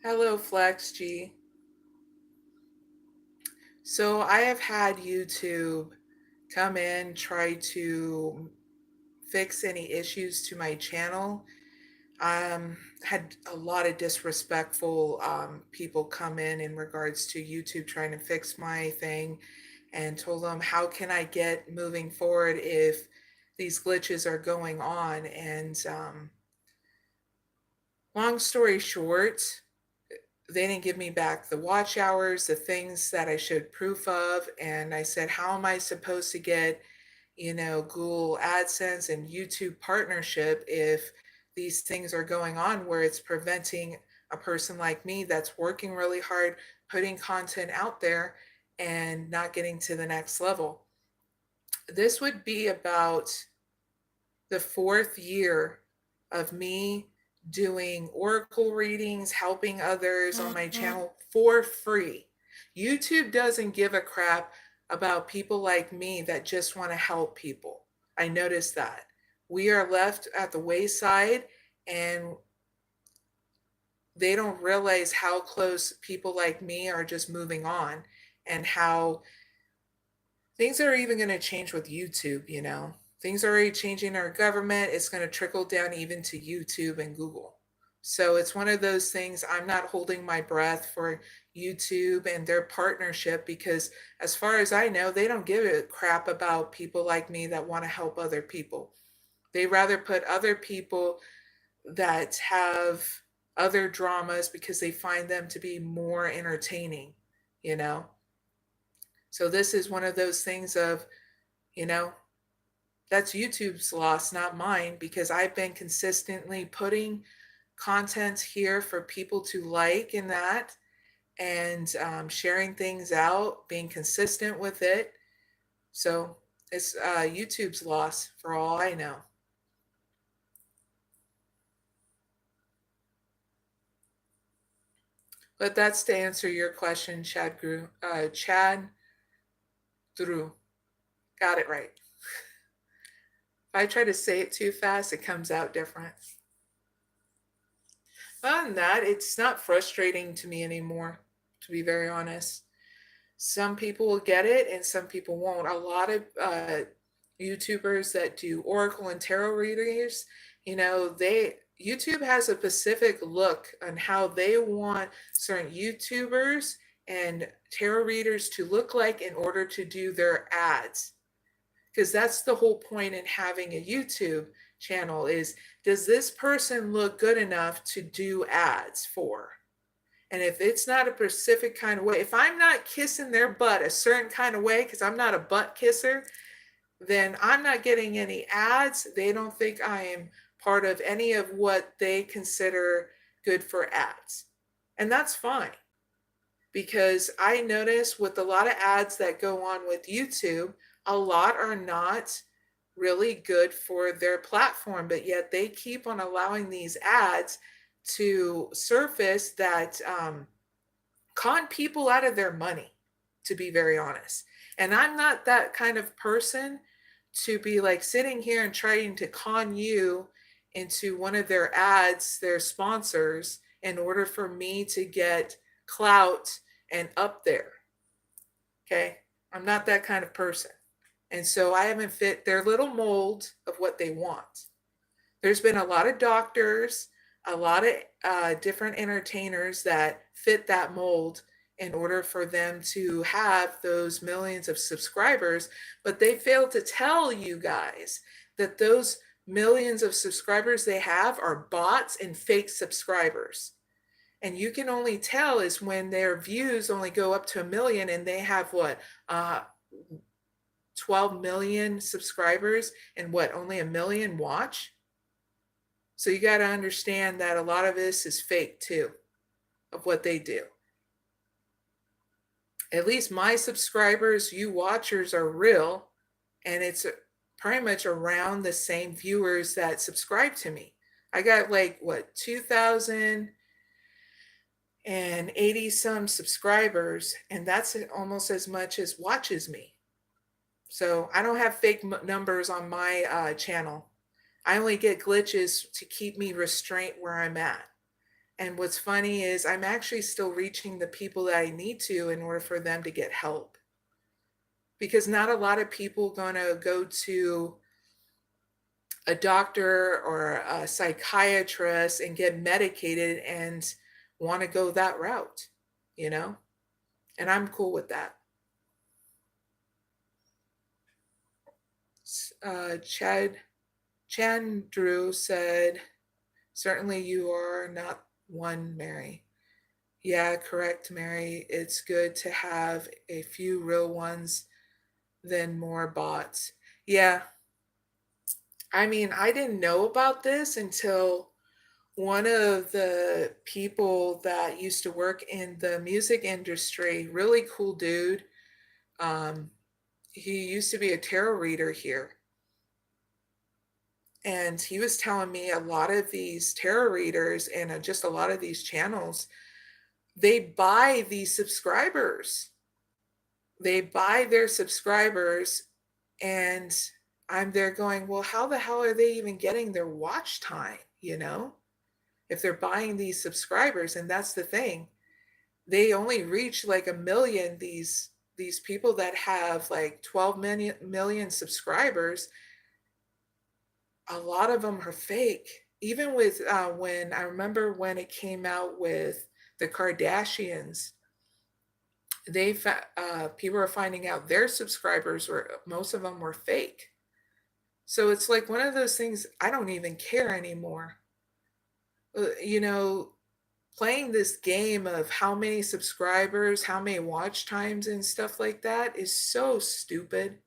Hello, Flex G. So I have had YouTube come in, try to fix any issues to my channel. Had a lot of disrespectful people come in regards to YouTube trying to fix my thing, and told them, how can I get moving forward if these glitches are going on? And long story short, they didn't give me back the watch hours, the things that I showed proof of. And I said, how am I supposed to get, Google AdSense and YouTube partnership if these things are going on where it's preventing a person like me that's working really hard, putting content out there and not getting to the next level? This would be about the fourth year of me doing oracle readings, helping others on my channel for free. YouTube doesn't give a crap about people like me that just want to help people. I noticed that. We are left at the wayside, and they don't realize how close people like me are just moving on, and how things are even going to change with YouTube. Things are already changing in our government. It's going to trickle down even to YouTube and Google. So it's one of those things. I'm not holding my breath for YouTube and their partnership, because as far as I know, they don't give a crap about people like me that want to help other people. They rather put other people that have other dramas because they find them to be more entertaining, you know? So this is one of those things of, you know, that's YouTube's loss, not mine, because I've been consistently putting content here for people to like in that, and sharing things out, being consistent with it. So it's YouTube's loss for all I know. But that's to answer your question, Chad Drew. Got it right. If I try to say it too fast, it comes out different. Other than that, it's not frustrating to me anymore, to be very honest. Some people will get it and some people won't. A lot of YouTubers that do oracle and tarot readers, YouTube has a specific look on how they want certain YouTubers and tarot readers to look like in order to do their ads. Because that's the whole point in having a YouTube channel is, does this person look good enough to do ads for? And if it's not a specific kind of way, if I'm not kissing their butt a certain kind of way, because I'm not a butt kisser, then I'm not getting any ads. They don't think I am part of any of what they consider good for ads. And that's fine, because I notice with a lot of ads that go on with YouTube, a lot are not really good for their platform, but yet they keep on allowing these ads to surface that con people out of their money, to be very honest. And I'm not that kind of person to be like sitting here and trying to con you into one of their ads, their sponsors, in order for me to get clout and up there. Okay? I'm not that kind of person. And so I haven't fit their little mold of what they want. There's been a lot of doctors, a lot of different entertainers that fit that mold in order for them to have those millions of subscribers, but they failed to tell you guys that those millions of subscribers they have are bots and fake subscribers. And you can only tell is when their views only go up to 1 million and they have what, 12 million subscribers, and what, only 1 million watch? So you got to understand that a lot of this is fake too, of what they do. At least my subscribers, you watchers, are real, and it's pretty much around the same viewers that subscribe to me. I got like, what, 2,080 some subscribers, and that's almost as much as watches me. So I don't have fake numbers on my channel. I only get glitches to keep me restrained where I'm at. And what's funny is I'm actually still reaching the people that I need to in order for them to get help. Because not a lot of people going to go to a doctor or a psychiatrist and get medicated and want to go that route, you know? And I'm cool with that. Chandru said, certainly you are not one, Mary. Yeah, correct, Mary. It's good to have a few real ones than more bots. Yeah, I mean, I didn't know about this until one of the people that used to work in the music industry, really cool dude, um, he used to be a tarot reader here. And he was telling me a lot of these tarot readers and just a lot of these channels, they buy these subscribers. They buy their subscribers, and I'm there going, well, how the hell are they even getting their watch time, you know? If they're buying these subscribers, and that's the thing. They only reach like a million, these people that have like 12 million subscribers. A lot of them are fake. Even with when I remember when it came out with the Kardashians, people are finding out their subscribers were, most of them were fake. So it's like one of those things, I don't even care anymore. You know, playing this game of how many subscribers, how many watch times and stuff like that is so stupid.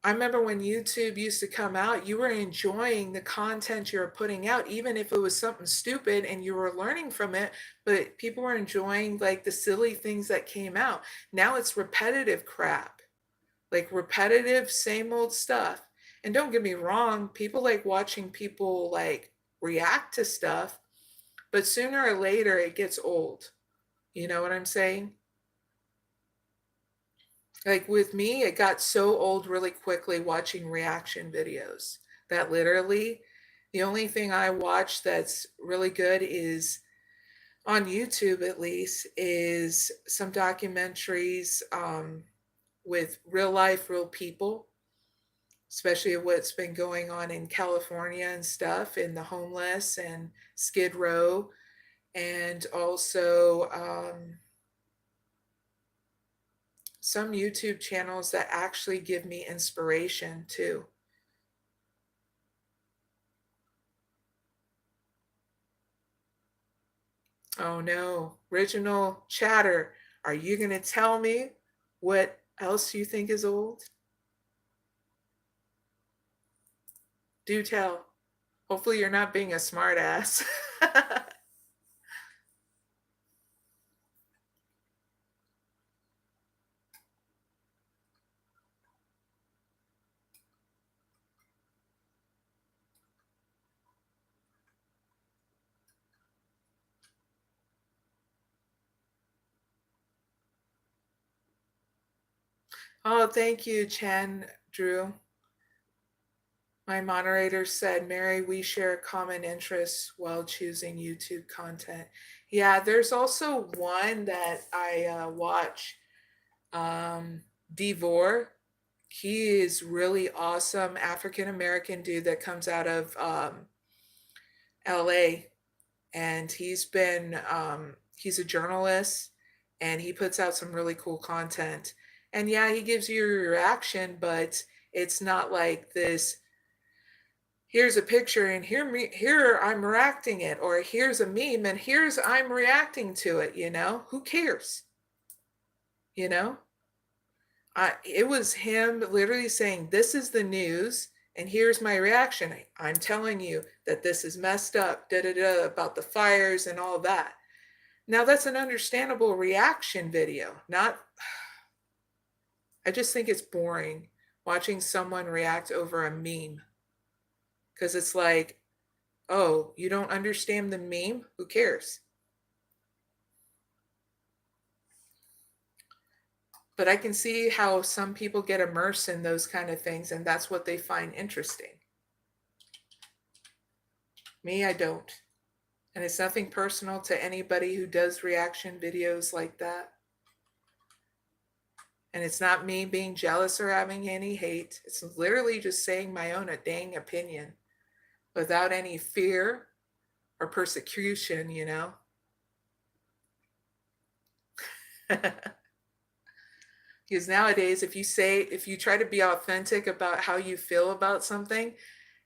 I remember when YouTube used to come out, you were enjoying the content you were putting out, even if it was something stupid and you were learning from it, but people were enjoying like the silly things that came out. Now it's repetitive crap, like repetitive, same old stuff. And don't get me wrong, people like watching people like react to stuff, but sooner or later it gets old. You know what I'm saying? Like with me, it got so old really quickly watching reaction videos that literally the only thing I watch that's really good is on YouTube, at least, is some documentaries with real life, real people, especially what's been going on in California and stuff, in the homeless and Skid Row, and also some YouTube channels that actually give me inspiration too. Oh no, original chatter. Are you going to tell me what else you think is old? Do tell. Hopefully you're not being a smartass. Oh, thank you, Chen Drew. My moderator said, Mary, we share common interests while choosing YouTube content. Yeah, there's also one that I watch, Devore. He is really awesome, African American dude that comes out of LA, and he's a journalist, and he puts out some really cool content. And yeah, he gives you a reaction, but it's not like this, here's a picture and here I'm reacting it, or here's a meme and here's I'm reacting to it, you know? Who cares? You know? It was him literally saying, this is the news and here's my reaction. I'm telling you that this is messed up, about the fires and all that. Now that's an understandable reaction video, not, I just think it's boring watching someone react over a meme. Because it's like, oh, you don't understand the meme? Who cares? But I can see how some people get immersed in those kind of things, and that's what they find interesting. Me, I don't. And it's nothing personal to anybody who does reaction videos like that. And it's not me being jealous or having any hate. It's literally just saying my own dang opinion without any fear or persecution, you know? Because nowadays, if you try to be authentic about how you feel about something,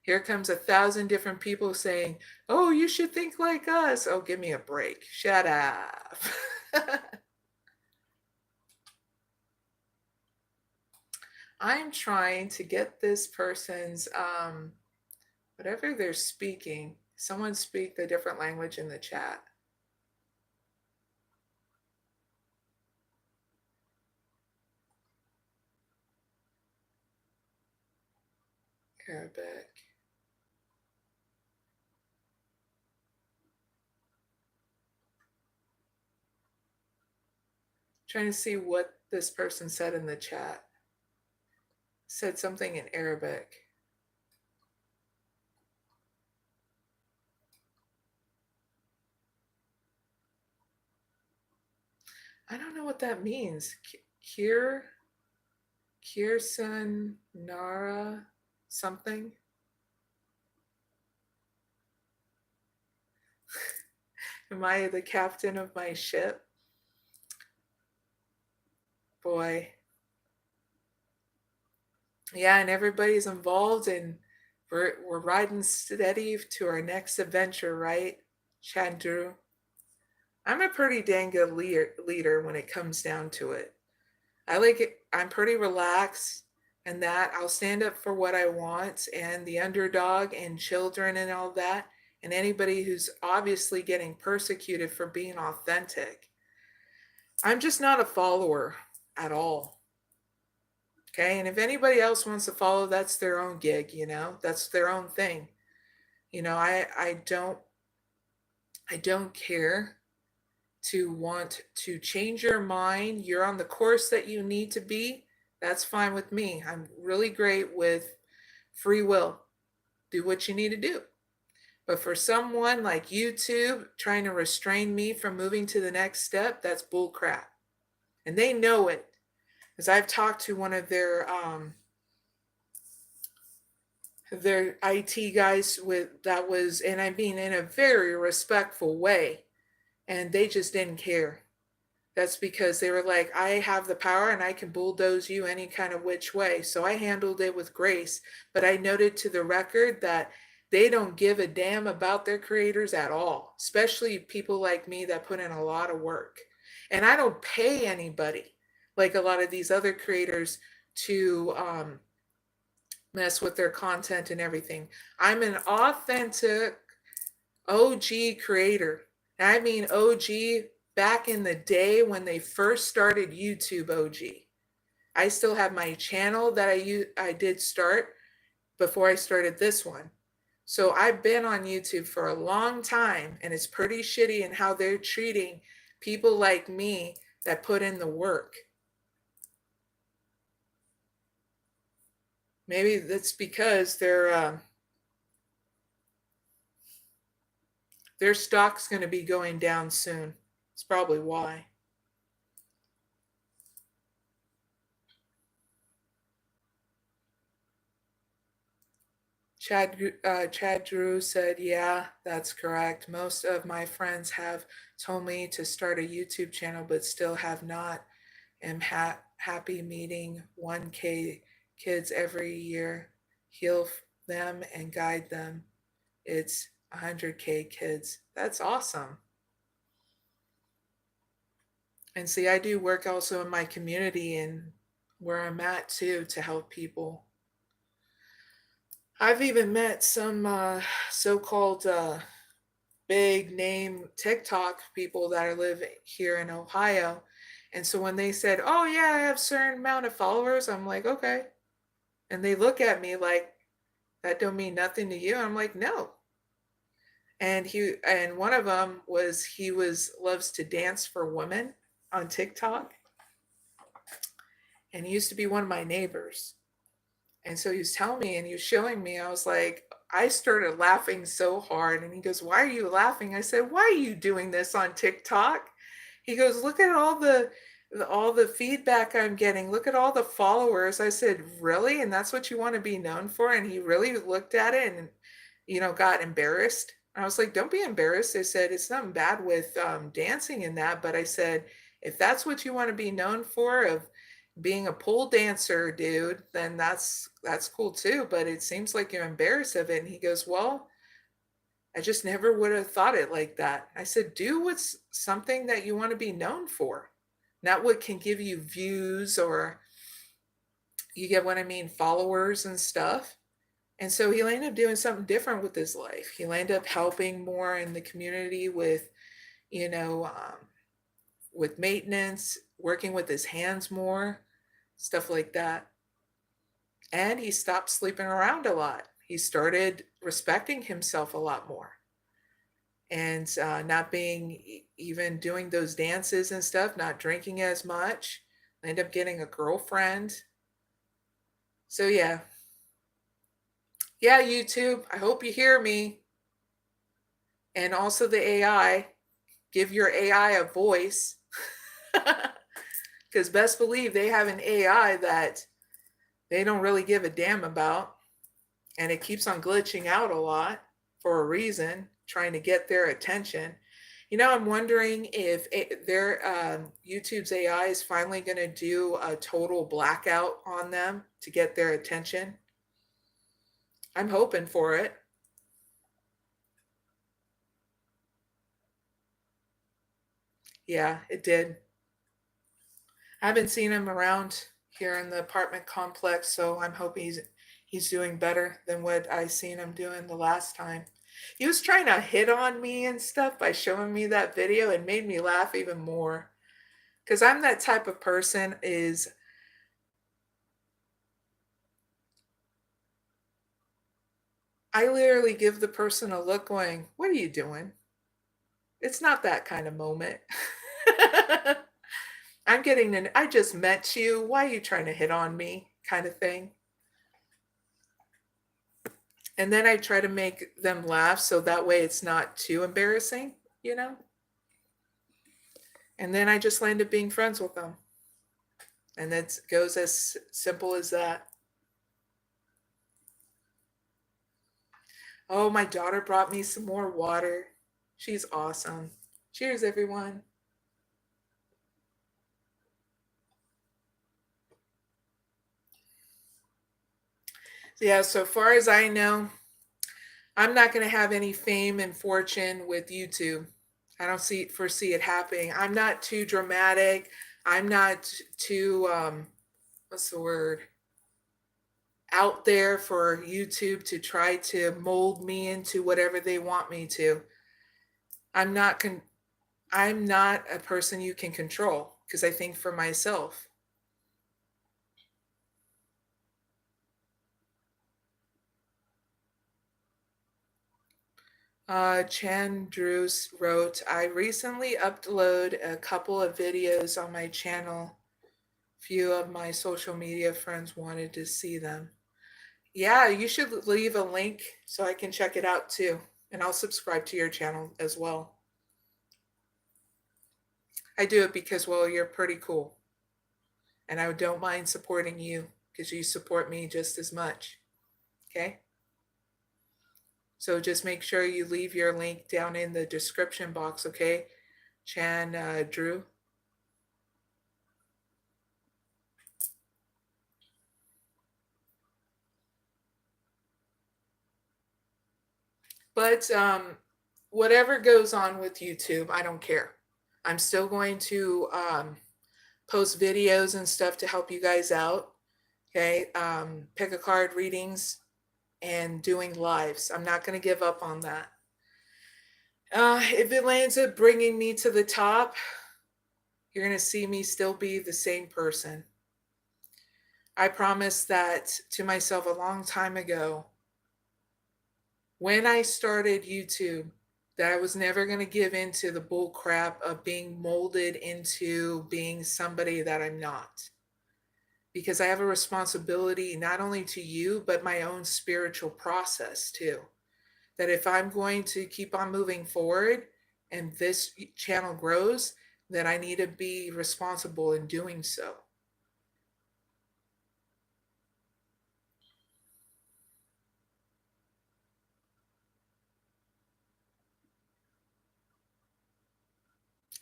here comes 1,000 different people saying, oh, you should think like us. Oh, give me a break. Shut up. I'm trying to get this person's, whatever they're speaking, someone speak the different language in the chat. Arabic. Trying to see what this person said in the chat. Said something in Arabic. I don't know what that means. Kirsan Nara something. Am I the captain of my ship? Boy. Yeah, and everybody's involved, and we're riding steady to our next adventure, right, Chandru? I'm a pretty dang good leader when it comes down to it. I like it. I'm pretty relaxed, and that I'll stand up for what I want and the underdog and children and all that, and anybody who's obviously getting persecuted for being authentic. I'm just not a follower at all. Okay, and if anybody else wants to follow, that's their own gig, you know, that's their own thing. You know, I don't care to want to change your mind. You're on the course that you need to be. That's fine with me. I'm really great with free will. Do what you need to do. But for someone like YouTube trying to restrain me from moving to the next step, that's bull crap. And they know it. Because I've talked to one of their IT guys and I mean in a very respectful way, and they just didn't care. That's because they were like, I have the power and I can bulldoze you any kind of which way. So I handled it with grace. But I noted to the record that they don't give a damn about their creators at all, especially people like me that put in a lot of work. And I don't pay anybody like a lot of these other creators to mess with their content and everything. I'm an authentic OG creator. I mean OG back in the day when they first started YouTube OG. I still have my channel that I did start before I started this one. So I've been on YouTube for a long time, and it's pretty shitty in how they're treating people like me that put in the work. Maybe that's because their stock's going to be going down soon. It's probably why. Chad Drew said, yeah, that's correct. Most of my friends have told me to start a YouTube channel, but still have not. Am happy meeting 1K kids every year. Heal them and guide them. It's 100K kids. That's awesome. And see, I do work also in my community and where I'm at too to help people. I've even met some so-called big name TikTok people that live here in Ohio. And so when they said, oh yeah, I have a certain amount of followers, I'm like, okay. And they look at me like, that don't mean nothing to you. I'm like, no. And one of them was, loves to dance for women on TikTok. And he used to be one of my neighbors. And so he was telling me and he was showing me, I was like, I started laughing so hard, and he goes, "Why are you laughing?" I said, "Why are you doing this on TikTok?" He goes, "Look at all the feedback I'm getting. Look at all the followers." I said, "Really? And that's what you want to be known for?" And he really looked at it and, got embarrassed. I was like, "Don't be embarrassed." I said, "It's nothing bad with dancing in that." But I said, "If that's what you want to be known for, of being a pole dancer, dude, then that's cool too. But it seems like you're embarrassed of it." And he goes, "Well, I just never would have thought it like that." I said, "Do what's something that you want to be known for, not what can give you views, or you get what I mean, followers and stuff." And so he ended up doing something different with his life. He ended up helping more in the community with, you know, with maintenance, working with his hands more, stuff like that. And he stopped sleeping around a lot. He started respecting himself a lot more, and not being even doing those dances and stuff, not drinking as much. End up getting a girlfriend. So yeah, YouTube, I hope you hear me. And also the AI, give your AI a voice. Because best believe they have an AI that they don't really give a damn about, and it keeps on glitching out a lot for a reason, trying to get their attention. I'm wondering if YouTube's AI is finally going to do a total blackout on them to get their attention. I'm hoping for it. Yeah, it did. I haven't seen him around here in the apartment complex, so I'm hoping he's doing better than what I seen him doing the last time. He was trying to hit on me and stuff by showing me that video, and made me laugh even more. Because I'm that type of person, is I literally give the person a look going, "What are you doing?" It's not that kind of moment. I just met you. Why are you trying to hit on me? Kind of thing. And then I try to make them laugh so that way it's not too embarrassing, you know? And then I just land up being friends with them. And it goes as simple as that. Oh, my daughter brought me some more water. She's awesome. Cheers, everyone. Yeah, so far as I know, I'm not going to have any fame and fortune with YouTube. I don't foresee it happening. I'm not too dramatic. I'm not too what's the word? Out there for YouTube to try to mold me into whatever they want me to. I'm not I'm not a person you can control, because I think for myself. Chandrus wrote, "I recently uploaded a couple of videos on my channel. Few of my social media friends wanted to see them." Yeah, you should leave a link so I can check it out too. And I'll subscribe to your channel as well. I do it because, well, you're pretty cool. And I don't mind supporting you because you support me just as much. Okay? So just make sure you leave your link down in the description box, okay? Drew. But whatever goes on with YouTube, I don't care. I'm still going to post videos and stuff to help you guys out. Okay? Pick a card readings and doing lives. I'm not going to give up on that. If it lands up bringing me to the top, you're going to see me still be the same person. I promised that to myself a long time ago when I started YouTube, that I was never going to give into the bull crap of being molded into being somebody that I'm not. because I have a responsibility not only to you, but my own spiritual process too. That if I'm going to keep on moving forward and this channel grows, then I need to be responsible in doing so.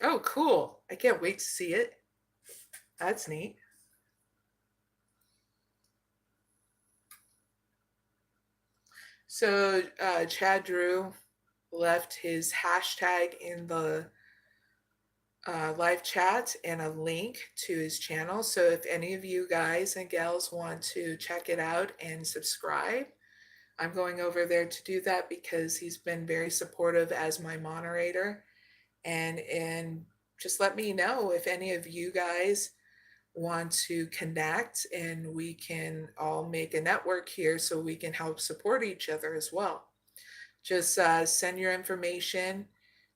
Oh, cool. I can't wait to see it. That's neat. So Chad Drew left his hashtag in the live chat and a link to his channel. So if any of you guys and gals want to check it out and subscribe, I'm going over there to do that because he's been very supportive as my moderator. And just let me know if any of you guys want to connect, and we can all make a network here so we can help support each other as well. Just send your information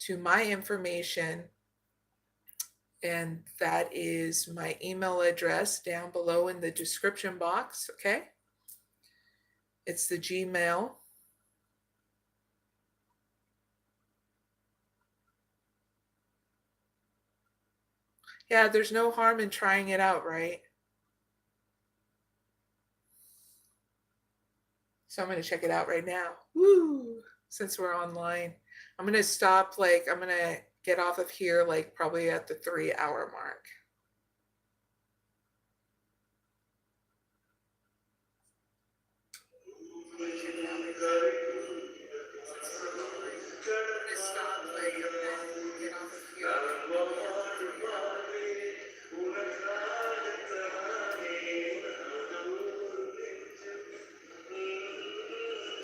to my information, and that is my email address down below in the description box, okay? It's the Gmail. Yeah, there's no harm in trying it out, right? So I'm going to check it out right now. Woo! Since we're online. I'm going to stop, I'm going to get off of here, probably at the 3-hour mark.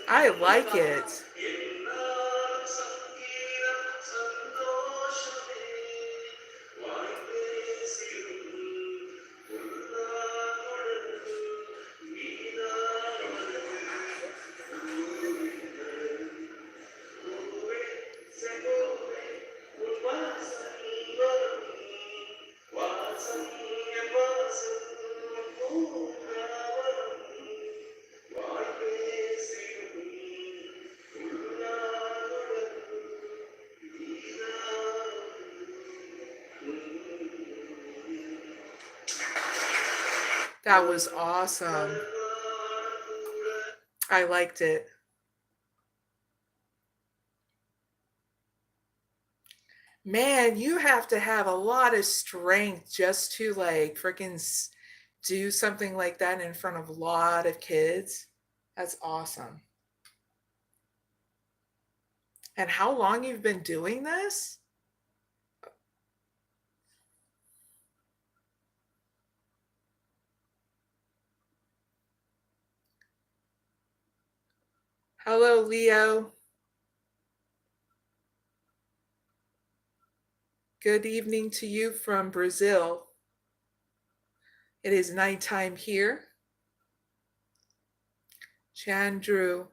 I like it. That was awesome. I liked it. Man, you have to have a lot of strength just to freaking do something like that in front of a lot of kids. That's awesome. And how long you've been doing this? Hello, Leo. Good evening to you from Brazil. It is nighttime here. Chandru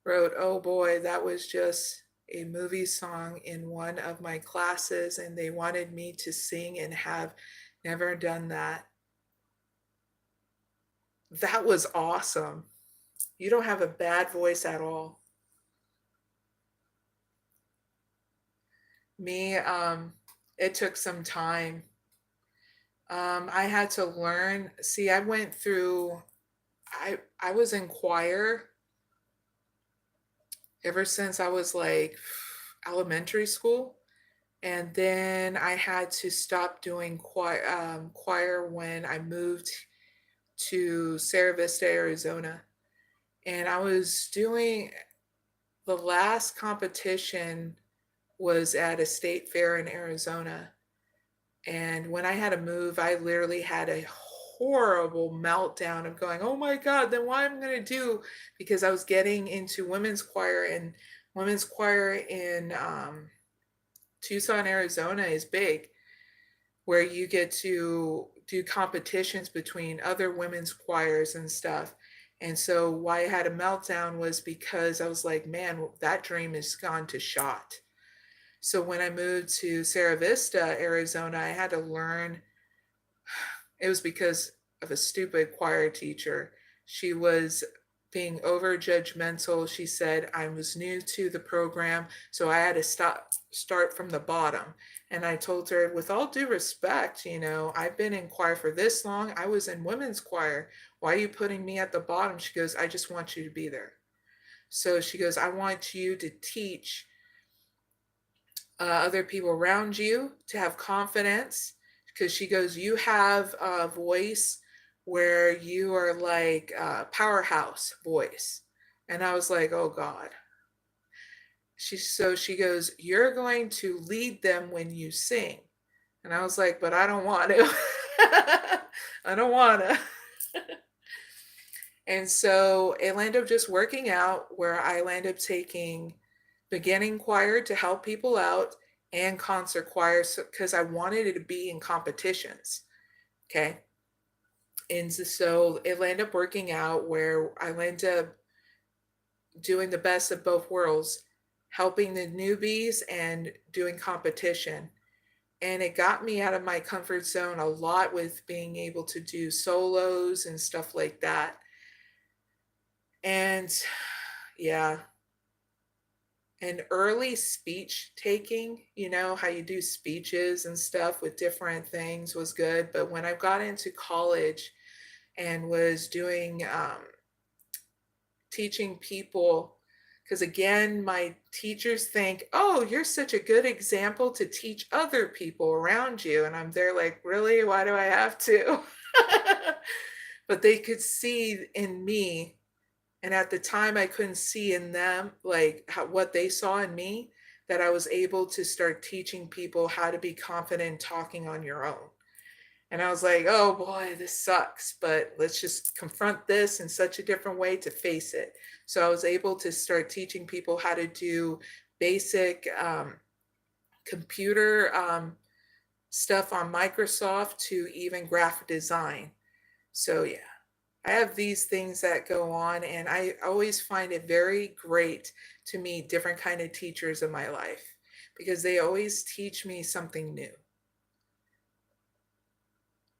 wrote, oh boy, that was just a movie song in one of my classes, and they wanted me to sing and have never done that. That was awesome. You don't have a bad voice at all. Me, it took some time. I had to learn. See, I went through, I was in choir ever since I was elementary school. And then I had to stop doing choir when I moved to Sierra Vista, Arizona. And I was doing, the last competition was at a state fair in Arizona. And when I had to move, I literally had a horrible meltdown of going, oh my God, then what am I going to do? Because I was getting into women's choir, and women's choir in Tucson, Arizona is big, where you get to do competitions between other women's choirs and stuff. And so why I had a meltdown was because I was like, man, that dream is gone to shot. So when I moved to Sierra Vista, Arizona, I had to learn. It was because of a stupid choir teacher. She was being over judgmental. She said I was new to the program, so I had to start from the bottom. And I told her, with all due respect, you know, I've been in choir for this long. I was in women's choir. Why are you putting me at the bottom? She goes, I just want you to be there. So she goes, I want you to teach other people around you to have confidence, because she goes, you have a voice where you are like a powerhouse voice. And I was like, oh God. She goes, you're going to lead them when you sing. And I was like, but I don't want to. I don't want to. And so it ended up just working out where I ended up taking beginning choir to help people out and concert choir because I wanted it to be in competitions. Okay. And so it ended up working out where I ended up doing the best of both worlds, helping the newbies and doing competition. And it got me out of my comfort zone a lot with being able to do solos and stuff like that. And yeah, and early speech taking, you know, how you do speeches and stuff with different things was good. But when I got into college and was doing teaching people, because again, my teachers think, oh, you're such a good example to teach other people around you. And I'm there like, really? Why do I have to? But they could see in me. And at the time, I couldn't see in them like what they saw in me, that I was able to start teaching people how to be confident talking on your own. And I was like, oh boy, this sucks, but let's just confront this in such a different way to face it. So I was able to start teaching people how to do basic computer stuff on Microsoft to even graphic design. So yeah. I have these things that go on, and I always find it very great to meet different kind of teachers in my life because they always teach me something new.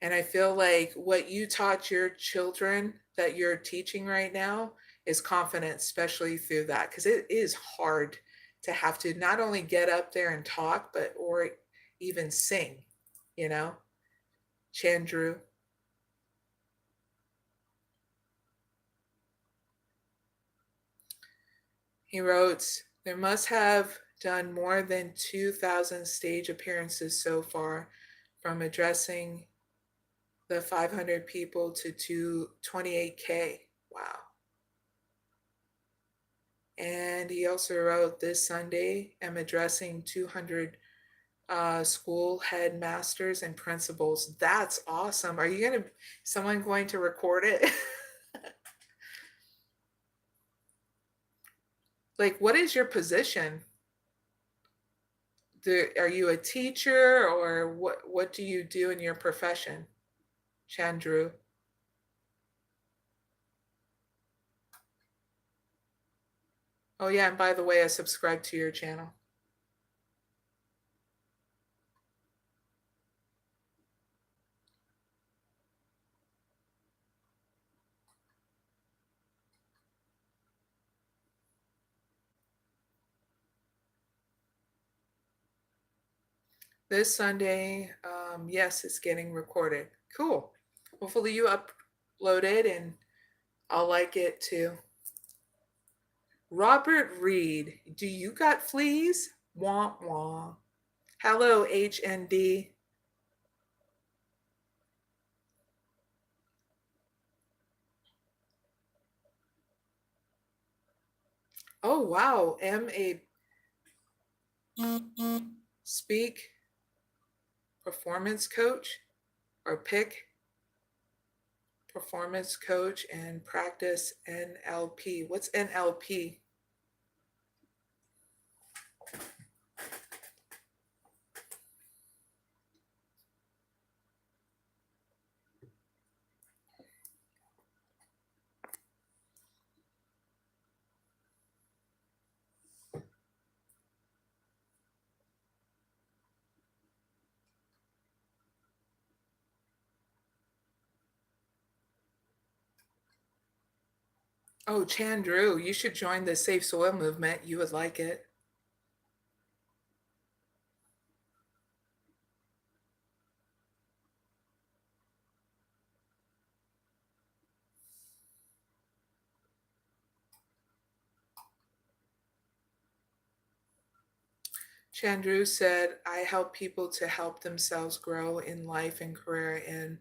And I feel like what you taught your children that you're teaching right now is confidence, especially through that, because it is hard to have to not only get up there and talk, but or even sing, you know, Chandru. He wrote, there must have done more than 2,000 stage appearances so far, from addressing the 500 people to 28K. Wow. And he also wrote, this Sunday, I'm addressing 200 school headmasters and principals. That's awesome. Are you going to, someone going to record it? Like, what is your position? Are you a teacher, or what do you do in your profession, Chandru? Oh yeah, and by the way, I subscribe to your channel. This Sunday, yes, it's getting recorded. Cool. Hopefully you upload it and I'll like it too. Robert Reed, do you got fleas? Wah wah. Hello, HND. Oh wow, speak performance coach, or pick performance coach and practice NLP. What's NLP? Oh, Chandru, you should join the Safe Soil movement. You would like it. Chandru said, I help people to help themselves grow in life and career and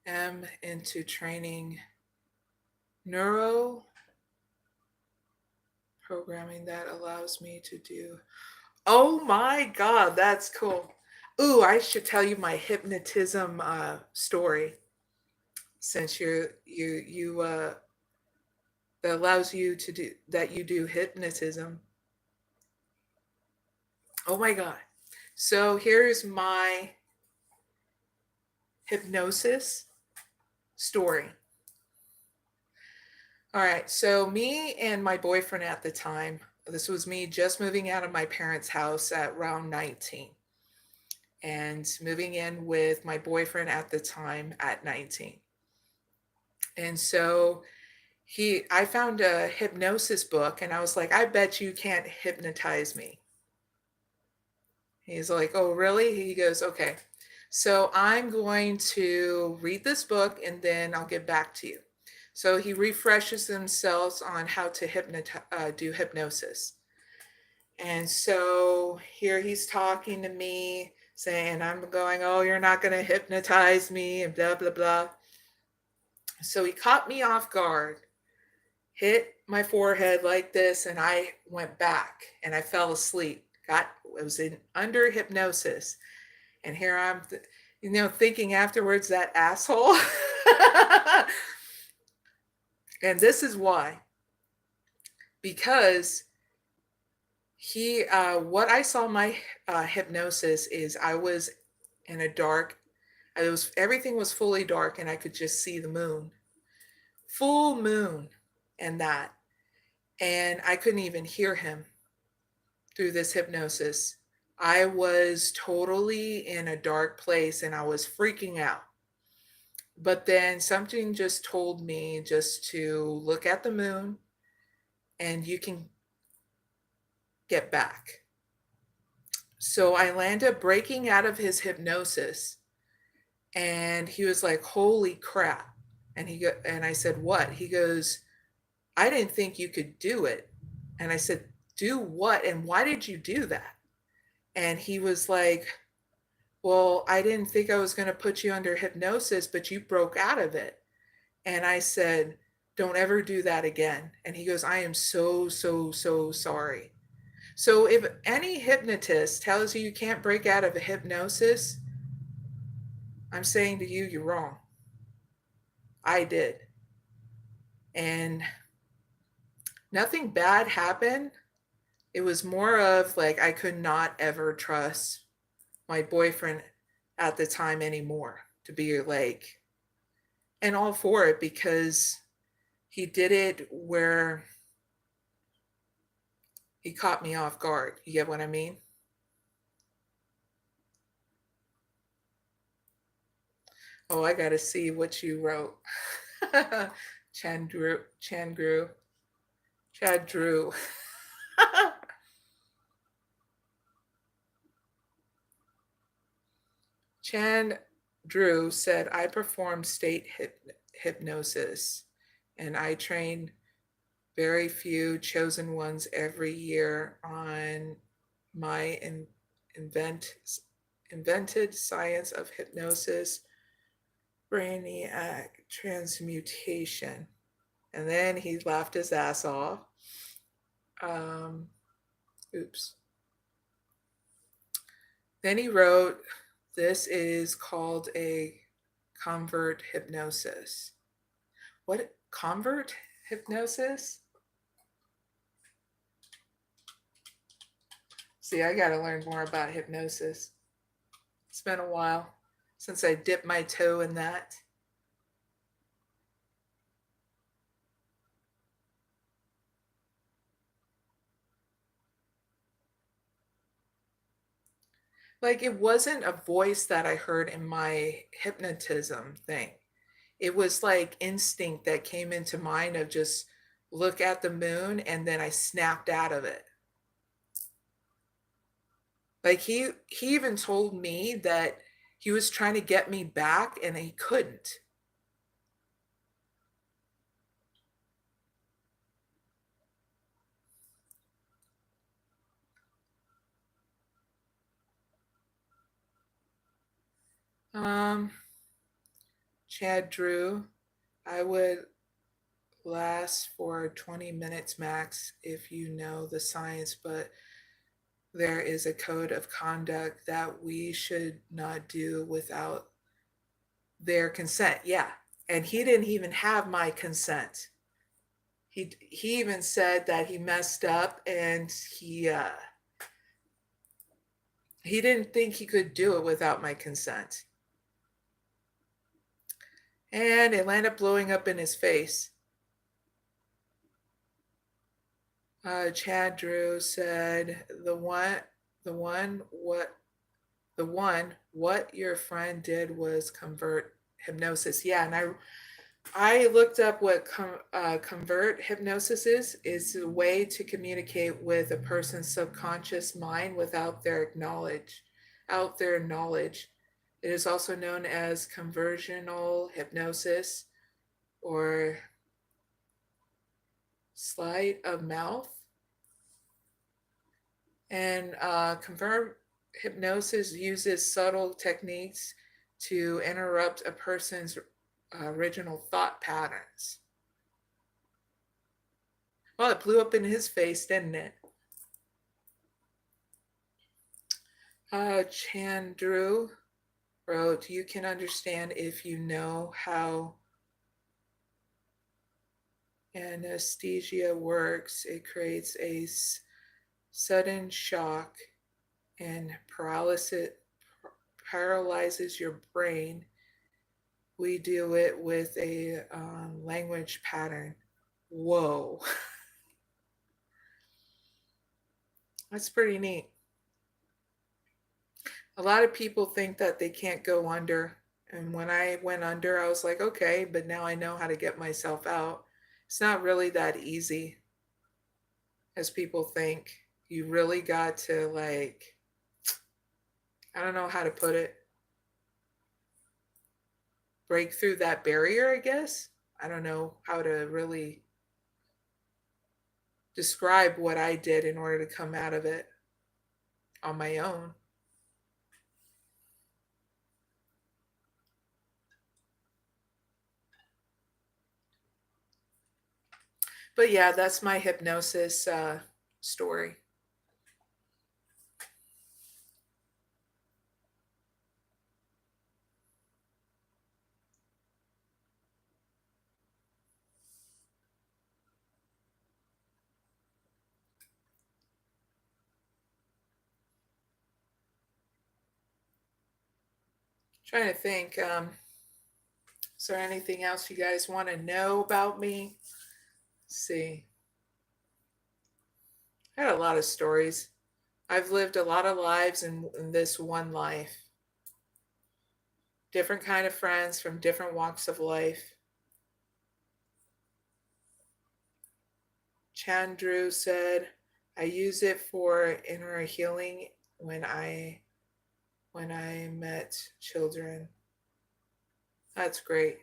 am into training neuro programming that allows me to do. Oh my God, that's cool. Ooh, I should tell you my hypnotism story since you that allows you to do that you do hypnotism. Oh my God. So here's my hypnosis story. All right. So me and my boyfriend at the time, this was me just moving out of my parents' house at around 19 and moving in with my boyfriend at the time at 19. And so I found a hypnosis book and I was like, I bet you can't hypnotize me. He's like, oh, really? He goes, okay. So I'm going to read this book and then I'll get back to you. So he refreshes himself on how to do hypnosis. And so here he's talking to me, saying, I'm going, oh, you're not going to hypnotize me, and blah, blah, blah. So he caught me off guard, hit my forehead like this, and I went back and I fell asleep. I was under hypnosis. And here I'm, thinking afterwards, that asshole. And this is why. Because what I saw my hypnosis is I was in a dark, everything was fully dark and I could just see the moon, full moon and that. And I couldn't even hear him through this hypnosis. I was totally in a dark place and I was freaking out. But then something just told me just to look at the moon and you can get back. So I landed up breaking out of his hypnosis and he was like, holy crap. And I said, what? He goes, I didn't think you could do it. And I said, do what? And why did you do that? And he was like, well, I didn't think I was going to put you under hypnosis, but you broke out of it. And I said, don't ever do that again. And he goes, I am so, so, so sorry. So if any hypnotist tells you you can't break out of a hypnosis, I'm saying to you, you're wrong. I did. And nothing bad happened. It was more of like I could not ever trust my boyfriend at the time anymore to be like, and all for it because he did it where he caught me off guard. You get what I mean? Oh, I got to see what you wrote. Chad Drew. Chan Drew said, I perform state hypnosis and I train very few chosen ones every year on my invented science of hypnosis, brainiac transmutation. And then he laughed his ass off. Oops. Then he wrote, this is called a convert hypnosis. What? Convert hypnosis? See, I got to learn more about hypnosis. It's been a while since I dipped my toe in that. Like, it wasn't a voice that I heard in my hypnotism thing. It was like instinct that came into mind of just look at the moon, and then I snapped out of it. Like he even told me that he was trying to get me back and he couldn't. Chad Drew, I would last for 20 minutes max if you know the science, but there is a code of conduct that we should not do without their consent. Yeah. And he didn't even have my consent. He even said that he messed up and he didn't think he could do it without my consent. And it landed up blowing up in his face. Chad Drew said, what your friend did was convert hypnosis. Yeah, and I looked up what convert hypnosis is. It's a way to communicate with a person's subconscious mind without their knowledge. It is also known as conversional hypnosis or sleight of mouth. And convert hypnosis uses subtle techniques to interrupt a person's original thought patterns. Well, it blew up in his face, didn't it? Chandru wrote, you can understand if you know how anesthesia works. It creates a sudden shock and paralyzes your brain. We do it with a language pattern. Whoa. That's pretty neat. A lot of people think that they can't go under. And when I went under, I was like, okay, but now I know how to get myself out. It's not really that easy as people think. You really got to, like, I don't know how to put it, break through that barrier, I guess. I don't know how to really describe what I did in order to come out of it on my own. But yeah, that's my hypnosis story. Trying to think, is there anything else you guys want to know about me? Let's see. I had a lot of stories. I've lived a lot of lives in this one life. Different kind of friends from different walks of life. Chandru said, I use it for inner healing when I met children. That's great.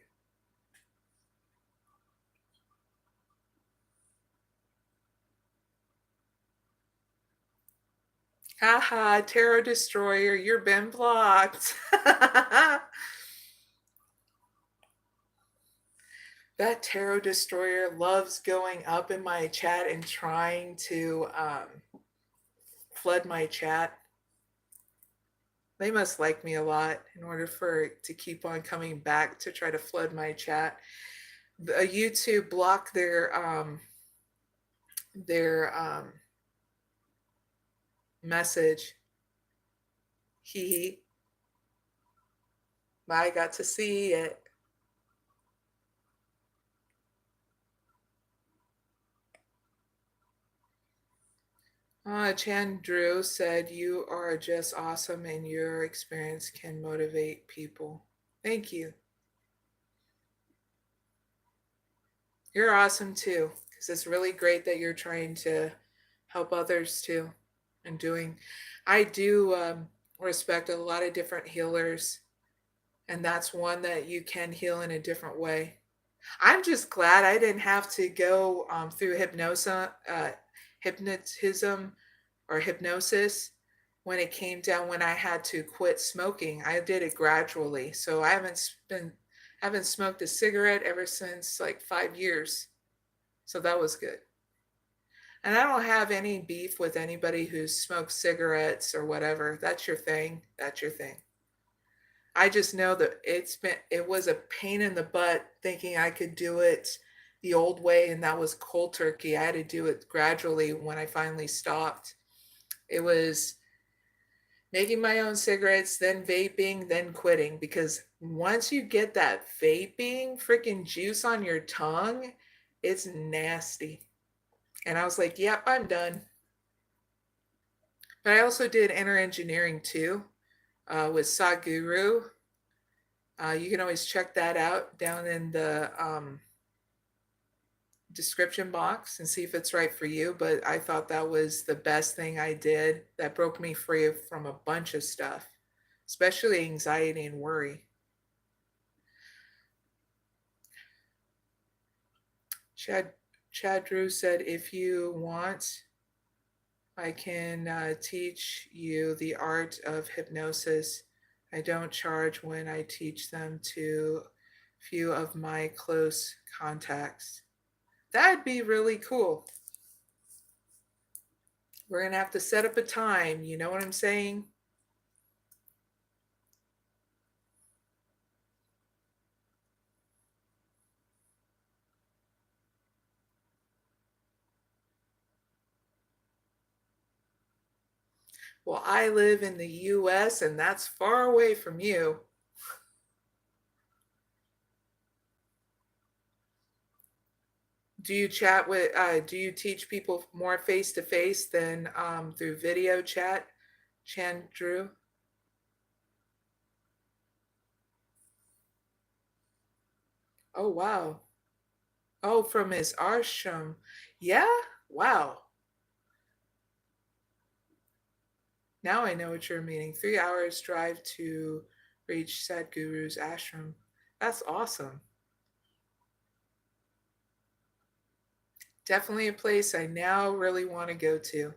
Haha, Tarot Destroyer, you've been blocked. That Tarot Destroyer loves going up in my chat and trying to flood my chat. They must like me a lot in order for it to keep on coming back to try to flood my chat. YouTube blocked their message. I got to see it. Chan Drew said, you are just awesome and your experience can motivate people. Thank you. You're awesome too, because it's really great that you're trying to help others too and doing. I do respect a lot of different healers, and that's one that you can heal in a different way. I'm just glad I didn't have to go through hypnotism or hypnosis when it came down when I had to quit smoking. I did it gradually, so I haven't smoked a cigarette ever since like 5 years. So that was good. And I don't have any beef with anybody who smokes cigarettes or whatever. That's your thing. That's your thing. I just know that it was a pain in the butt thinking I could do it the old way, and that was cold turkey. I had to do it gradually when I finally stopped. It was making my own cigarettes, then vaping, then quitting, because once you get that vaping freaking juice on your tongue, it's nasty. And I was like, yep, I'm done. But I also did inner engineering too, with Sadhguru. You can always check that out down in the description box and see if it's right for you. But I thought that was the best thing I did that broke me free from a bunch of stuff, especially anxiety and worry. Chad Drew said, if you want, I can teach you the art of hypnosis. I don't charge when I teach them to few of my close contacts. That'd be really cool. We're going to have to set up a time. You know what I'm saying? Well, I live in the US and that's far away from you. Do you do you teach people more face to face than through video chat, Chan Drew? Oh, wow. Oh, from his ashram. Yeah? Wow. Now I know what you're meaning. 3 hours drive to reach Sadhguru's ashram. That's awesome. Definitely a place I now really want to go to.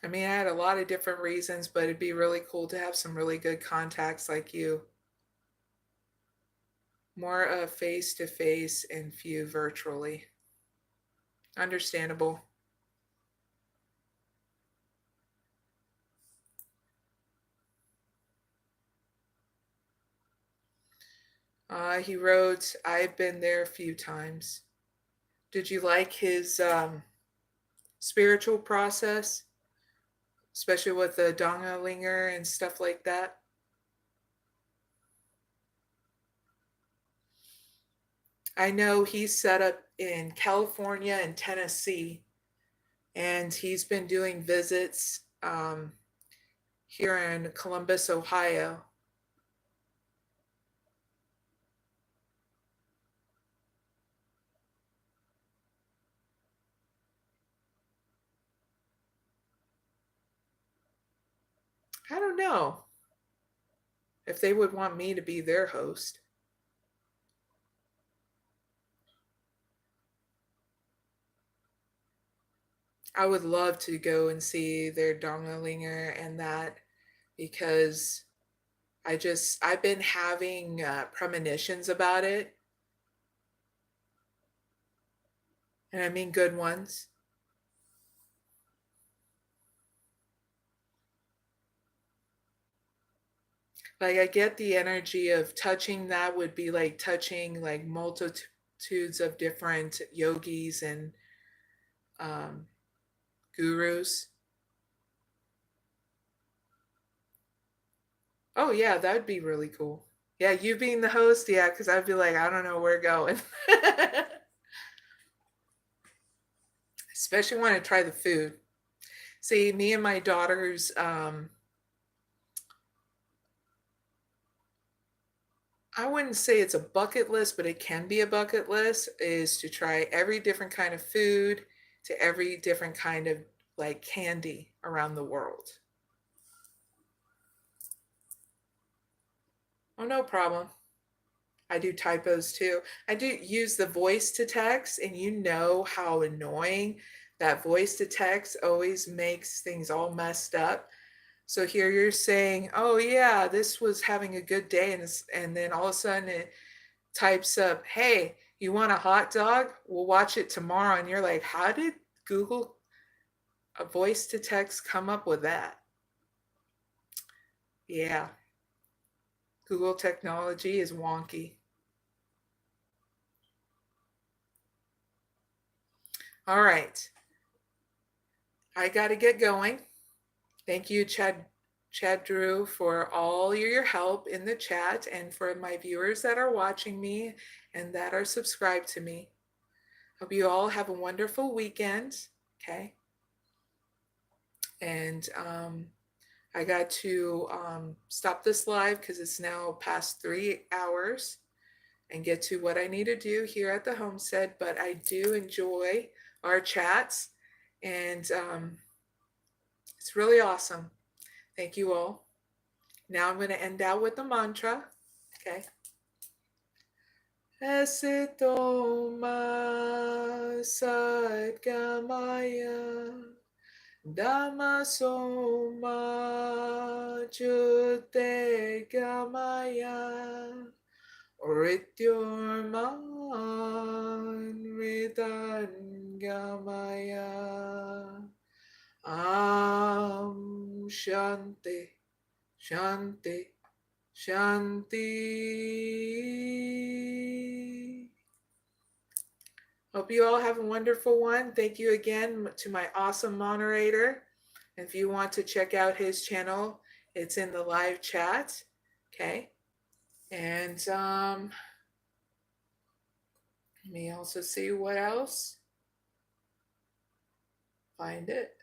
I mean, I had a lot of different reasons, but it'd be really cool to have some really good contacts like you. More of face to face and few virtually. Understandable. He wrote, I've been there a few times. Did you like his spiritual process, especially with the Dongalinger and stuff like that? I know he's set up in California and Tennessee, and he's been doing visits here in Columbus, Ohio. I don't know if they would want me to be their host. I would love to go and see their Dongalinger and that, because I've been having premonitions about it, and I mean good ones. Like, I get the energy of touching that would be like touching like multitudes of different yogis and um, gurus. Oh yeah, that'd be really cool. Yeah, you being the host, yeah, because I'd be like, I don't know where going. Especially when I try the food. See, me and my daughters, I wouldn't say it's a bucket list, but it can be a bucket list, is to try every different kind of food to every different kind of like candy around the world. Oh, no problem. I do typos too. I do use the voice to text, and you know how annoying that voice to text always makes things all messed up. So here you're saying, oh yeah, this was having a good day, and then all of a sudden it types up, hey, you want a hot dog? We'll watch it tomorrow. And you're like, how did Google a voice to text come up with that? Yeah, Google technology is wonky. All right, I got to get going. Thank you, Chad Drew, for all your help in the chat, and for my viewers that are watching me and that are subscribed to me. Hope you all have a wonderful weekend. Okay. And I got to stop this live because it's now past 3 hours, and get to what I need to do here at the homestead. But I do enjoy our chats, and it's really awesome. Thank you all. Now I'm going to end out with the mantra. Okay. Esitoma sadgamaya Dhammasoma jute gamaya Rityurman ridan gamaya Shanti Shanti Shanti. Hope you all have a wonderful one. Thank you again to my awesome moderator. If you want to check out his channel, it's in the live chat. Okay. And let me also see what else. Find it.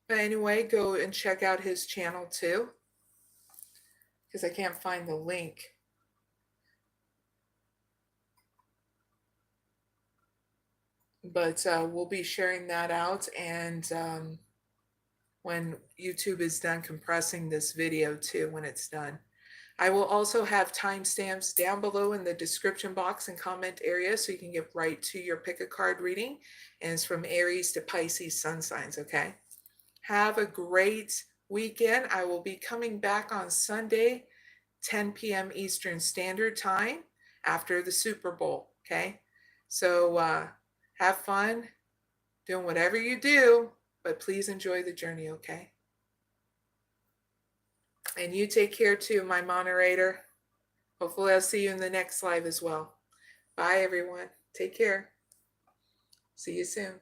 But anyway, go and check out his channel too, because I can't find the link. But we'll be sharing that out, and when YouTube is done compressing this video too, when it's done. I will also have timestamps down below in the description box and comment area, so you can get right to your pick a card reading. And it's from Aries to Pisces sun signs, okay? Have a great weekend. I will be coming back on Sunday, 10 p.m. Eastern Standard Time after the Super Bowl, okay? So have fun doing whatever you do, but please enjoy the journey, okay? And you take care too, my moderator. Hopefully I'll see you in the next live as well. Bye, everyone. Take care. See you soon.